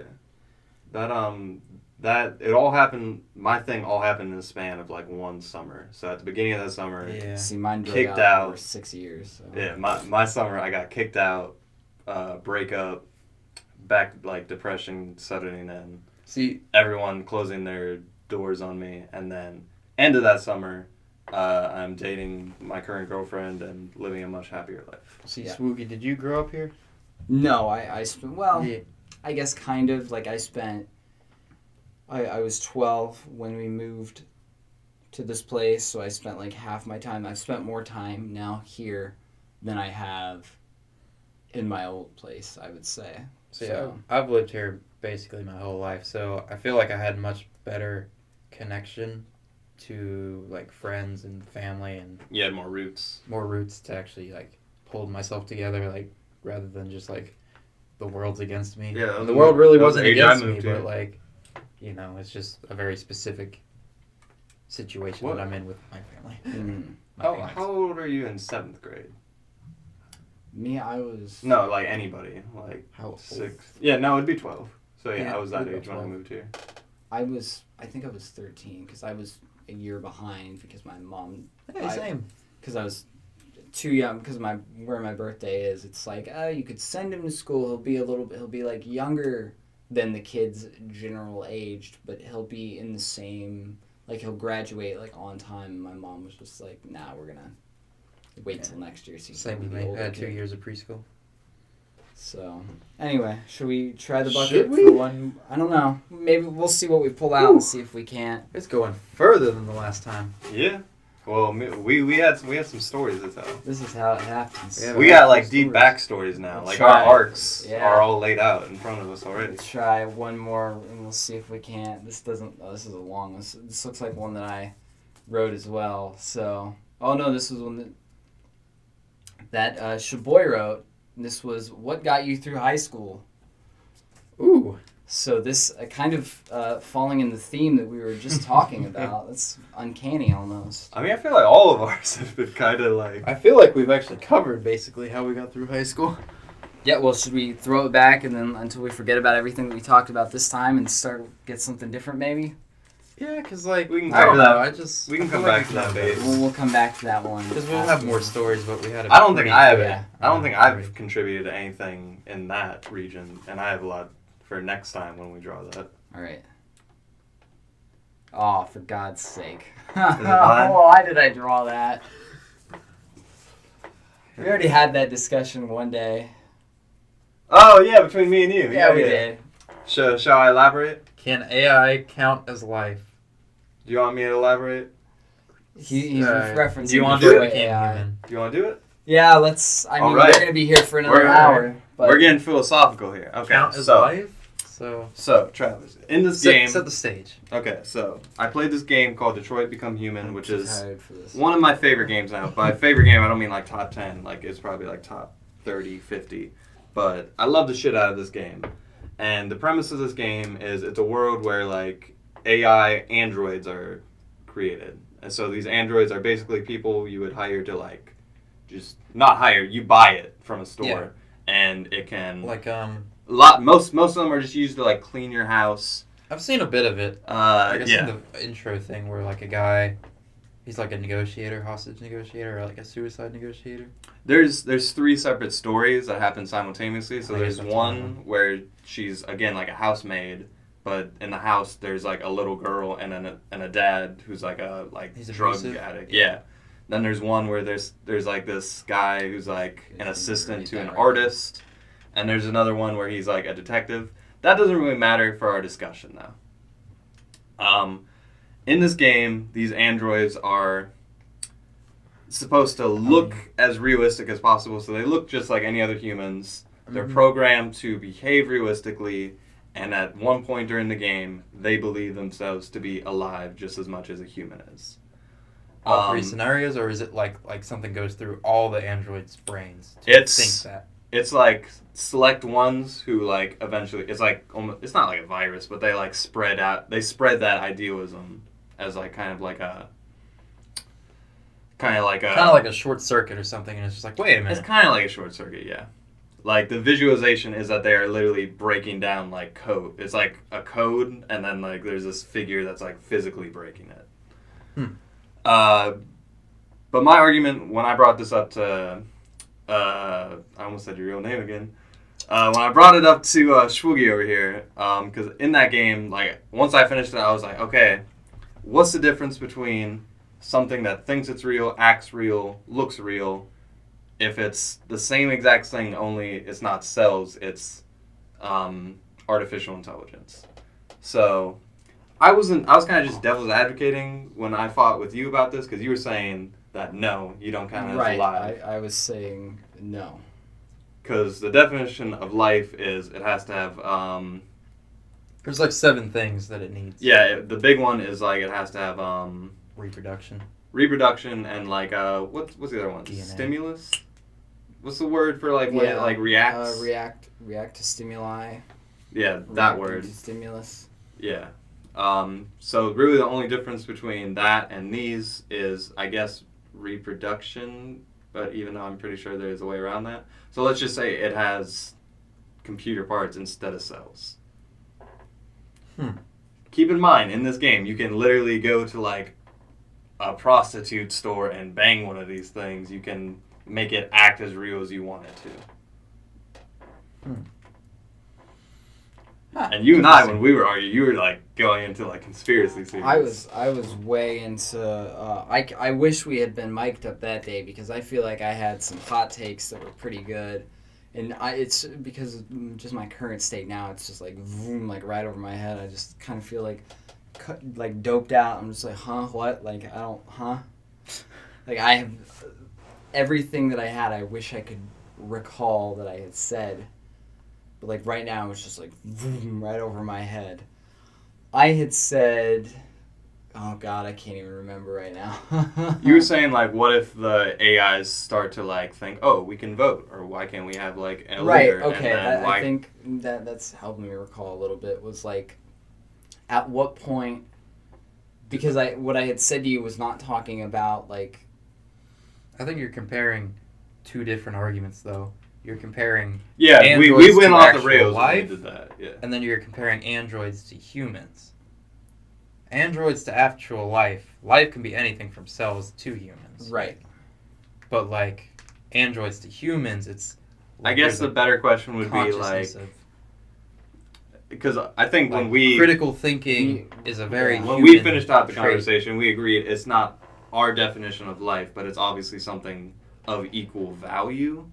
That it all happened. My thing all happened in the span of like one summer. So at the beginning of that summer, Yeah. See, mine drug Kicked out out. for 6 years. So. yeah, my summer I got kicked out, breakup, back like depression setting in, See, everyone closing their doors on me, and then end of that summer, I'm dating my current girlfriend and living a much happier life. Yeah. Swoogie, did you grow up here? No, I spent, well, Yeah. I guess kind of. Like, I was 12 when we moved to this place, so I spent like half my time. I've spent more time now here than I have in my old place, I would say. So yeah, I've lived here basically my whole life, so I feel like I had much better connection to like friends and family and You had more roots. more roots to actually like hold myself together, like rather than just like the world's against me. Yeah, the world really that was wasn't the age I against me, moved but here. like, you know, it's just a very specific situation What? that I'm in with my family. Mm. My How parents. old are you in 7th grade? Me, I was... No, like anybody, like How old? 6. Yeah, no, it'd be 12. So yeah, Yeah, I was that it'd be age when I 12. moved here. I think I was 13, because I was a year behind because my mom... Hey, same. Because I was too young, because where my birthday is, it's like, you could send him to school, he'll be like younger than the kids general aged, but he'll be in the same, like he'll graduate like on time, and my mom was just like, nah, we're gonna wait till next year so you Same can with be me. the I older had 2 kid. years of preschool. So, anyway, should we try the bucket Should we? for one? I don't know. Maybe we'll see what we pull out and see if we can't. It's going further than the last time. Yeah. Well, we had some stories to tell. This is how it happens. Yeah, We but got like stories. deep backstories now. Let's Like try. our arcs Yeah. are all laid out in front of us already. Let's try one more and we'll see if we can't. This doesn't. Oh, this is a long one. This looks like one that I wrote as well. So, oh no, this was one that Scheboii wrote. This was what got you through high school. Ooh. So this kind of falling in the theme that we were just talking about. That's uncanny almost. I mean, I feel like all of ours have been kind of like. I feel like we've actually covered basically how we got through high school. Yeah. Well, should we throw it back and then until we forget about everything that we talked about this time and get something different maybe? Yeah, because like, We can I don't cover know, that. We can come back to that base. We'll come back to that one. Because we'll have more stories, but we had a I don't think I have. Yeah. I don't think I've contributed to anything in that region, and I have a lot for next time when we draw that. All right. Oh, for God's sake. mine? Why did I draw that? We already had that discussion one day. Oh yeah, between me and you. Yeah, we did. Shall I elaborate? Can AI count as life? Do you want me to elaborate? He's referencing Do you want the to do show it? AI. Do you want to do it? Yeah, let's. I mean, Alright. we're going to be here for another We're- hour. But We're getting philosophical here. Okay. Count as so, life? So, Travis, in this game. set the stage. Okay, so I played this game called Detroit Become Human, which I'm is tired for this. one of my favorite games now. By favorite game, I don't mean like top 10. Like, it's probably like top 30, 50. But I love the shit out of this game. And the premise of this game is it's a world where, like, AI androids are created. And so these androids are basically people you would hire to, like, just not hire, you buy it from a store. Yeah. And it can... Like, most of them are just used to, like, clean your house. I've seen a bit of it. I guess Yeah. in the intro thing where like a guy, he's like a negotiator, hostage negotiator, or like a suicide negotiator. There's 3 separate stories that happen simultaneously. So I there's guess that's one one. where she's again like a housemaid, but in the house there's like a little girl and a dad who's like a He's drug abusive? addict. Yeah. Then there's one where there's like this guy who's like an It's assistant really to an bad. artist, and there's another one where he's like a detective. That doesn't really matter for our discussion though. In this game, these androids are supposed to look as realistic as possible, so they look just like any other humans. They're Mhm. programmed to behave realistically, and at one point during the game, they believe themselves to be alive just as much as a human is. All 3 Um, scenarios, or is it like something goes through all the androids' brains to It's- think that? It's like select ones who like eventually. It's like almost. It's not like a virus, but they like spread out. They spread that idealism as like kind of like a short Kind of like a short circuit or something, and it's just like, wait a It's minute. kind of like a short circuit, yeah. Like, the visualization is that they are literally breaking down, like, code. It's like a code, and then, like, there's this figure that's, like, physically breaking it. But my argument, when I brought this up to... I almost said your real name again. When I brought it up to Scheboii over here, because in that game, like, once I finished it, I was like, okay, what's the difference between something that thinks it's real, acts real, looks real, if it's the same exact thing, only it's not cells, it's artificial intelligence. So I was kind of just devil's advocating when I fought with you about this, because you were saying that no, you don't count it as alive. I was saying no. Because the definition of life is it has to have... There's like 7 things that it needs. Yeah, the big one is like it has to have... Reproduction. Reproduction and like... what's the other one? DNA. Stimulus? What's the word for like when it like reacts? React to stimuli. Yeah, that word. To stimulus. Yeah. So really the only difference between that and these is, I guess, reproduction, but even though I'm pretty sure there's a way around that. So let's just say it has computer parts instead of cells. Keep in mind, in this game, you can literally go to like a prostitute store and bang one of these things. You can make it act as real as you want it to. And you and I, when we were arguing, you were like going into like conspiracy theories. I was way into. I wish we had been mic'd up that day, because I feel like I had some hot takes that were pretty good, and it's because of just my current state now. It's just like vroom, like right over my head. I just kind of feel like doped out. I'm just like, huh, what? Like I don't, huh? Like I have everything that I had. I wish I could recall that I had said. But, like, right now, it's just, like, vroom, right over my head. I had said... Oh, God, I can't even remember right now. You were saying, like, what if the AIs start to, like, think, oh, we can vote? Or why can't we have, like, a leader? Right, okay. I think that's helped me recall a little bit. Was, like, at what point... Because what I had said to you was not talking about, like... I think you're comparing 2 different arguments, though. You're comparing we went off the rails when we did that. Yeah. And then you're comparing androids to humans. Androids to actual life. Life can be anything from cells to humans. Right. But, like, androids to humans, it's... Like, I guess the better question would be, like... Because I think like when we... Critical thinking is a very When we finished out the trait. conversation, we agreed it's not our definition of life, but it's obviously something of equal value.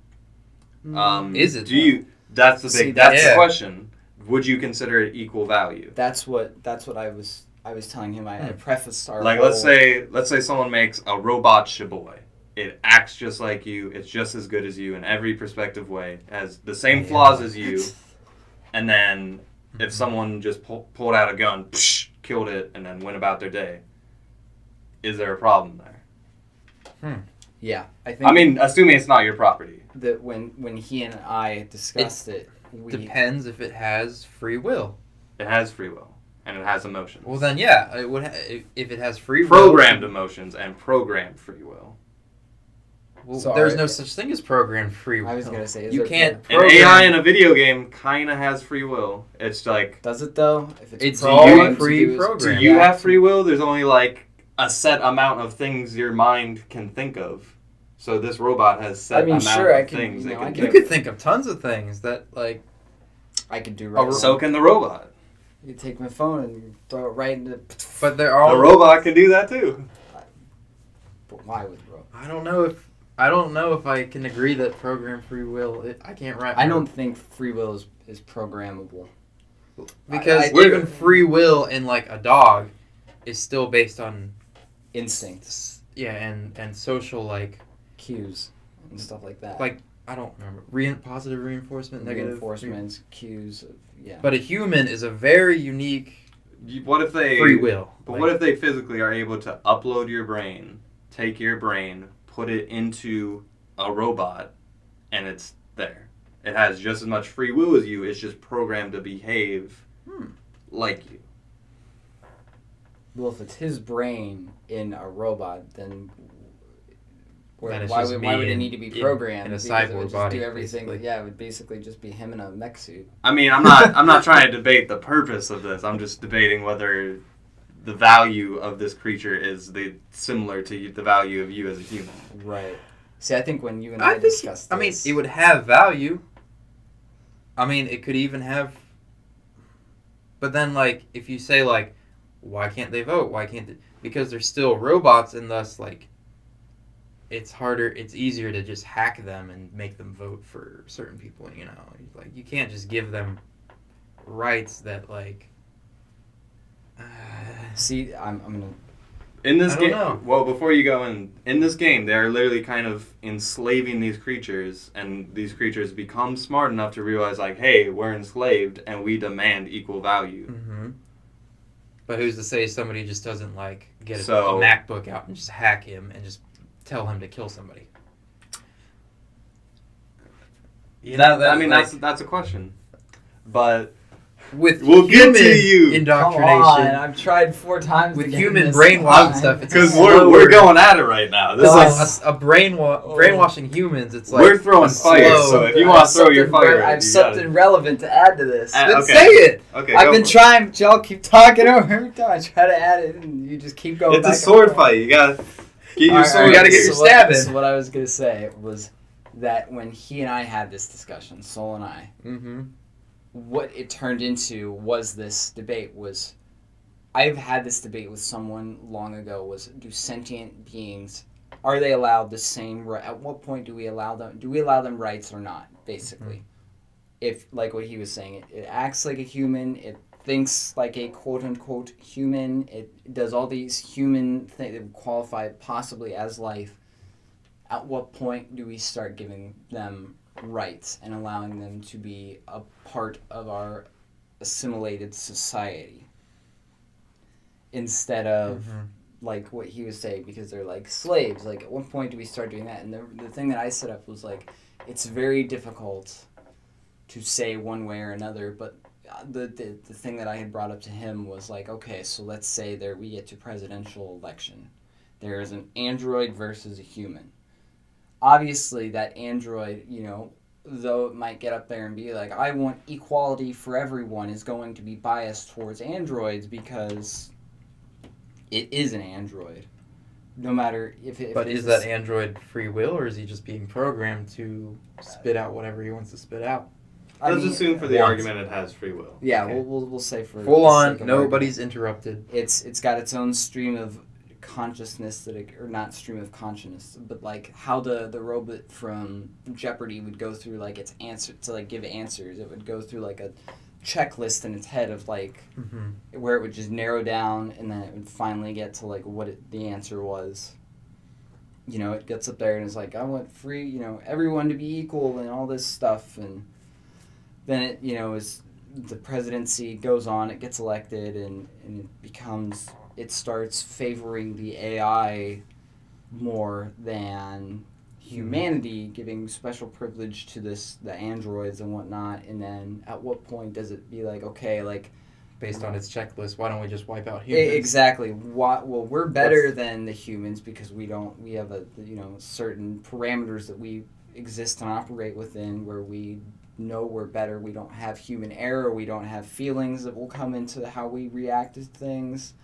Is it? Do you? That's the big. That's the question. Would you consider it equal value? That's what I was telling him. I prefaced our like whole... let's say someone makes a robot Scheboii. It acts just like you. It's just as good as you in every perspective way. It has the same flaws as you. And then if someone just pulled out a gun, killed it, and then went about their day, is there a problem there? Yeah, I think. I mean, assuming it's not your property. That when he and I discussed it, depends if it has free will. It has free will, and it has emotions. Well, then, yeah, it would. If it has free will, programmed emotions and programmed free will. Well, there's no such thing as programmed free will. I was gonna say, you can't. An AI in a video game kind of has free will. It's like, does it though? If it's all pre-programmed. Do you have free will? There's only like a set amount of things your mind can think of. So this robot has set amount of things. You could think of tons of things that, like... I could do right now. So can the robot. You take my phone and throw it right into... But they're all... The robot can do that too. But why would the robot? I don't know if I can agree that program free will... I can't wrap... I don't think free will is programmable. Because even free will in, like, a dog is still based on... instincts. Yeah, and social, like... cues and stuff like that. Like, I don't remember. Positive reinforcement, negative reinforcements, cues. Yeah. But a human is a very unique what if they free will. But what if they physically are able to upload your brain, take your brain, put it into a robot, and it's there? It has just as much free will as you. It's just programmed to behave like you. Well, if it's his brain in a robot, then Then it's Why just would me it in- need to be in- programmed? in a Because it cyborg would just body, do everything. basically. Yeah, it would basically just be him in a mech suit. I mean, I'm not trying to debate the purpose of this. I'm just debating whether the value of this creature is similar to the value of you as a human. Right. See, I think when you and I discussed I mean, this, it would have value. I mean, it could even have. But then, like, if you say, like, why can't they vote? Why can't they? Because they're still robots, and thus, like, it's harder, it's easier to just hack them and make them vote for certain people, you know? Like, you can't just give them rights that, like. see, I'm gonna. In this I don't game, know. well, before you go in this game, they are literally kind of enslaving these creatures, and these creatures become smart enough to realize, like, hey, we're enslaved, and we demand equal value. Mm-hmm. But who's to say somebody just doesn't, like, get a So- MacBook out and just hack him and just tell him to kill somebody? You know, I mean, like, that's a question, but with we'll get human to you. indoctrination. Come on, I've tried 4 times With to get human this brainwash time. stuff, it's because slower. we're going at it right now. This Like, is brainwashing humans, it's like we're throwing a fire. slow- So if you want to throw your fire, I have you something relevant to add to this. Uh, Then okay. say it. Okay, I've go been for it. trying, but y'all keep talking over every time I try to add it, and you just keep going. It's a back and sword forth. fight. You gotta get your Alright, sword. You gotta get your so what- stabbing. So what I was gonna say was that when he and I had this discussion, Soul and I, Mm-hmm. what it turned into was this debate was, I've had this debate with someone long ago, was do sentient beings, are they allowed the same right? At what point do we allow them rights or not, basically? If, like what he was saying, it acts like a human, it thinks like a quote-unquote human, it does all these human things that would qualify possibly as life. At what point do we start giving them rights and allowing them to be a part of our assimilated society? Instead of, like what he was saying, because they're like slaves. Like, at what point do we start doing that? And the thing that I set up was like, it's very difficult to say one way or another, but the thing that I had brought up to him was like, okay, so let's say we get to presidential election. There is an android versus a human. Obviously, that android, you know, though it might get up there and be like, I want equality for everyone, is going to be biased towards androids because it is an android. No matter if But it's is that android free will, or is he just being programmed to spit out whatever he wants to spit out? Let's assume for the once. argument it has free will. Yeah, Okay. we'll say for Full the on, sake of nobody's argument. interrupted. It's got its own stream of consciousness or not stream of consciousness, but like how the robot from Jeopardy would go through like its answer to like give answers. It would go through like a checklist in its head of like where it would just narrow down, and then it would finally get to like what the answer was. You know, it gets up there and it's like, I want free, you know, everyone to be equal and all this stuff, and then it, you know, as the presidency goes on, it gets elected, and it starts favoring the AI more than humanity, giving special privilege to the androids and whatnot. And then at what point does it be like, okay, like, Based on its checklist, why don't we just wipe out humans? exactly. Well, we're better than the humans because we have certain parameters that we exist and operate within, where we know we're better. We don't have human error. We don't have feelings that will come into how we react to things.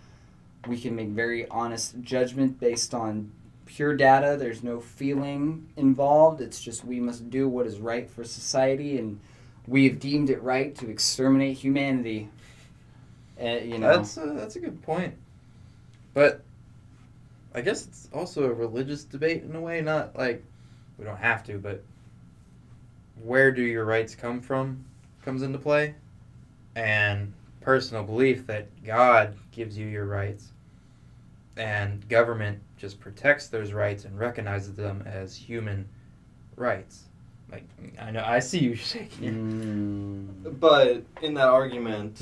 We can make very honest judgment based on pure data. There's no feeling involved. It's just we must do what is right for society, and we have deemed it right to exterminate humanity. You know, That's a good point. But I guess it's also a religious debate in a way. Not like we don't have to, but where do your rights come from comes into play, and personal belief that God gives you your rights, and government just protects those rights and recognizes them as human rights. Like, I know, I see you shaking. But in that argument,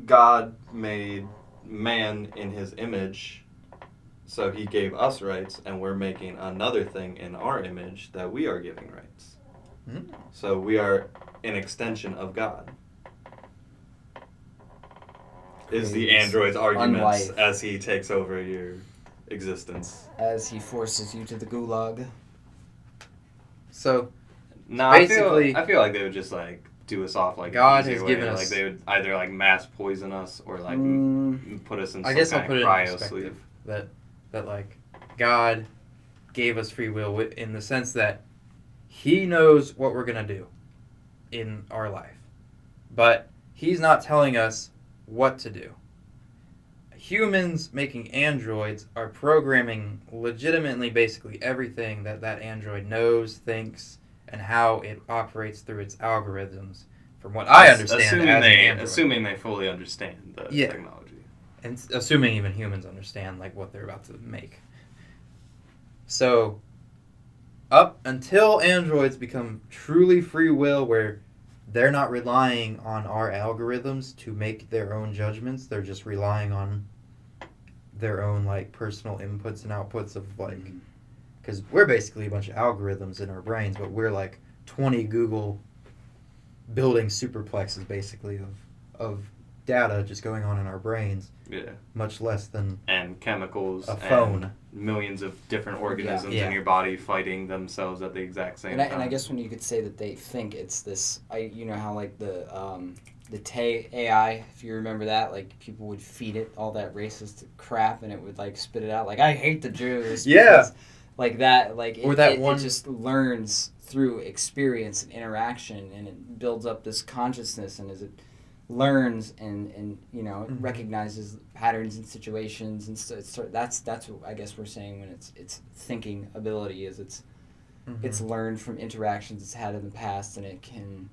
God made man in his image, so he gave us rights, and we're making another thing in our image that we are giving rights. So we are an extension of God. Is the android's arguments Unlife. as he takes over your existence. As he forces you to the gulag. So No, basically, I feel like they would just like do us off like God an easy has way. given Like us- they would either like mass poison us or like put us in I some guess I'll kind put it of in cryo perspective sleep. that like God gave us free will in the sense that He knows what we're gonna do in our life, but He's not telling us what to do. Humans making androids are programming legitimately basically everything that android knows, thinks, and how it operates through its algorithms. From what I understand, assuming as an they android. assuming they fully understand the Yeah. technology. And assuming even humans understand like what they're about to make. So up until androids become truly free will where they're not relying on our algorithms to make their own judgments, they're just relying on their own like personal inputs and outputs of like, because we're basically a bunch of algorithms in our brains, but we're like 20 Google building superplexes basically of data just going on in our brains. Yeah. Much less than And chemicals. a phone. And millions of different organisms Yeah. in your body fighting themselves at the exact same time. And I guess when you could say that they think it's this, you know how like the AI, if you remember that, like people would feed it all that racist crap and it would like spit it out like I hate the Jews. Yeah. because, like that, like Or that it one- just learns through experience and interaction, and it builds up this consciousness, and as it learns and you know Mhm. recognizes patterns and situations, and so that's what I guess we're saying when it's thinking ability is it's learned from interactions it's had in the past, and it can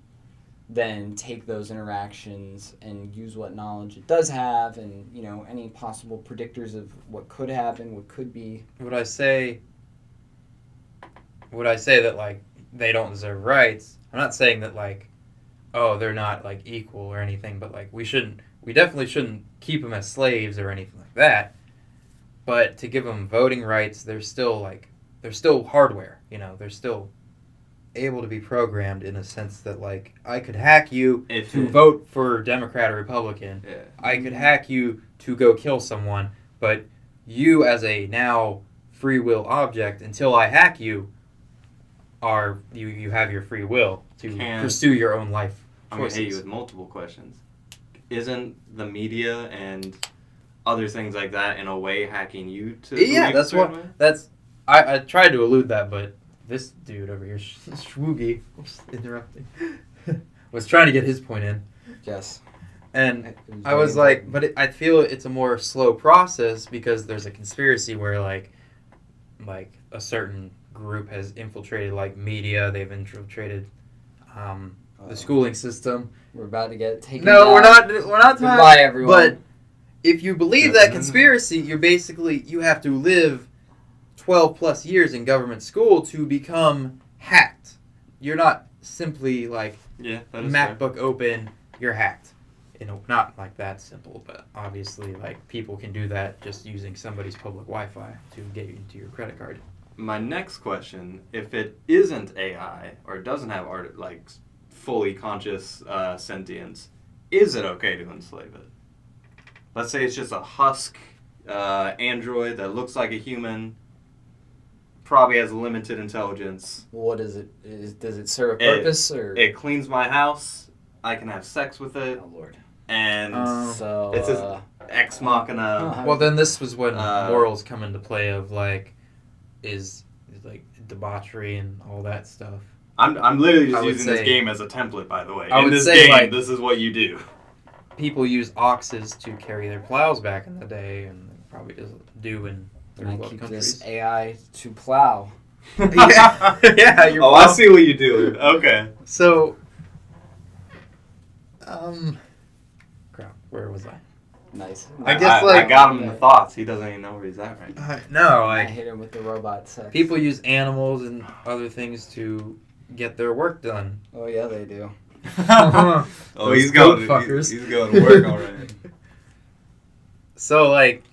then take those interactions and use what knowledge it does have, and you know any possible predictors of what could happen, what could be. Would I say that like they don't deserve rights? I'm not saying that like, oh, they're not like equal or anything, but like we definitely shouldn't keep them as slaves or anything like that. But to give them voting rights, they're still hardware, you know, they're still able to be programmed in a sense that like I could hack you to vote for Democrat or Republican. Yeah. I could hack you to go kill someone, but you as a now free will object, until I hack you, you have your free will to pursue your own life I'm going choices. to hit you with multiple questions. Isn't the media and other things like that in a way hacking you to Yeah, believe a that's certain what way? I tried to elude that, but this dude over here, Scheboii, interrupting, was trying to get his point in. Yes. And I was like, but I feel it's a more slow process because there's a conspiracy where like a certain group has infiltrated like media, they've infiltrated the schooling system. We're about to get taken No, down. we're not talking. Goodbye, everyone. But if you believe that conspiracy, you have to live 12 plus years in government school to become hacked. You're not simply like Yeah, that is fair. MacBook open, you're hacked. Not like that simple, but obviously like people can do that just using somebody's public Wi-Fi to get you into your credit card. My next question, if it isn't AI or doesn't have fully conscious sentience, is it okay to enslave it? Let's say it's just a husk android that looks like a human, probably has limited intelligence. What is it? Does it serve a purpose or? It cleans my house. I can have sex with it, Oh Lord. and So it's just ex machina. Well, then this was when Uh, morals come into play of like, is like debauchery and all that stuff. I'm literally I just would using this say- game as a template, by the way. I In would this say, game, like- this is what you do. People use oxes to carry their plows back in the day, and they probably do in Can third I world keep countries. this AI to plow? Yeah, yeah. You're Oh, I see what you do. Okay. So, crap. Where was I? Nice. I guess, like- I got him in the thoughts. He doesn't even know where he's at right now. No, I like hit him with the robot sex. people use animals and other things to get their work done. Oh yeah, they do. Oh, Those he's going. goat fuckers. He's going to work already. So, like,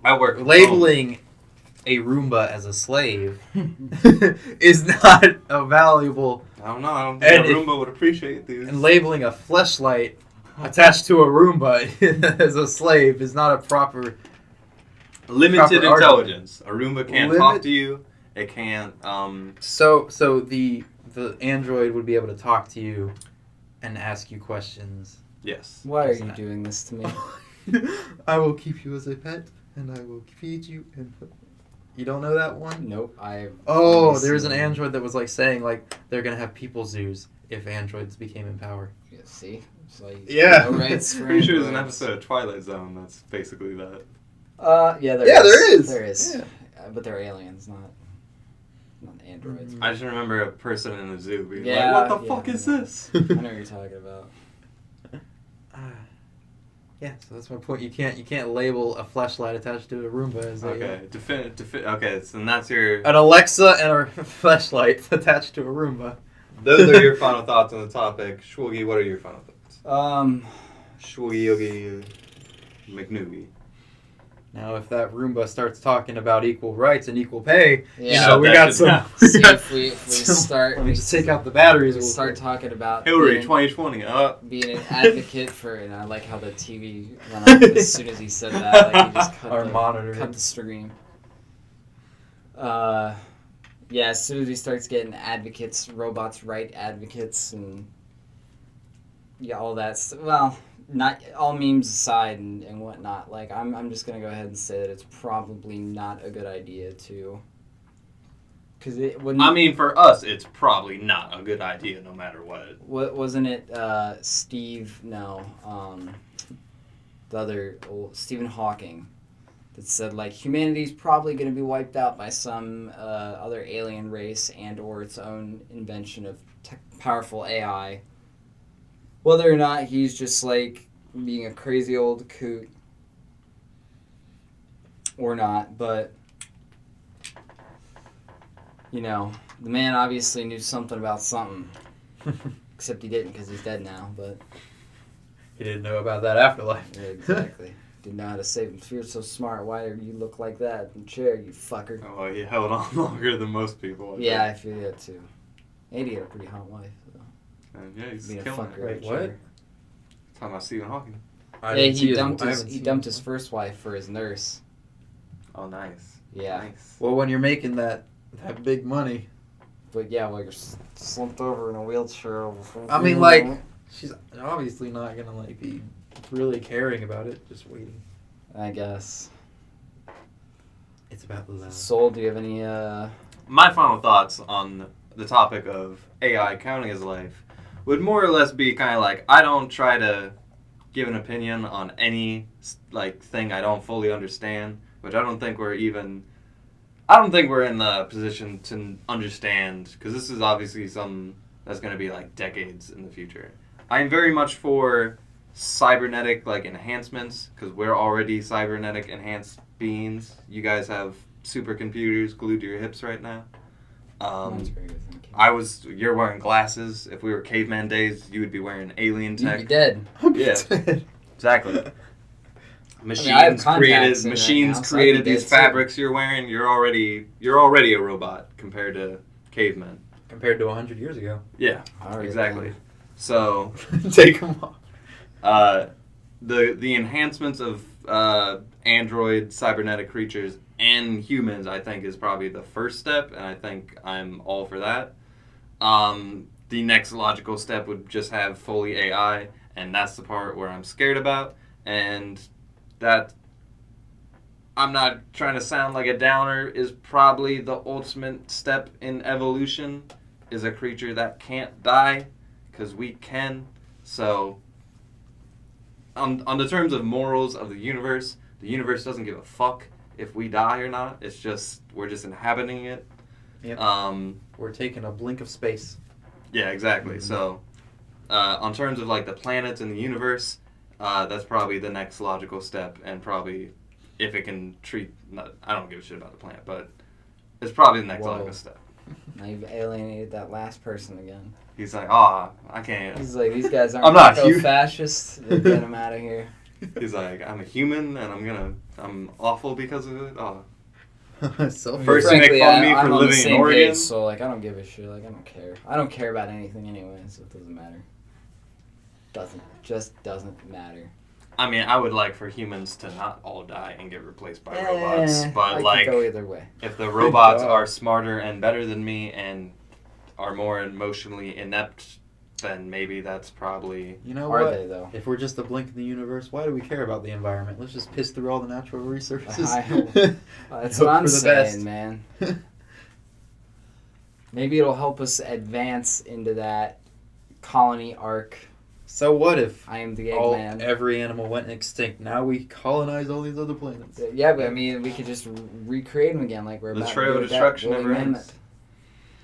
I work from labeling a Roomba as a slave is not a valuable, home. I don't know. I don't think And a if- Roomba would appreciate these. and labeling a Fleshlight attached to a Roomba as a slave is not a proper Limited proper intelligence. A Roomba can't talk to you. It can't. So the android would be able to talk to you and ask you questions. Yes. Why are Just you that. doing this to me? I will keep you as a pet, and I will feed you. And you don't know that one? Nope. I. Oh, there's an android that was like saying like they're gonna have people zoos if androids became in power. Yeah, see. So Yeah. No rights for Pretty sure there's an androids. episode of Twilight Zone that's basically that. Yeah, there Yeah, is. there is. There is. Yeah. But they're aliens, not androids. I just remember a person in the zoo being Yeah, like, "What the yeah, fuck is yeah. this?" I know what you're talking about. Yeah, so that's my point. You can't label a fleshlight attached to a Roomba as Okay, okay, so then that's your. an Alexa and a fleshlight attached to a Roomba. Those are your final thoughts on the topic. Schwogi, what are your final thoughts? Schwogi Yogi McNoogie. Now, if that Roomba starts talking about equal rights and equal pay, Yeah. we Shut got that some. shit down. we See got if we some- start. Let me just take out the batteries. We real start quick. talking about Hillary, being, 2020. being an advocate for, and I like how the TV went off as soon as he said that. Like he just Our monitor. cut the stream. Yeah, as soon as he starts getting advocates, robots' right advocates, and yeah, all that. Well, not all memes aside and whatnot. Like I'm just gonna go ahead and say that it's probably not a good idea to. Because it wouldn't. I mean, for us, it's probably not a good idea, no matter what. What wasn't it? Steve? No. The other Stephen Hawking, that said like humanity's probably going to be wiped out by some other alien race and/or its own invention of powerful AI. Whether or not he's just like being a crazy old coot or not, but. You know, the man obviously knew something about something. Except he didn't because he's dead now, but... He didn't know about that afterlife. Yeah, exactly. Didn't know how to save him. If you're so smart, why do you look like that in the chair, you fucker? Oh, well, he held on longer than most people. Yeah, I feel that too. And he had a pretty hot wife, though. And yeah, he's Being a killing fucker. it. Wait, in the what? chair. Talking about Stephen Hawking. I Yeah, didn't see he dumped I his haven't he seen dumped it. his first wife for his nurse. Oh, nice. Yeah. Nice. Well, when you're making that big money, But yeah, well, you're slumped over in a wheelchair. I mean, like, she's obviously not gonna like be really caring about it. Just waiting. I guess. It's about love. Soul, do you have any, My final thoughts on the topic of AI counting as life would more or less be kind of like, I don't try to give an opinion on any like thing I don't fully understand, which I don't think we're in the position to understand, because this is obviously something that's going to be like decades in the future. I'm very much for cybernetic like enhancements, because we're already cybernetic enhanced beings. You guys have supercomputers glued to your hips right now. Mine's very good, thank you. You're wearing glasses. If we were caveman days, you would be wearing alien You'd tech. be dead. Yeah. Exactly. I have contacts in right Machines now, so I'd created be these dead too. fabrics you're wearing. You're already a robot compared to cavemen. Compared to 100 years ago. Yeah, All right, exactly. then. So Take them off. the enhancements of android cybernetic creatures and humans, I think, is probably the first step, and I think I'm all for that. The next logical step would just have fully AI, and that's the part where I'm scared about, and that I'm not trying to sound like a downer, is probably the ultimate step in evolution, is a creature that can't die, because we can. So on the terms of morals of the universe doesn't give a fuck if we die or not. It's just, we're just inhabiting it. Yep. Um, We're taking a blink of space. yeah, exactly. So on terms of like the planets in the universe, that's probably the next logical step, and probably if it can I don't give a shit about the planet, but it's probably the next Whoa. logical step. Now you've alienated that last person again. He's like, I can't. He's like, these guys aren't I'm not human. fascists. Get them out of here. He's like, I'm a human, and I'm awful because of it. Oh. Self- First you make Frankly, fun of me I'm for on living the in same Oregon. page, so like, I don't give a shit. Like, I don't care. I don't care about anything anyway, so it doesn't matter. Just doesn't matter. I mean, I would like for humans to not all die and get replaced by robots, but I like, could go either way. if the robots are smarter and better than me and are more emotionally inept, then maybe that's probably... You know Are what? they though? If we're just a blink in the universe, why do we care about the environment? Let's just piss through all the natural resources. That's Hope what I'm for the saying, best. man. Maybe it'll help us advance into that colony arc. So what if I am the all Eggman. every animal went extinct? Now we colonize all these other planets. Yeah, but I mean, we could just recreate them again, like we're The about trail to do of with that destruction woolly never ends. mammoth.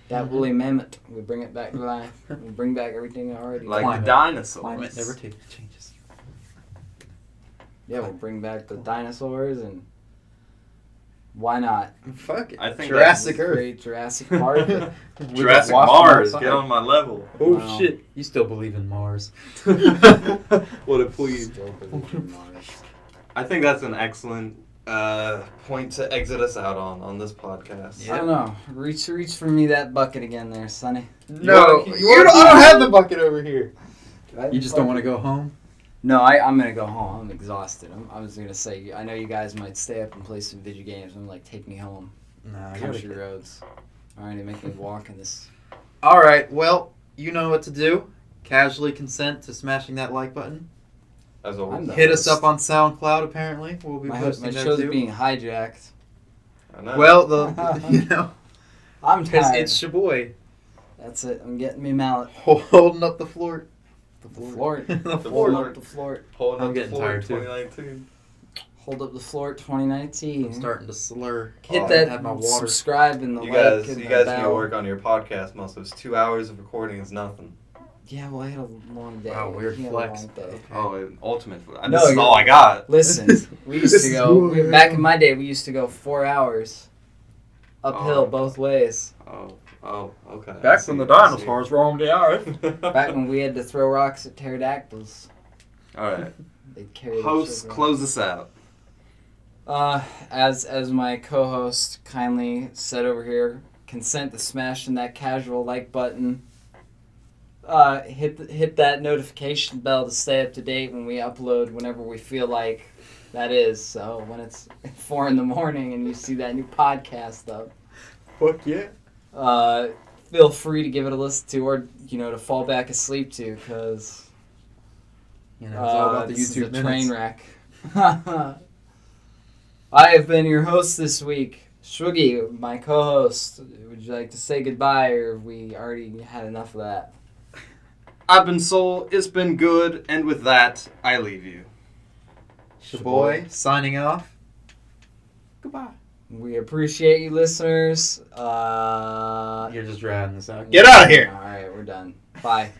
That Mhm. woolly mammoth, we bring it back to life. We bring back everything already. Like Climate. the dinosaurs. Climate never changes. Yeah, we'll bring back the dinosaurs and why not? Fuck it. I think Jurassic Earth. Create Jurassic Park. With Jurassic a wasp Mars, outside. get on my level. Oh Wow. shit! You still believe in Mars? What a please. Still believe in Mars. I think that's an excellent point to exit us out on this podcast. I don't know. Reach for me that bucket again there, Sonny. No, You I don't have the bucket over here. You just don't want to to go home? No, I'm gonna go home. I'm exhausted. I was gonna say, I know you guys might stay up and play some video games. I'm like, take me home. Nah, Country roads. Alrighty, make me walk in this. All right. Well, you know what to do. Casually consent to smashing that like button. As I'm always. the Hit us host. up on SoundCloud. Apparently, we'll be My posting there show's too. being hijacked. I know. Well, the you know, I'm because tired. it's Scheboii That's it. I'm getting me mallet. holding up the floor. The floor. the Hold floor. up the floor. Holding I'm up getting the floor tired, too. 2019. Hold up the floor 2019. I'm starting to slur. Hit Oh, that I had my water. subscribe and the You like guys, and you the guys need to bell. work on your podcast muscles. 2 hours of recording is nothing. Yeah, well, I had a long day. Wow, weird He had a flex. long day. Okay. Oh, and ultimate. No, This is you're- all I got. Listen, we used This to is go weird. back in my day. We used to go 4 hours uphill Oh. both ways. Oh, okay. I Back see, when the I see. dinosaurs roamed the earth. Back when we had to throw rocks at pterodactyls, All right. they carried. Host, close us out. As my co-host kindly said over here, consent to smashing that casual like button. Hit that notification bell to stay up to date when we upload whenever we feel like that is. So when it's 4 in the morning and you see that new podcast up, Fuck yeah. feel free to give it a listen to, or to fall back asleep to, because You know, it's all about the this is YouTube a train minutes. wreck. I have been your host this week, Scheboii, my co-host. Would you like to say goodbye, or have we already had enough of that? I've been Soul. It's been good. And with that, I leave you. Scheboii signing off. Goodbye. We appreciate you, listeners. You're just riding this out. Get out of here. All right, we're done. Bye.